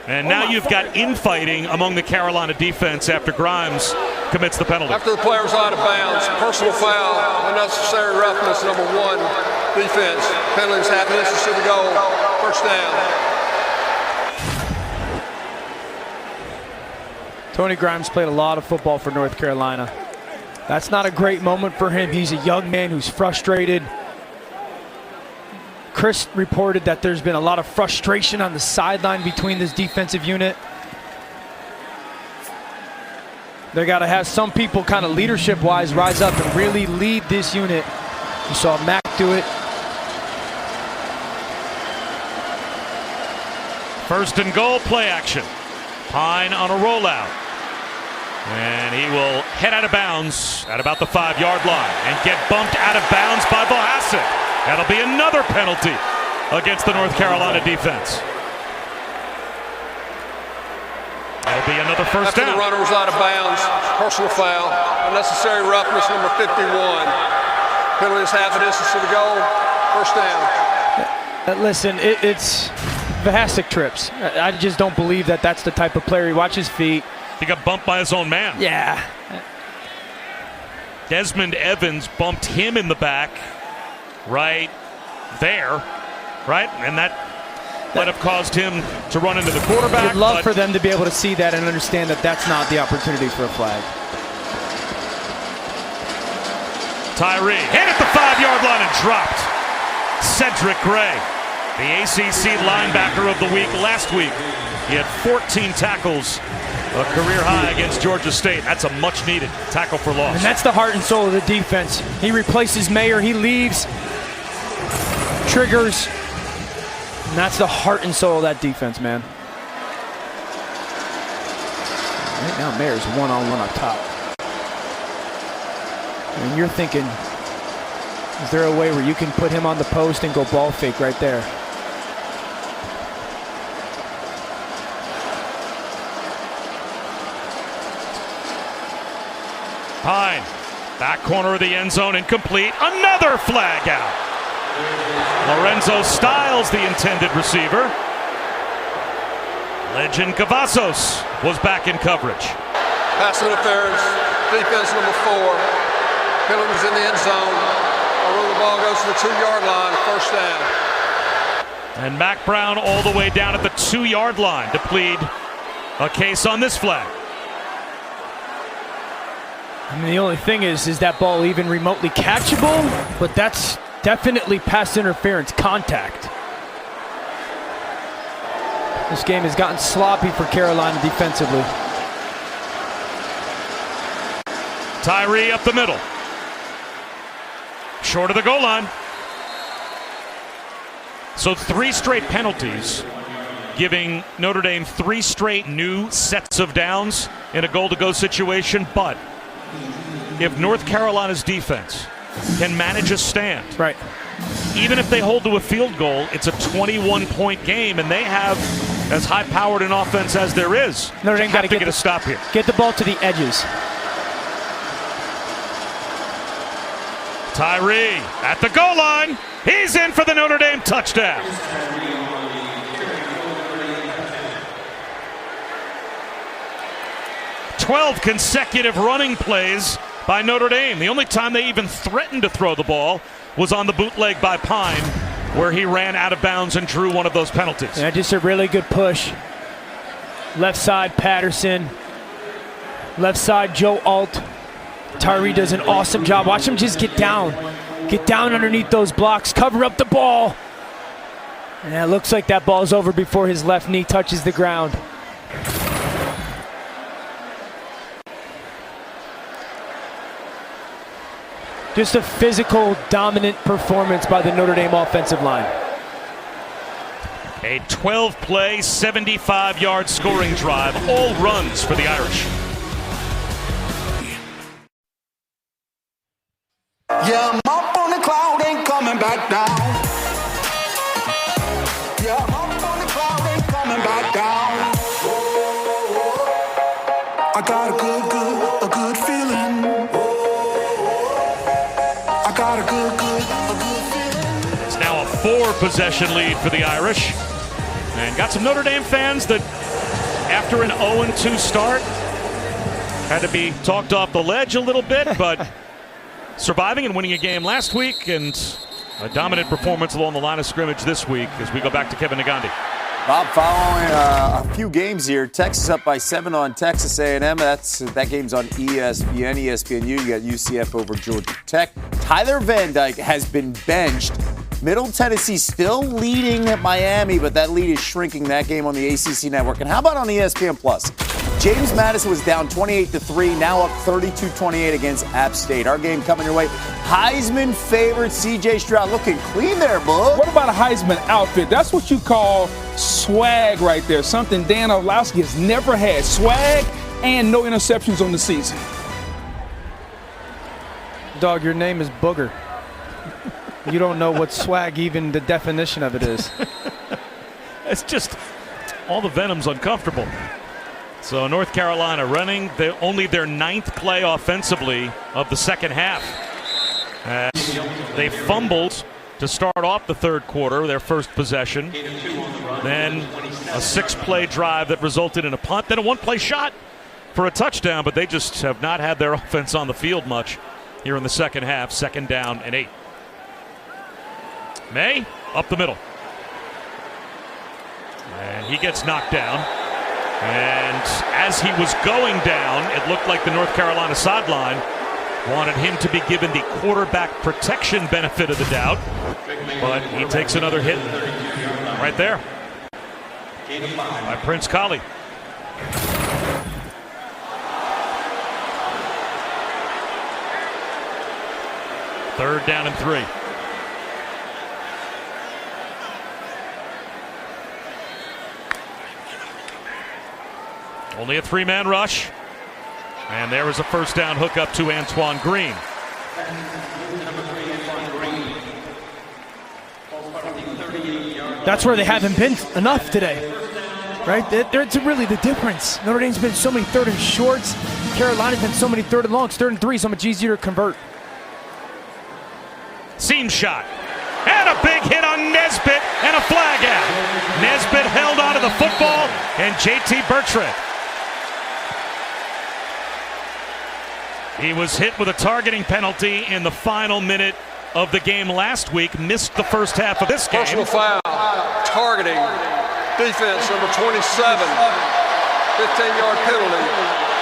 And now you've got infighting among the Carolina defense after Grimes commits the penalty. After the player was out of bounds, personal foul, unnecessary roughness, number 1, defense. Penalties, half inches to the goal, first down. Tony Grimes played a lot of football for North Carolina. That's not a great moment for him. He's a young man who's frustrated. Chris reported that there's been a lot of frustration on the sideline between this defensive unit. They got to have some people kind of leadership-wise rise up and really lead this unit. You saw Mac do it. First and goal, play action. Pine on a rollout. And he will head out of bounds at about the 5-yard line and get bumped out of bounds by Bohasic. That'll be another penalty against the North Carolina defense. That'll be another first down. After the runner was out of bounds, personal foul, unnecessary roughness, number 51. Penalty is half a distance to the goal, first down. Listen, it's Bohasic trips. I just don't believe that that's the type of player. He watches feet. He got bumped by his own man. Yeah. Desmond Evans bumped him in the back right there, right? And that might have caused him to run into the quarterback. I'd love for them to be able to see that and understand that that's not the opportunity for a flag. Tyree hit at the 5-yard line and dropped. Cedric Gray, the ACC linebacker of the week last week. He had 14 tackles, a career high against Georgia State. That's a much-needed tackle for loss. And that's the heart and soul of the defense. He replaces Mayer, he leaves, triggers, and that's the heart and soul of that defense, man. Right now, Mayer's one-on-one up top. And you're thinking, is there a way where you can put him on the post and go ball fake right there? Pine, back corner of the end zone, incomplete. Another flag out. Lorenzo Styles, the intended receiver. Legend Cavazos was back in coverage. Pass interference, defense number 4. Penalties in the end zone. The ball goes to the 2-yard line, first down. And Mac Brown all the way down at the 2-yard line to plead a case on this flag. I mean, the only thing is that ball even remotely catchable? But that's definitely pass interference contact. This game has gotten sloppy for Carolina defensively. Tyree up the middle. Short of the goal line. So 3 straight penalties, giving Notre Dame 3 straight new sets of downs in a goal-to-go situation. But if North Carolina's defense can manage a stand, right, even if they hold to a field goal, it's a 21-point game, and they have as high-powered an offense as there is. Notre Dame got to get a stop here. Get the ball to the edges. Tyree at the goal line. He's in for the Notre Dame touchdown. "12 consecutive running plays by Notre Dame. The only time they even threatened to throw the ball was on the bootleg by Pine, where he ran out of bounds and drew one of those penalties. Yeah, just a really good push. Left side, Patterson. Left side, Joe Alt. Tyree does an awesome job. Watch him just get down. Get down underneath those blocks. Cover up the ball. And it looks like that ball's over before his left knee touches the ground. Just a physical, dominant performance by the Notre Dame offensive line. A 12-play, 75-yard scoring drive. All runs for the Irish. Yeah, I'm up on the cloud, ain't coming back down. Yeah, I'm up on the cloud, ain't coming back It's now a 4-possession lead for the Irish. And got some Notre Dame fans that, after an 0-2 start, had to be talked off the ledge a little bit, but surviving and winning a game last week and a dominant performance along the line of scrimmage this week as we go back to Kevin Nagandi. Bob, following a few games here, Texas up by 7 on Texas A&M. That game's on ESPN, ESPNU. You got UCF over Georgia Tech. Tyler Van Dyke has been benched. Middle Tennessee still leading at Miami, but that lead is shrinking. That game on the ACC network. And how about on ESPN Plus? James Madison was down 28-3, now up 32-28 against App State. Our game coming your way. Heisman favorite C.J. Stroud looking clean there, bud. What about a Heisman outfit? That's what you call swag right there. Something Dan Orlowski has never had. Swag and no interceptions on the season. Dog, your name is Booger. You don't know what swag, even the definition of it is. It's just all the venom's uncomfortable. So North Carolina running only their 9th play offensively of the second half. They fumbled to start off the third quarter, their first possession. Then a 6-play drive that resulted in a punt. Then a 1-play shot for a touchdown, but they just have not had their offense on the field much here in the second half. 2nd down and 8. May up the middle. And he gets knocked down. And as he was going down, it looked like the North Carolina sideline wanted him to be given the quarterback protection benefit of the doubt. But he takes another hit right there by Prince Kollie. Third down and 3. Only a 3-man rush. And there was a first down hookup to Antoine Green. That's where they haven't been enough today, right? That's really the difference. Notre Dame's been so many 3rd and shorts. Carolina's been so many 3rd and longs. 3rd and 3 so much easier to convert. Seam shot. And a big hit on Nesbitt and a flag out. Nesbitt held onto the football and J.T. Bertrand. He was hit with a targeting penalty in the final minute of the game last week. Missed the first half of this game. Personal foul, targeting, defense number 27, 15-yard penalty.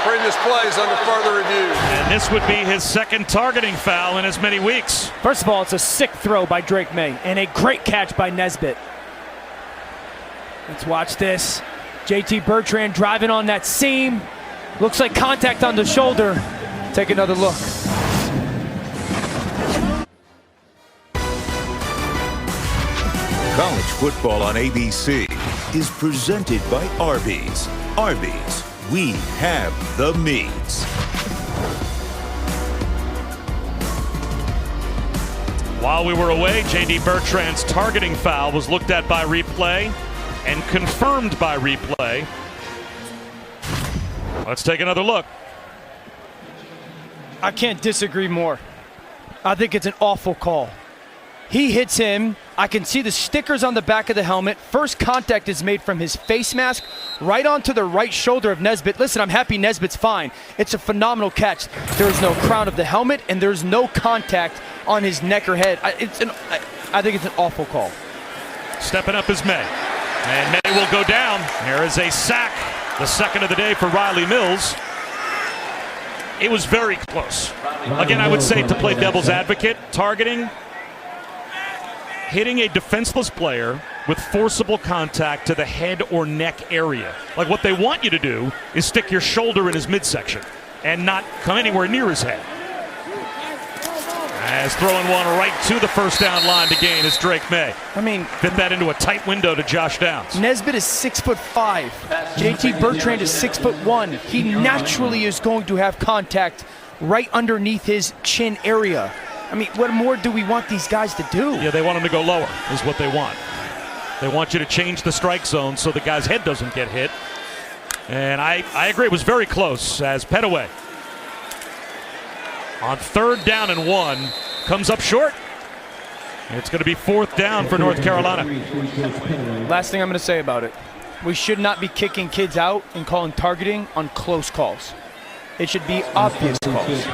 Previous plays under further review. And this would be his 2nd targeting foul in as many weeks. First of all, it's a sick throw by Drake May and a great catch by Nesbitt. Let's watch this. J.T. Bertrand driving on that seam. Looks like contact on the shoulder. Take another look. College football on ABC is presented by Arby's. Arby's, we have the meats. While we were away, J.D. Bertrand's targeting foul was looked at by replay and confirmed by replay. Let's take another look. I can't disagree more. I think it's an awful call. He hits him. I can see the stickers on the back of the helmet. First contact is made from his face mask right onto the right shoulder of Nesbitt. Listen, I'm happy Nesbitt's fine. It's a phenomenal catch. There's no crown of the helmet, and there's no contact on his neck or head. I think it's an awful call. Stepping up is May. And May will go down. There is a sack, the 2nd of the day for Riley Mills. It was very close. Again, I would say, to play devil's advocate, targeting, hitting a defenseless player with forcible contact to the head or neck area. Like, what they want you to do is stick your shoulder in his midsection and not come anywhere near his head. As throwing one right to the first down line to gain is Drake May. I mean, fit that into a tight window to Josh Downs. Nesbitt is 6'5". J.T. Bertrand is 6'1". He naturally is going to have contact right underneath his chin area. I mean, what more do we want these guys to do? Yeah, they want him to go lower is what they want. They want you to change the strike zone so the guy's head doesn't get hit. And I agree, it was very close as Petaway on 3rd down and 1 comes up short. It's going to be 4th down for North Carolina. Last thing I'm going to say about it. We should not be kicking kids out and calling targeting on close calls. It should be obvious calls.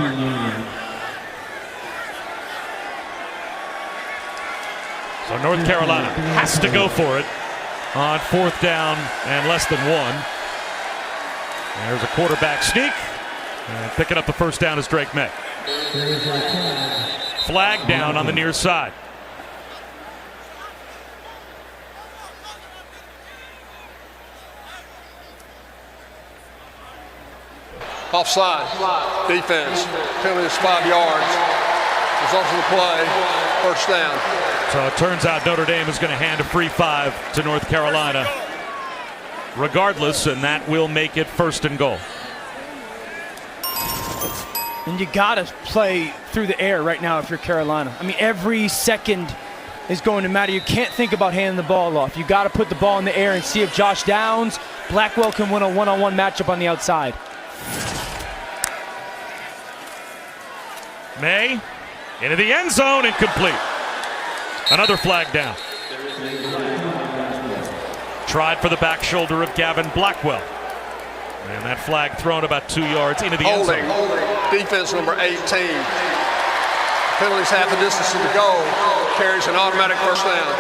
So North Carolina has to go for it on 4th down and less than 1. There's a quarterback sneak. And picking up the first down is Drake May. Flag down on the near side. Offside. Defense. Penalty is 5 yards. Results of the play. First down. So it turns out Notre Dame is going to hand a free 5 to North Carolina regardless, and that will make it 1st and goal. And you got to play through the air right now if you're Carolina. I mean, every second is going to matter. You can't think about handing the ball off. You got to put the ball in the air and see if Josh Downs, Blackwell can win a one-on-one matchup on the outside. May into the end zone, incomplete. Another flag down. Tried for the back shoulder of Gavin Blackwell. And that flag thrown about 2 yards into the end zone. Defense number 18. Penalties half the distance to the goal. Carries an automatic first down.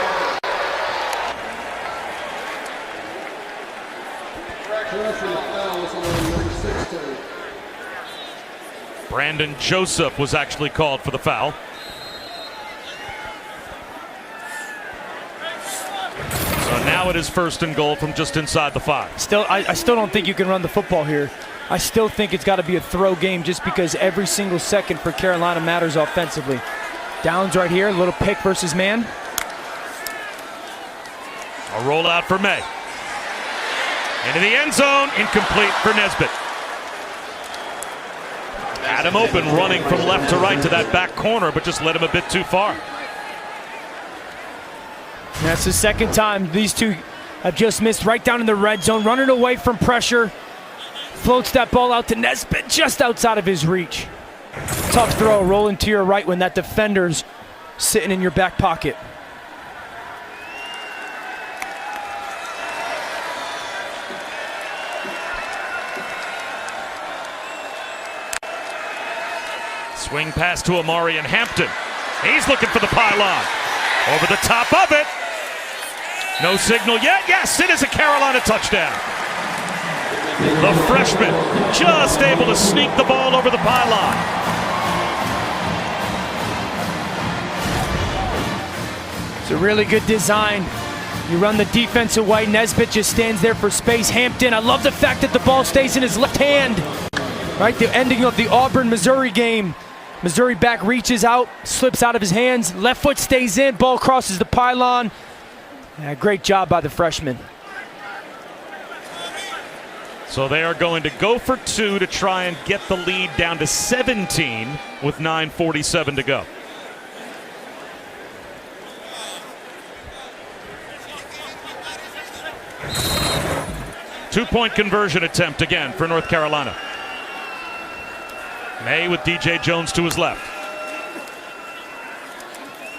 Brandon Joseph was actually called for the foul. So now it is 1st and goal from just inside the 5. I still don't think you can run the football here. I still think it's got to be a throw game just because every single second for Carolina matters offensively. Downs right here, a little pick versus man. A rollout for May. Into the end zone, incomplete for Nesbitt. Had him open, running from left to right to that back corner, but just led him a bit too far. That's the second time these two have just missed right down in the red zone, running away from pressure. Floats that ball out to Nesbitt, just outside of his reach. Tough throw, rolling to your right when that defender's sitting in your back pocket. Swing pass to Amari and Hampton. He's looking for the pylon. Over the top of it. No signal yet. Yes, it is a Carolina touchdown. The freshman just able to sneak the ball over the pylon. It's a really good design. You run the defense away. Nesbitt just stands there for space. Hampton, I love the fact that the ball stays in his left hand. Right, the ending of the Auburn-Missouri game. Missouri back reaches out, slips out of his hands. Left foot stays in, ball crosses the pylon. Yeah, great job by the freshman. So they are going to go for 2 to try and get the lead down to 17 with 9:47 to go. Two-point conversion attempt again for North Carolina. May with DJ Jones to his left.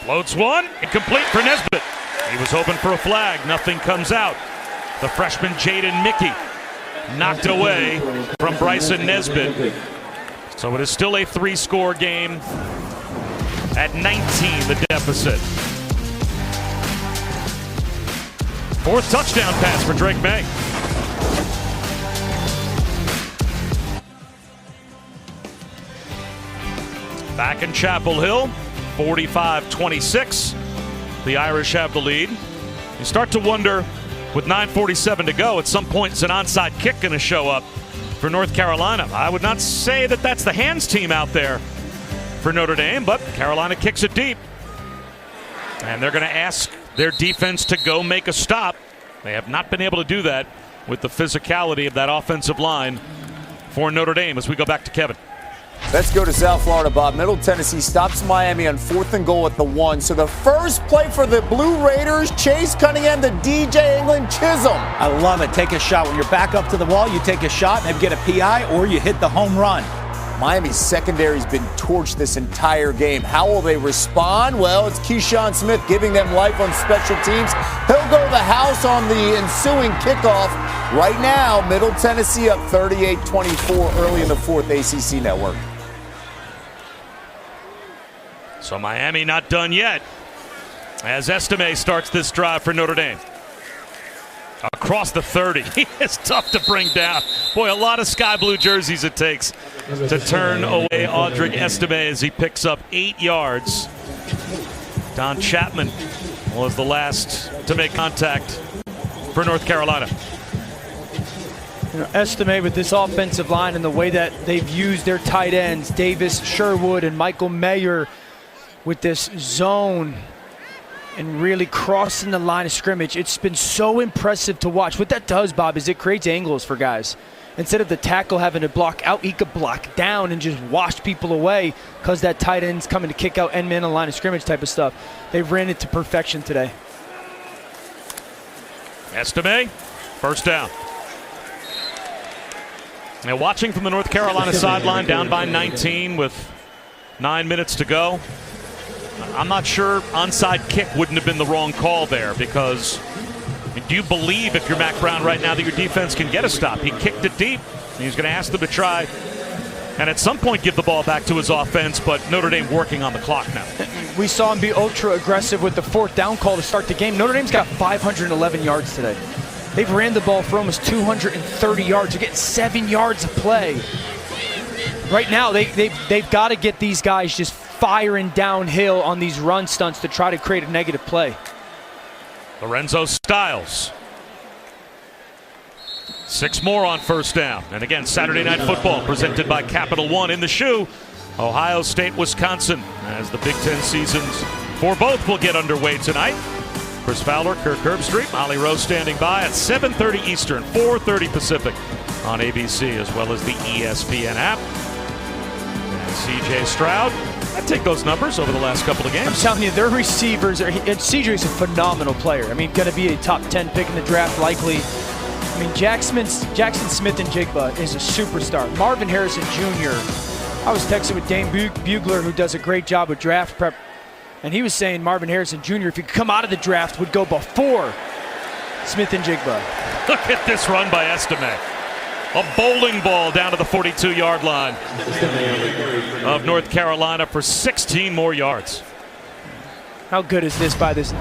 Floats one, incomplete for Nesbitt. He was hoping for a flag, nothing comes out. The freshman Jaden Mickey knocked it away from Bryson Nesbitt. So it is still a 3-score game at 19, the deficit. 4th touchdown pass for Drake May. Back in Chapel Hill, 45-26. The Irish have the lead. You start to wonder, with 9:47 to go, at some point is an onside kick going to show up for North Carolina. I would not say that that's the hands team out there for Notre Dame, but Carolina kicks it deep. And they're going to ask their defense to go make a stop. They have not been able to do that with the physicality of that offensive line for Notre Dame as we go back to Kevin. Let's go to South Florida, Bob. Middle Tennessee stops Miami on 4th and goal at the 1. So the first play for the Blue Raiders, Chase Cunningham to DJ England Chisholm. I love it. Take a shot. When you're back up to the wall, you take a shot and get a PI or you hit the home run. Miami's secondary's been torched this entire game. How will they respond? Well, it's Keyshawn Smith giving them life on special teams. He'll go to the house on the ensuing kickoff. Right now, Middle Tennessee up 38-24 early in the fourth, ACC Network. So Miami not done yet as Estime starts this drive for Notre Dame. Across the 30. He is tough to bring down. Boy, a lot of sky blue jerseys it takes to turn away Audric Estime as he picks up 8 yards. Don Chapman was the last to make contact for North Carolina. You know, Estime with this offensive line and the way that they've used their tight ends, Davis, Sherwood, and Michael Mayer with this zone and really crossing the line of scrimmage. It's been so impressive to watch. What that does, Bob, is it creates angles for guys. Instead of the tackle having to block out, he could block down and just wash people away because that tight end's coming to kick out end man on the line of scrimmage type of stuff. They ran it to perfection today. Estime, first down. Now watching from the North Carolina sideline, down by 19 with 9 minutes to go. I'm not sure onside kick wouldn't have been the wrong call there because do you believe if you're Mac Brown right now that your defense can get a stop? He kicked it deep. He's going to ask them to try and at some point give the ball back to his offense, but Notre Dame working on the clock now. We saw him be ultra aggressive with the fourth down call to start the game. Notre Dame's got 511 yards today. They've ran the ball for almost 230 yards. They're getting 7 yards of play. Right now, they've got to get these guys just firing downhill on these run stunts to try to create a negative play. Lorenzo Styles. 6 more on first down. And again, Saturday Night Football presented by Capital One in the shoe. Ohio State, Wisconsin, as the Big Ten seasons for both will get underway tonight. Chris Fowler, Kirk Herbstreit, Molly Rose standing by at 7:30 Eastern, 4:30 Pacific on ABC, as well as the ESPN app. And C.J. Stroud, I'd take those numbers over the last couple of games. I'm telling you, their receivers, CJ's a phenomenal player. I mean, going to be a top 10 pick in the draft, likely. I mean, Jackson Smith-Njigba is a superstar. Marvin Harrison Jr., I was texting with Dane Bugler, who does a great job with draft prep, and he was saying Marvin Harrison Jr., if he could come out of the draft, would go before Smith-Njigba. Look at this run by Estime. A bowling ball down to the 42-yard line of North Carolina for 16 more yards. How good is this by this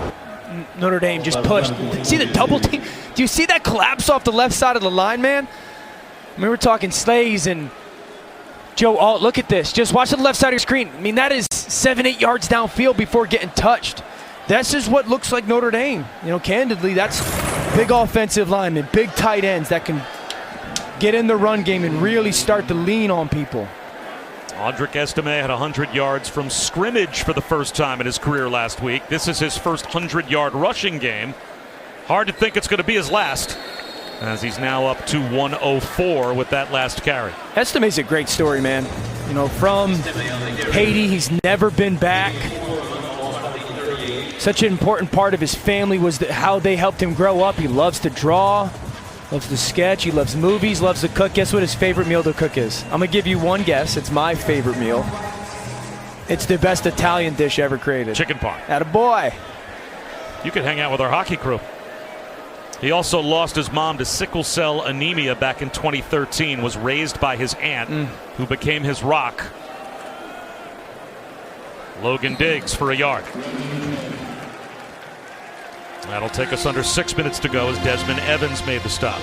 Notre Dame just pushed? See the double team? Do you see that collapse off the left side of the line, man? I mean, we're talking Slays and Joe Alt. Look at this. Just watch the left side of your screen. I mean, that is 7-8 yards downfield before getting touched. That's just what looks like Notre Dame. You know, candidly, that's big offensive linemen, big tight ends that can get in the run game and really start to lean on people. Audric Estime had 100 yards from scrimmage for the first time in his career last week. This is his first 100-yard rushing game. Hard to think it's going to be his last, as he's now up to 104 with that last carry. Estime's a great story, man. You know, from Haiti, he's never been back. Such an important part of his family was how they helped him grow up. He loves to draw, loves to sketch, he loves movies, loves to cook. Guess what his favorite meal to cook is? I'm going to give you one guess. It's my favorite meal. It's the best Italian dish ever created. Chicken parm. Attaboy. You could hang out with our hockey crew. He also lost his mom to sickle cell anemia back in 2013, was raised by his aunt, who became his rock. Logan Diggs for a yard. That'll take us under 6 minutes to go as Desmond Evans made the stop.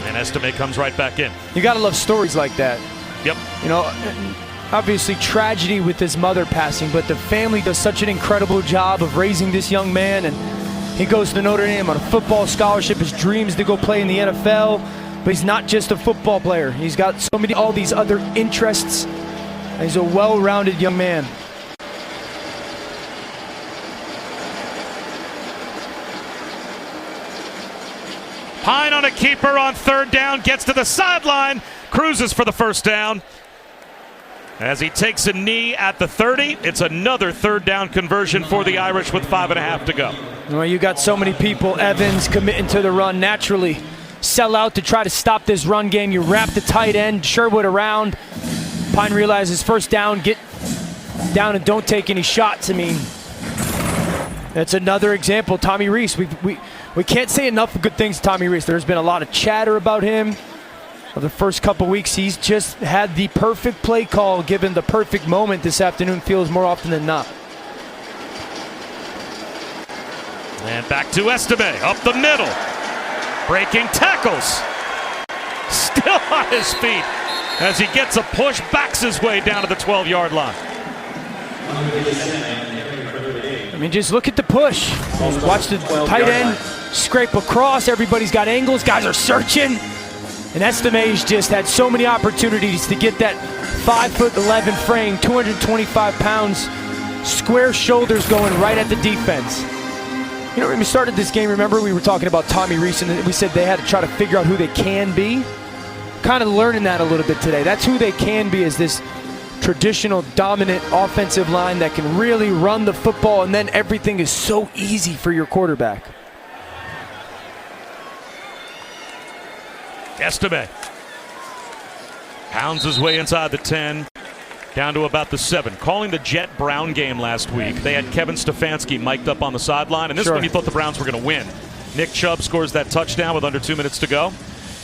And Estime comes right back in. You got to love stories like that. Yep. You know, obviously tragedy with his mother passing, but the family does such an incredible job of raising this young man, and he goes to Notre Dame on a football scholarship. His dreams to go play in the NFL, but he's not just a football player. He's got all these other interests, and he's a well-rounded young man. Pine on a keeper on third down, gets to the sideline, cruises for the first down. As he takes a knee at the 30, it's another third down conversion for the Irish with 5.5 to go. Well, you got so many people, Evans committing to the run, naturally sell out to try to stop this run game. You wrap the tight end, Sherwood around, Pine realizes first down, get down and don't take any shots. I mean, that's another example. Tommy Rees, we can't say enough good things to Tommy Rees. There's been a lot of chatter about him. Of the first couple weeks, he's just had the perfect play call given the perfect moment this afternoon, feels more often than not. And back to Estime, up the middle. Breaking tackles. Still on his feet as he gets a push, backs his way down to the 12-yard line. I mean, just look at the push. Watch the tight end scrape across. Everybody's got angles. Guys are searching. And Estime's just had so many opportunities to get that 5'11" frame, 225 pounds, square shoulders going right at the defense. You know, when we started this game, remember we were talking about Tommy Rees and we said they had to try to figure out who they can be? Kind of learning that a little bit today. That's who they can be, is this traditional dominant offensive line that can really run the football, and then everything is so easy for your quarterback. Estime pounds his way inside the 10, down to about the 7. Calling the Jet Brown game last week, they had Kevin Stefanski mic'd up on the sideline, and this one you thought the Browns were going to win. Nick Chubb scores that touchdown with under 2 minutes to go,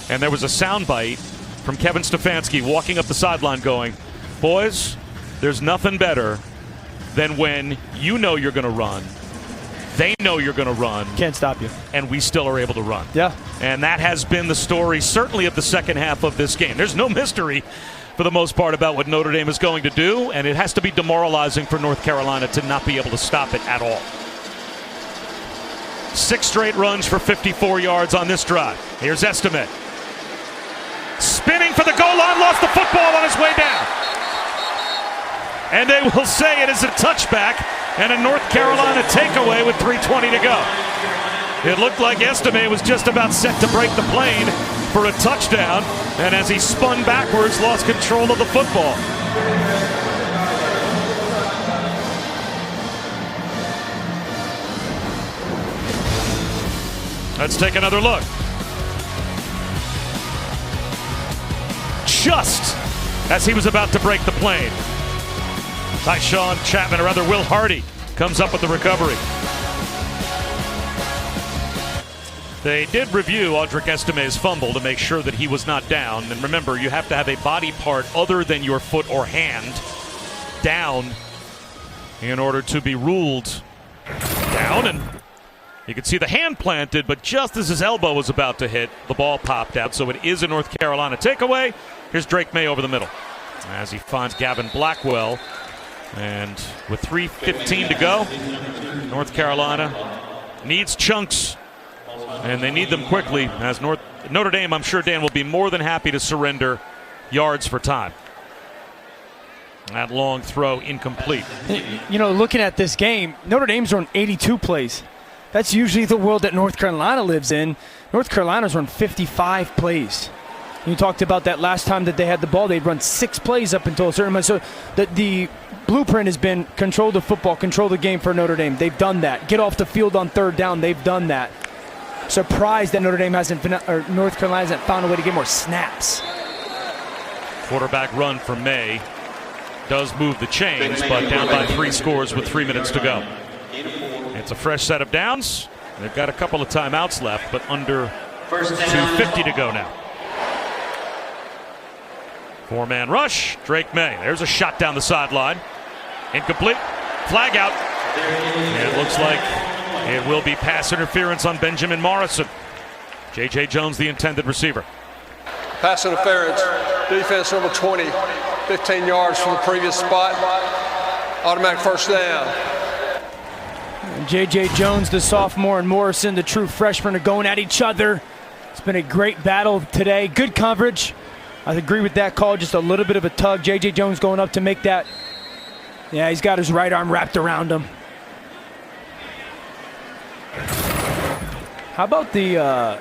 and there was a soundbite from Kevin Stefanski walking up the sideline going, "Boys, there's nothing better than when you know you're going to run, they know you're going to run. Can't stop you. And we still are able to run." Yeah. And that has been the story, certainly, of the second half of this game. There's no mystery, for the most part, about what Notre Dame is going to do, and it has to be demoralizing for North Carolina to not be able to stop it at all. 6 straight runs for 54 yards on this drive. Here's Estime. Spinning for the goal line, lost the football on his way down. And they will say it is a touchback and a North Carolina takeaway with 3:20 to go. It looked like Estime was just about set to break the plane for a touchdown, and as he spun backwards, lost control of the football. Let's take another look. Just as he was about to break the plane, Tyshawn Chapman, or rather Will Hardy, comes up with the recovery. They did review Audric Estime's fumble to make sure that he was not down. And remember, you have to have a body part other than your foot or hand down in order to be ruled down. And you can see the hand planted, but just as his elbow was about to hit, the ball popped out. So it is a North Carolina takeaway. Here's Drake May over the middle as he finds Gavin Blackwell. And with 3:15 to go, North Carolina needs chunks, and they need them quickly, as Notre Dame, I'm sure, Dan, will be more than happy to surrender yards for time. That long throw incomplete. You know, looking at this game, Notre Dame's run 82 plays. That's usually the world that North Carolina lives in. North Carolina's run 55 plays. You talked about that last time that they had the ball. They'd run 6 plays up until a certain moment. So the blueprint has been control the football, control the game for Notre Dame. They've done that. Get off the field on 3rd down. They've done that. Surprised that North Carolina hasn't found a way to get more snaps. Quarterback run for May does move the chains, but down by 3 scores with 3 minutes to go. It's a fresh set of downs. They've got a couple of timeouts left, but under 2:50 to go now. 4-man rush. Drake May. There's a shot down the sideline. Incomplete. Flag out. And it looks like it will be pass interference on Benjamin Morrison. J.J. Jones, the intended receiver. Pass interference. Defense number 20. 15 yards from the previous spot. Automatic first down. J.J. Jones, the sophomore, and Morrison, the true freshman, are going at each other. It's been a great battle today. Good coverage. I agree with that call. Just a little bit of a tug. J.J. Jones going up to make that. Yeah, he's got his right arm wrapped around him. How about the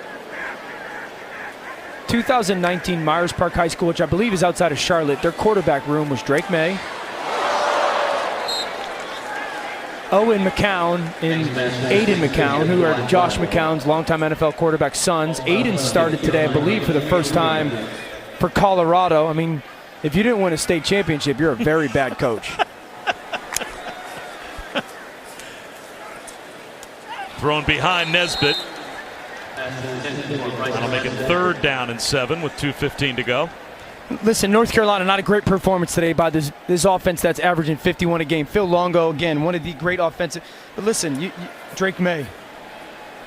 2019 Myers Park High School, which I believe is outside of Charlotte? Their quarterback room was Drake May, Owen McCown, and Aiden McCown, who are Josh McCown's longtime NFL quarterback sons. Aiden started today, I believe, for the first time for Colorado. I mean, If you didn't win a state championship, you're a very bad coach. Thrown behind Nesbitt. That'll make it 3rd down and 7 with 2:15 to go. Listen, North Carolina, not a great performance today by this offense that's averaging 51 a game. Phil Longo, again, one of the great offensive. But listen, Drake May,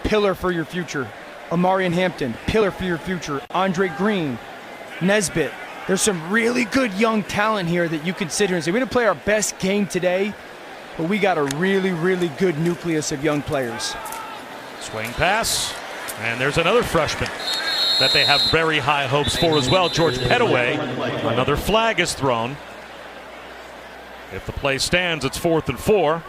pillar for your future. Amarian Hampton, pillar for your future. Andre Green, Nesbitt. There's some really good young talent here that you can sit here and say, we didn't play our best game today, but we got a really, really good nucleus of young players. Swing pass, and there's another freshman that they have very high hopes for as well, George Pettaway. Another flag is thrown. If the play stands, it's 4th and 4.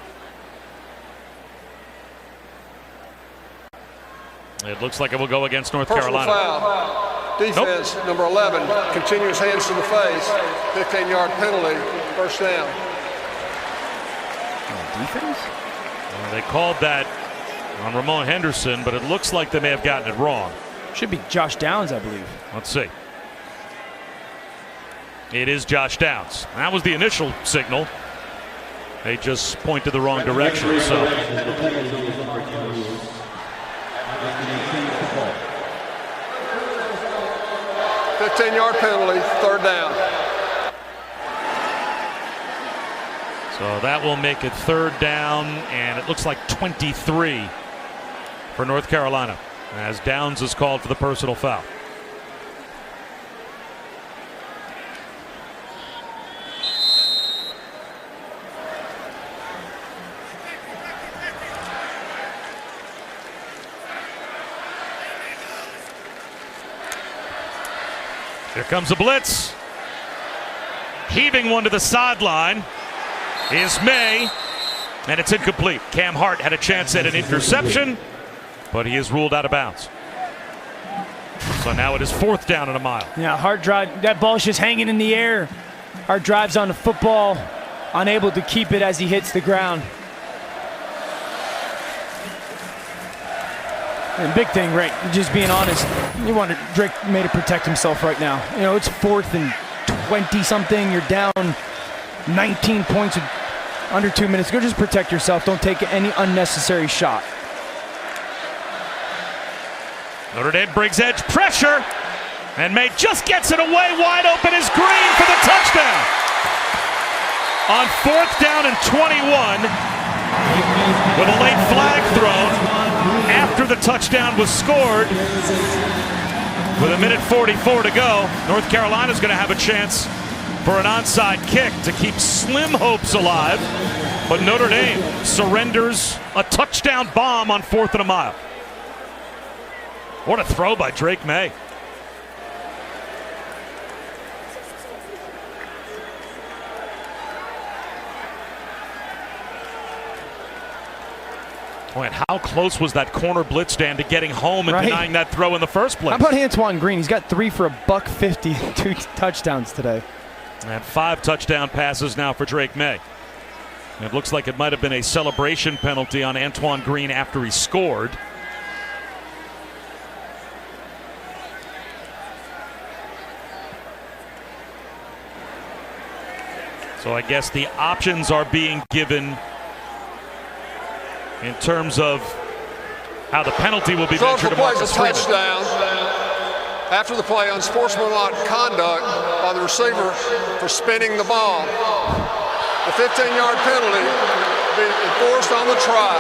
It looks like it will go against North Carolina. Foul. Defense, number 11, continuous hands to the face, 15-yard penalty, 1st down. Defense? They called that on Ramon Henderson, but it looks like they may have gotten it wrong. Should be Josh Downs, I believe. Let's see. It is Josh Downs. That was the initial signal. They just pointed the wrong direction. So 15-yard penalty, 3rd down. So that will make it 3rd down, and it looks like 23 for North Carolina, as Downs is called for the personal foul. Here comes a blitz. Heaving one to the sideline is May, and it's incomplete. Cam Hart had a chance at an interception, but he is ruled out of bounds. So now it is 4th down and a mile. Yeah, Hart drive. That ball's just hanging in the air. Hart drives on the football, unable to keep it as he hits the ground. And big thing, right? Just being honest, you want Drake May to protect himself right now. You know, it's 4th and 20-something. You're down 19 points with under 2 minutes. Go just protect yourself. Don't take any unnecessary shot. Notre Dame brings edge pressure, and May just gets it away. Wide open is Green for the touchdown. On 4th down and 21, with a late flag thrown after the touchdown was scored. With 1:44 to go, North Carolina's going to have a chance for an onside kick to keep slim hopes alive. But Notre Dame surrenders a touchdown bomb on 4th and a mile. What a throw by Drake May. Boy, and how close was that corner blitz stand to getting home and denying that throw in the first place? How about Antoine Green? He's got 3 for $150 and 2 touchdowns today. And 5 touchdown passes now for Drake May. It looks like it might have been a celebration penalty on Antoine Green after he scored. So I guess the options are being given in terms of how the penalty will be measured. The play is a touchdown. After the play, unsportsmanlike conduct by the receiver for spinning the ball. The 15-yard penalty be enforced on the try.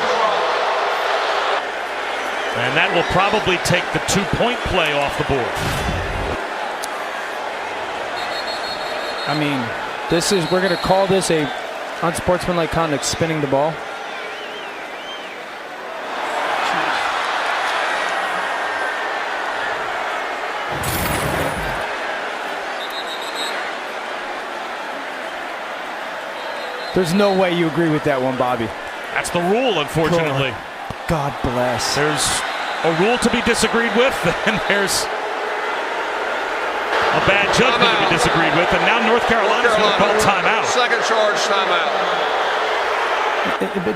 And that will probably take the 2-point play off the board. I mean, we're going to call this a unsportsmanlike conduct, spinning the ball. There's no way you agree with that one, Bobby. That's the rule, unfortunately. God bless. There's a rule to be disagreed with, and there's a bad judgment to be disagreed with, and now North Carolina's going to call timeout. Second charge, timeout.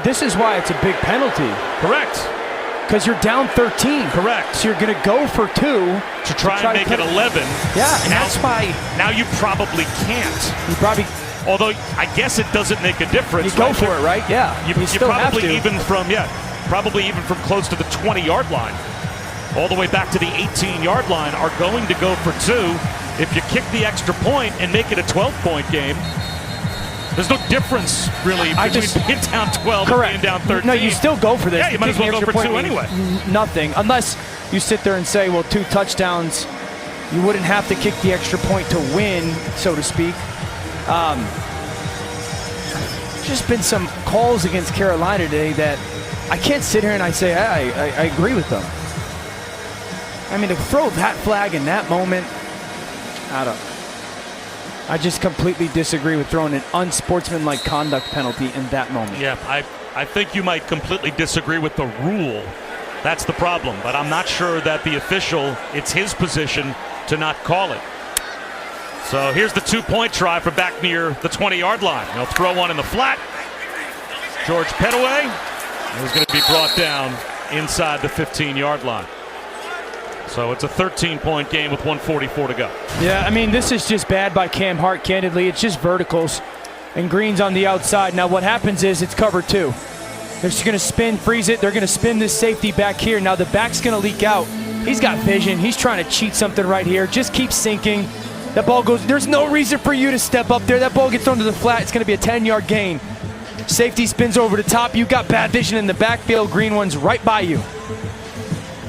This is why it's a big penalty. Correct. because you're down 13. Correct. So you're going to go for 2 to try and make it 11. Yeah, and that's why. Now you probably can't. You probably. Although I guess it doesn't make a difference. You go for it, right? Yeah. You still probably have to. probably even from close to the 20-yard line, all the way back to the 18-yard line, are going to go for 2. If you kick the extra point and make it a 12-point game, there's no difference really between being down 12 and being down 13. No, you still go for this. Yeah, you might as well go for 2 anyway. Nothing, unless you sit there and say, well, 2 touchdowns, you wouldn't have to kick the extra point to win, so to speak. Just been some calls against Carolina today that I can't sit here and I say I agree with them. I mean, to throw that flag in that moment, I just completely disagree with throwing an unsportsmanlike conduct penalty in that moment. Yeah, I think you might completely disagree with the rule. That's the problem. But I'm not sure that the official, it's his position to not call it. So here's the 2-point try from back near the 20-yard line. He'll throw one in the flat. George Pettaway is going to be brought down inside the 15-yard line. So it's a 13-point game with 1:44 to go. Yeah, I mean, this is just bad by Cam Hart, candidly. It's just verticals, and Green's on the outside. Now what happens is it's cover 2. They're just going to spin, freeze it. They're going to spin this safety back here. Now the back's going to leak out. He's got vision. He's trying to cheat something right here. Just keep sinking. That ball goes. There's no reason for you to step up there. That ball gets thrown to the flat. It's going to be a 10-yard gain. Safety spins over the top. You got bad vision in the backfield. Green one's right by you.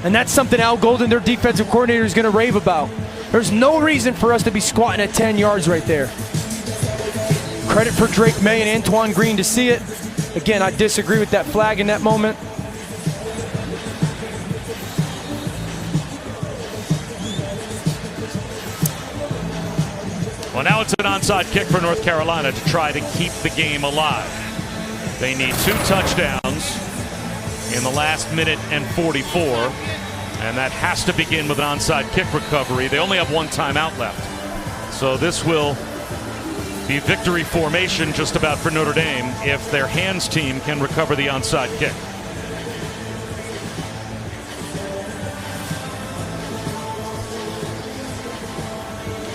And that's something Al Golden, their defensive coordinator, is going to rave about. There's no reason for us to be squatting at 10 yards right there. Credit for Drake May and Antoine Green to see it. Again, I disagree with that flag in that moment. Well, now it's an onside kick for North Carolina to try to keep the game alive. They need 2 touchdowns in the last minute and 44, and that has to begin with an onside kick recovery. They only have 1 timeout left. So this will be victory formation just about for Notre Dame if their hands team can recover the onside kick.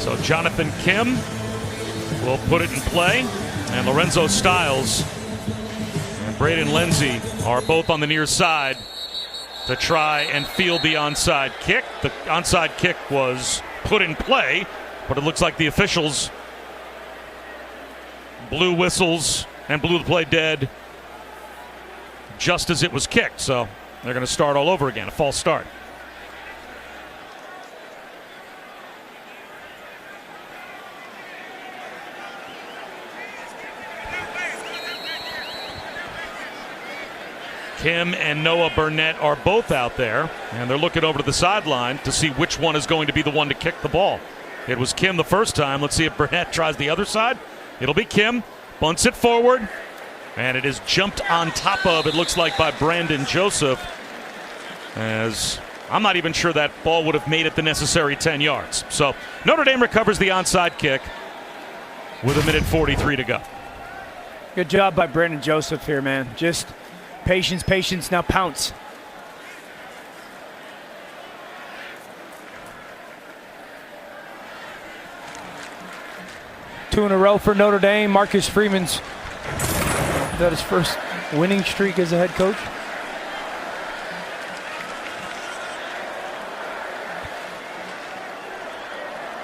So Jonathan Kim will put it in play, and Lorenzo Stiles and Braden Lindsey are both on the near side to try and field the onside kick. The onside kick was put in play, but it looks like the officials blew whistles and blew the play dead just as it was kicked. So they're going to start all over again, a false start. Kim and Noah Burnett are both out there, and they're looking over to the sideline to see which one is going to be the one to kick the ball. It was Kim the first time. Let's see if Burnett tries the other side. It'll be Kim. Bunts it forward, and it is jumped on top of, it looks like, by Brandon Joseph, as I'm not even sure that ball would have made it the necessary 10 yards. So Notre Dame recovers the onside kick with 1:43 to go. Good job by Brandon Joseph here, man. Just patience, patience, now pounce. Two in a row for Notre Dame. Marcus Freeman's got his first winning streak as a head coach.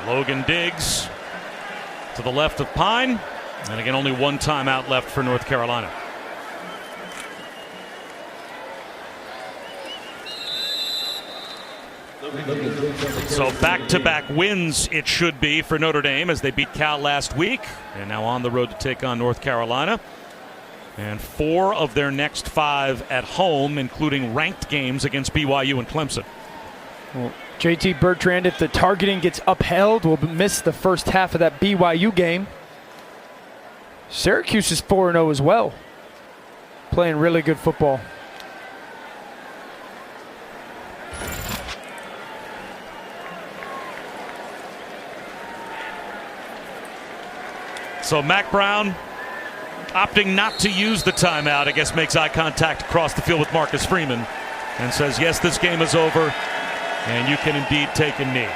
Logan Diggs to the left of Pine. And again, only 1 timeout left for North Carolina. So back-to-back wins it should be for Notre Dame as they beat Cal last week and now on the road to take on North Carolina. And 4 of their next 5 at home, including ranked games against BYU and Clemson. Well, JT Bertrand, if the targeting gets upheld, will miss the first half of that BYU game. Syracuse is 4-0 as well, playing really good football. So Mack Brown opting not to use the timeout, I guess makes eye contact across the field with Marcus Freeman. and says, yes, this game is over, and you can indeed take a knee.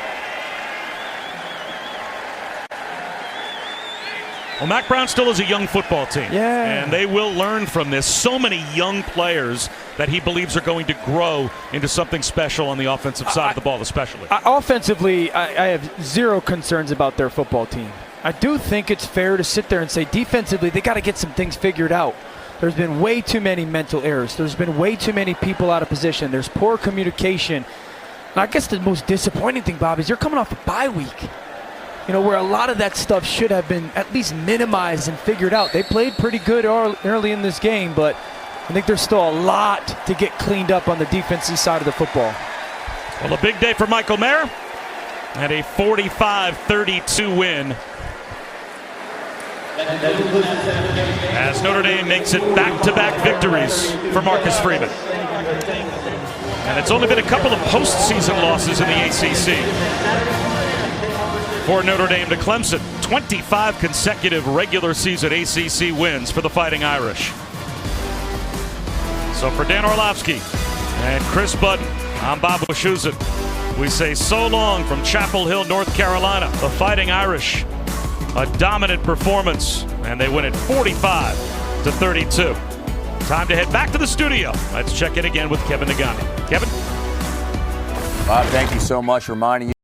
Well, Mac Brown still is a young football team. Yeah. And they will learn from this. So many young players that he believes are going to grow into something special on the offensive side of the ball, especially. Offensively, I have zero concerns about their football team. I do think it's fair to sit there and say defensively, they got to get some things figured out. There's been way too many mental errors. There's been way too many people out of position. There's poor communication. And I guess the most disappointing thing, Bob, is you're coming off a bye week. You know, where a lot of that stuff should have been at least minimized and figured out. They played pretty good early in this game, but I think there's still a lot to get cleaned up on the defensive side of the football. Well, a big day for Michael Mayer and a 45-32 win as Notre Dame makes it back-to-back victories for Marcus Freeman. And it's only been a couple of postseason losses in the ACC. For Notre Dame to Clemson, 25 consecutive regular season ACC wins for the Fighting Irish. So for Dan Orlovsky and Chris Budden, I'm Bob Wischusen. We say so long from Chapel Hill, North Carolina. The Fighting Irish, a dominant performance, and they win it 45-32. Time to head back to the studio. Let's check in again with Kevin Nagani. Kevin? Bob, thank you so much for reminding you.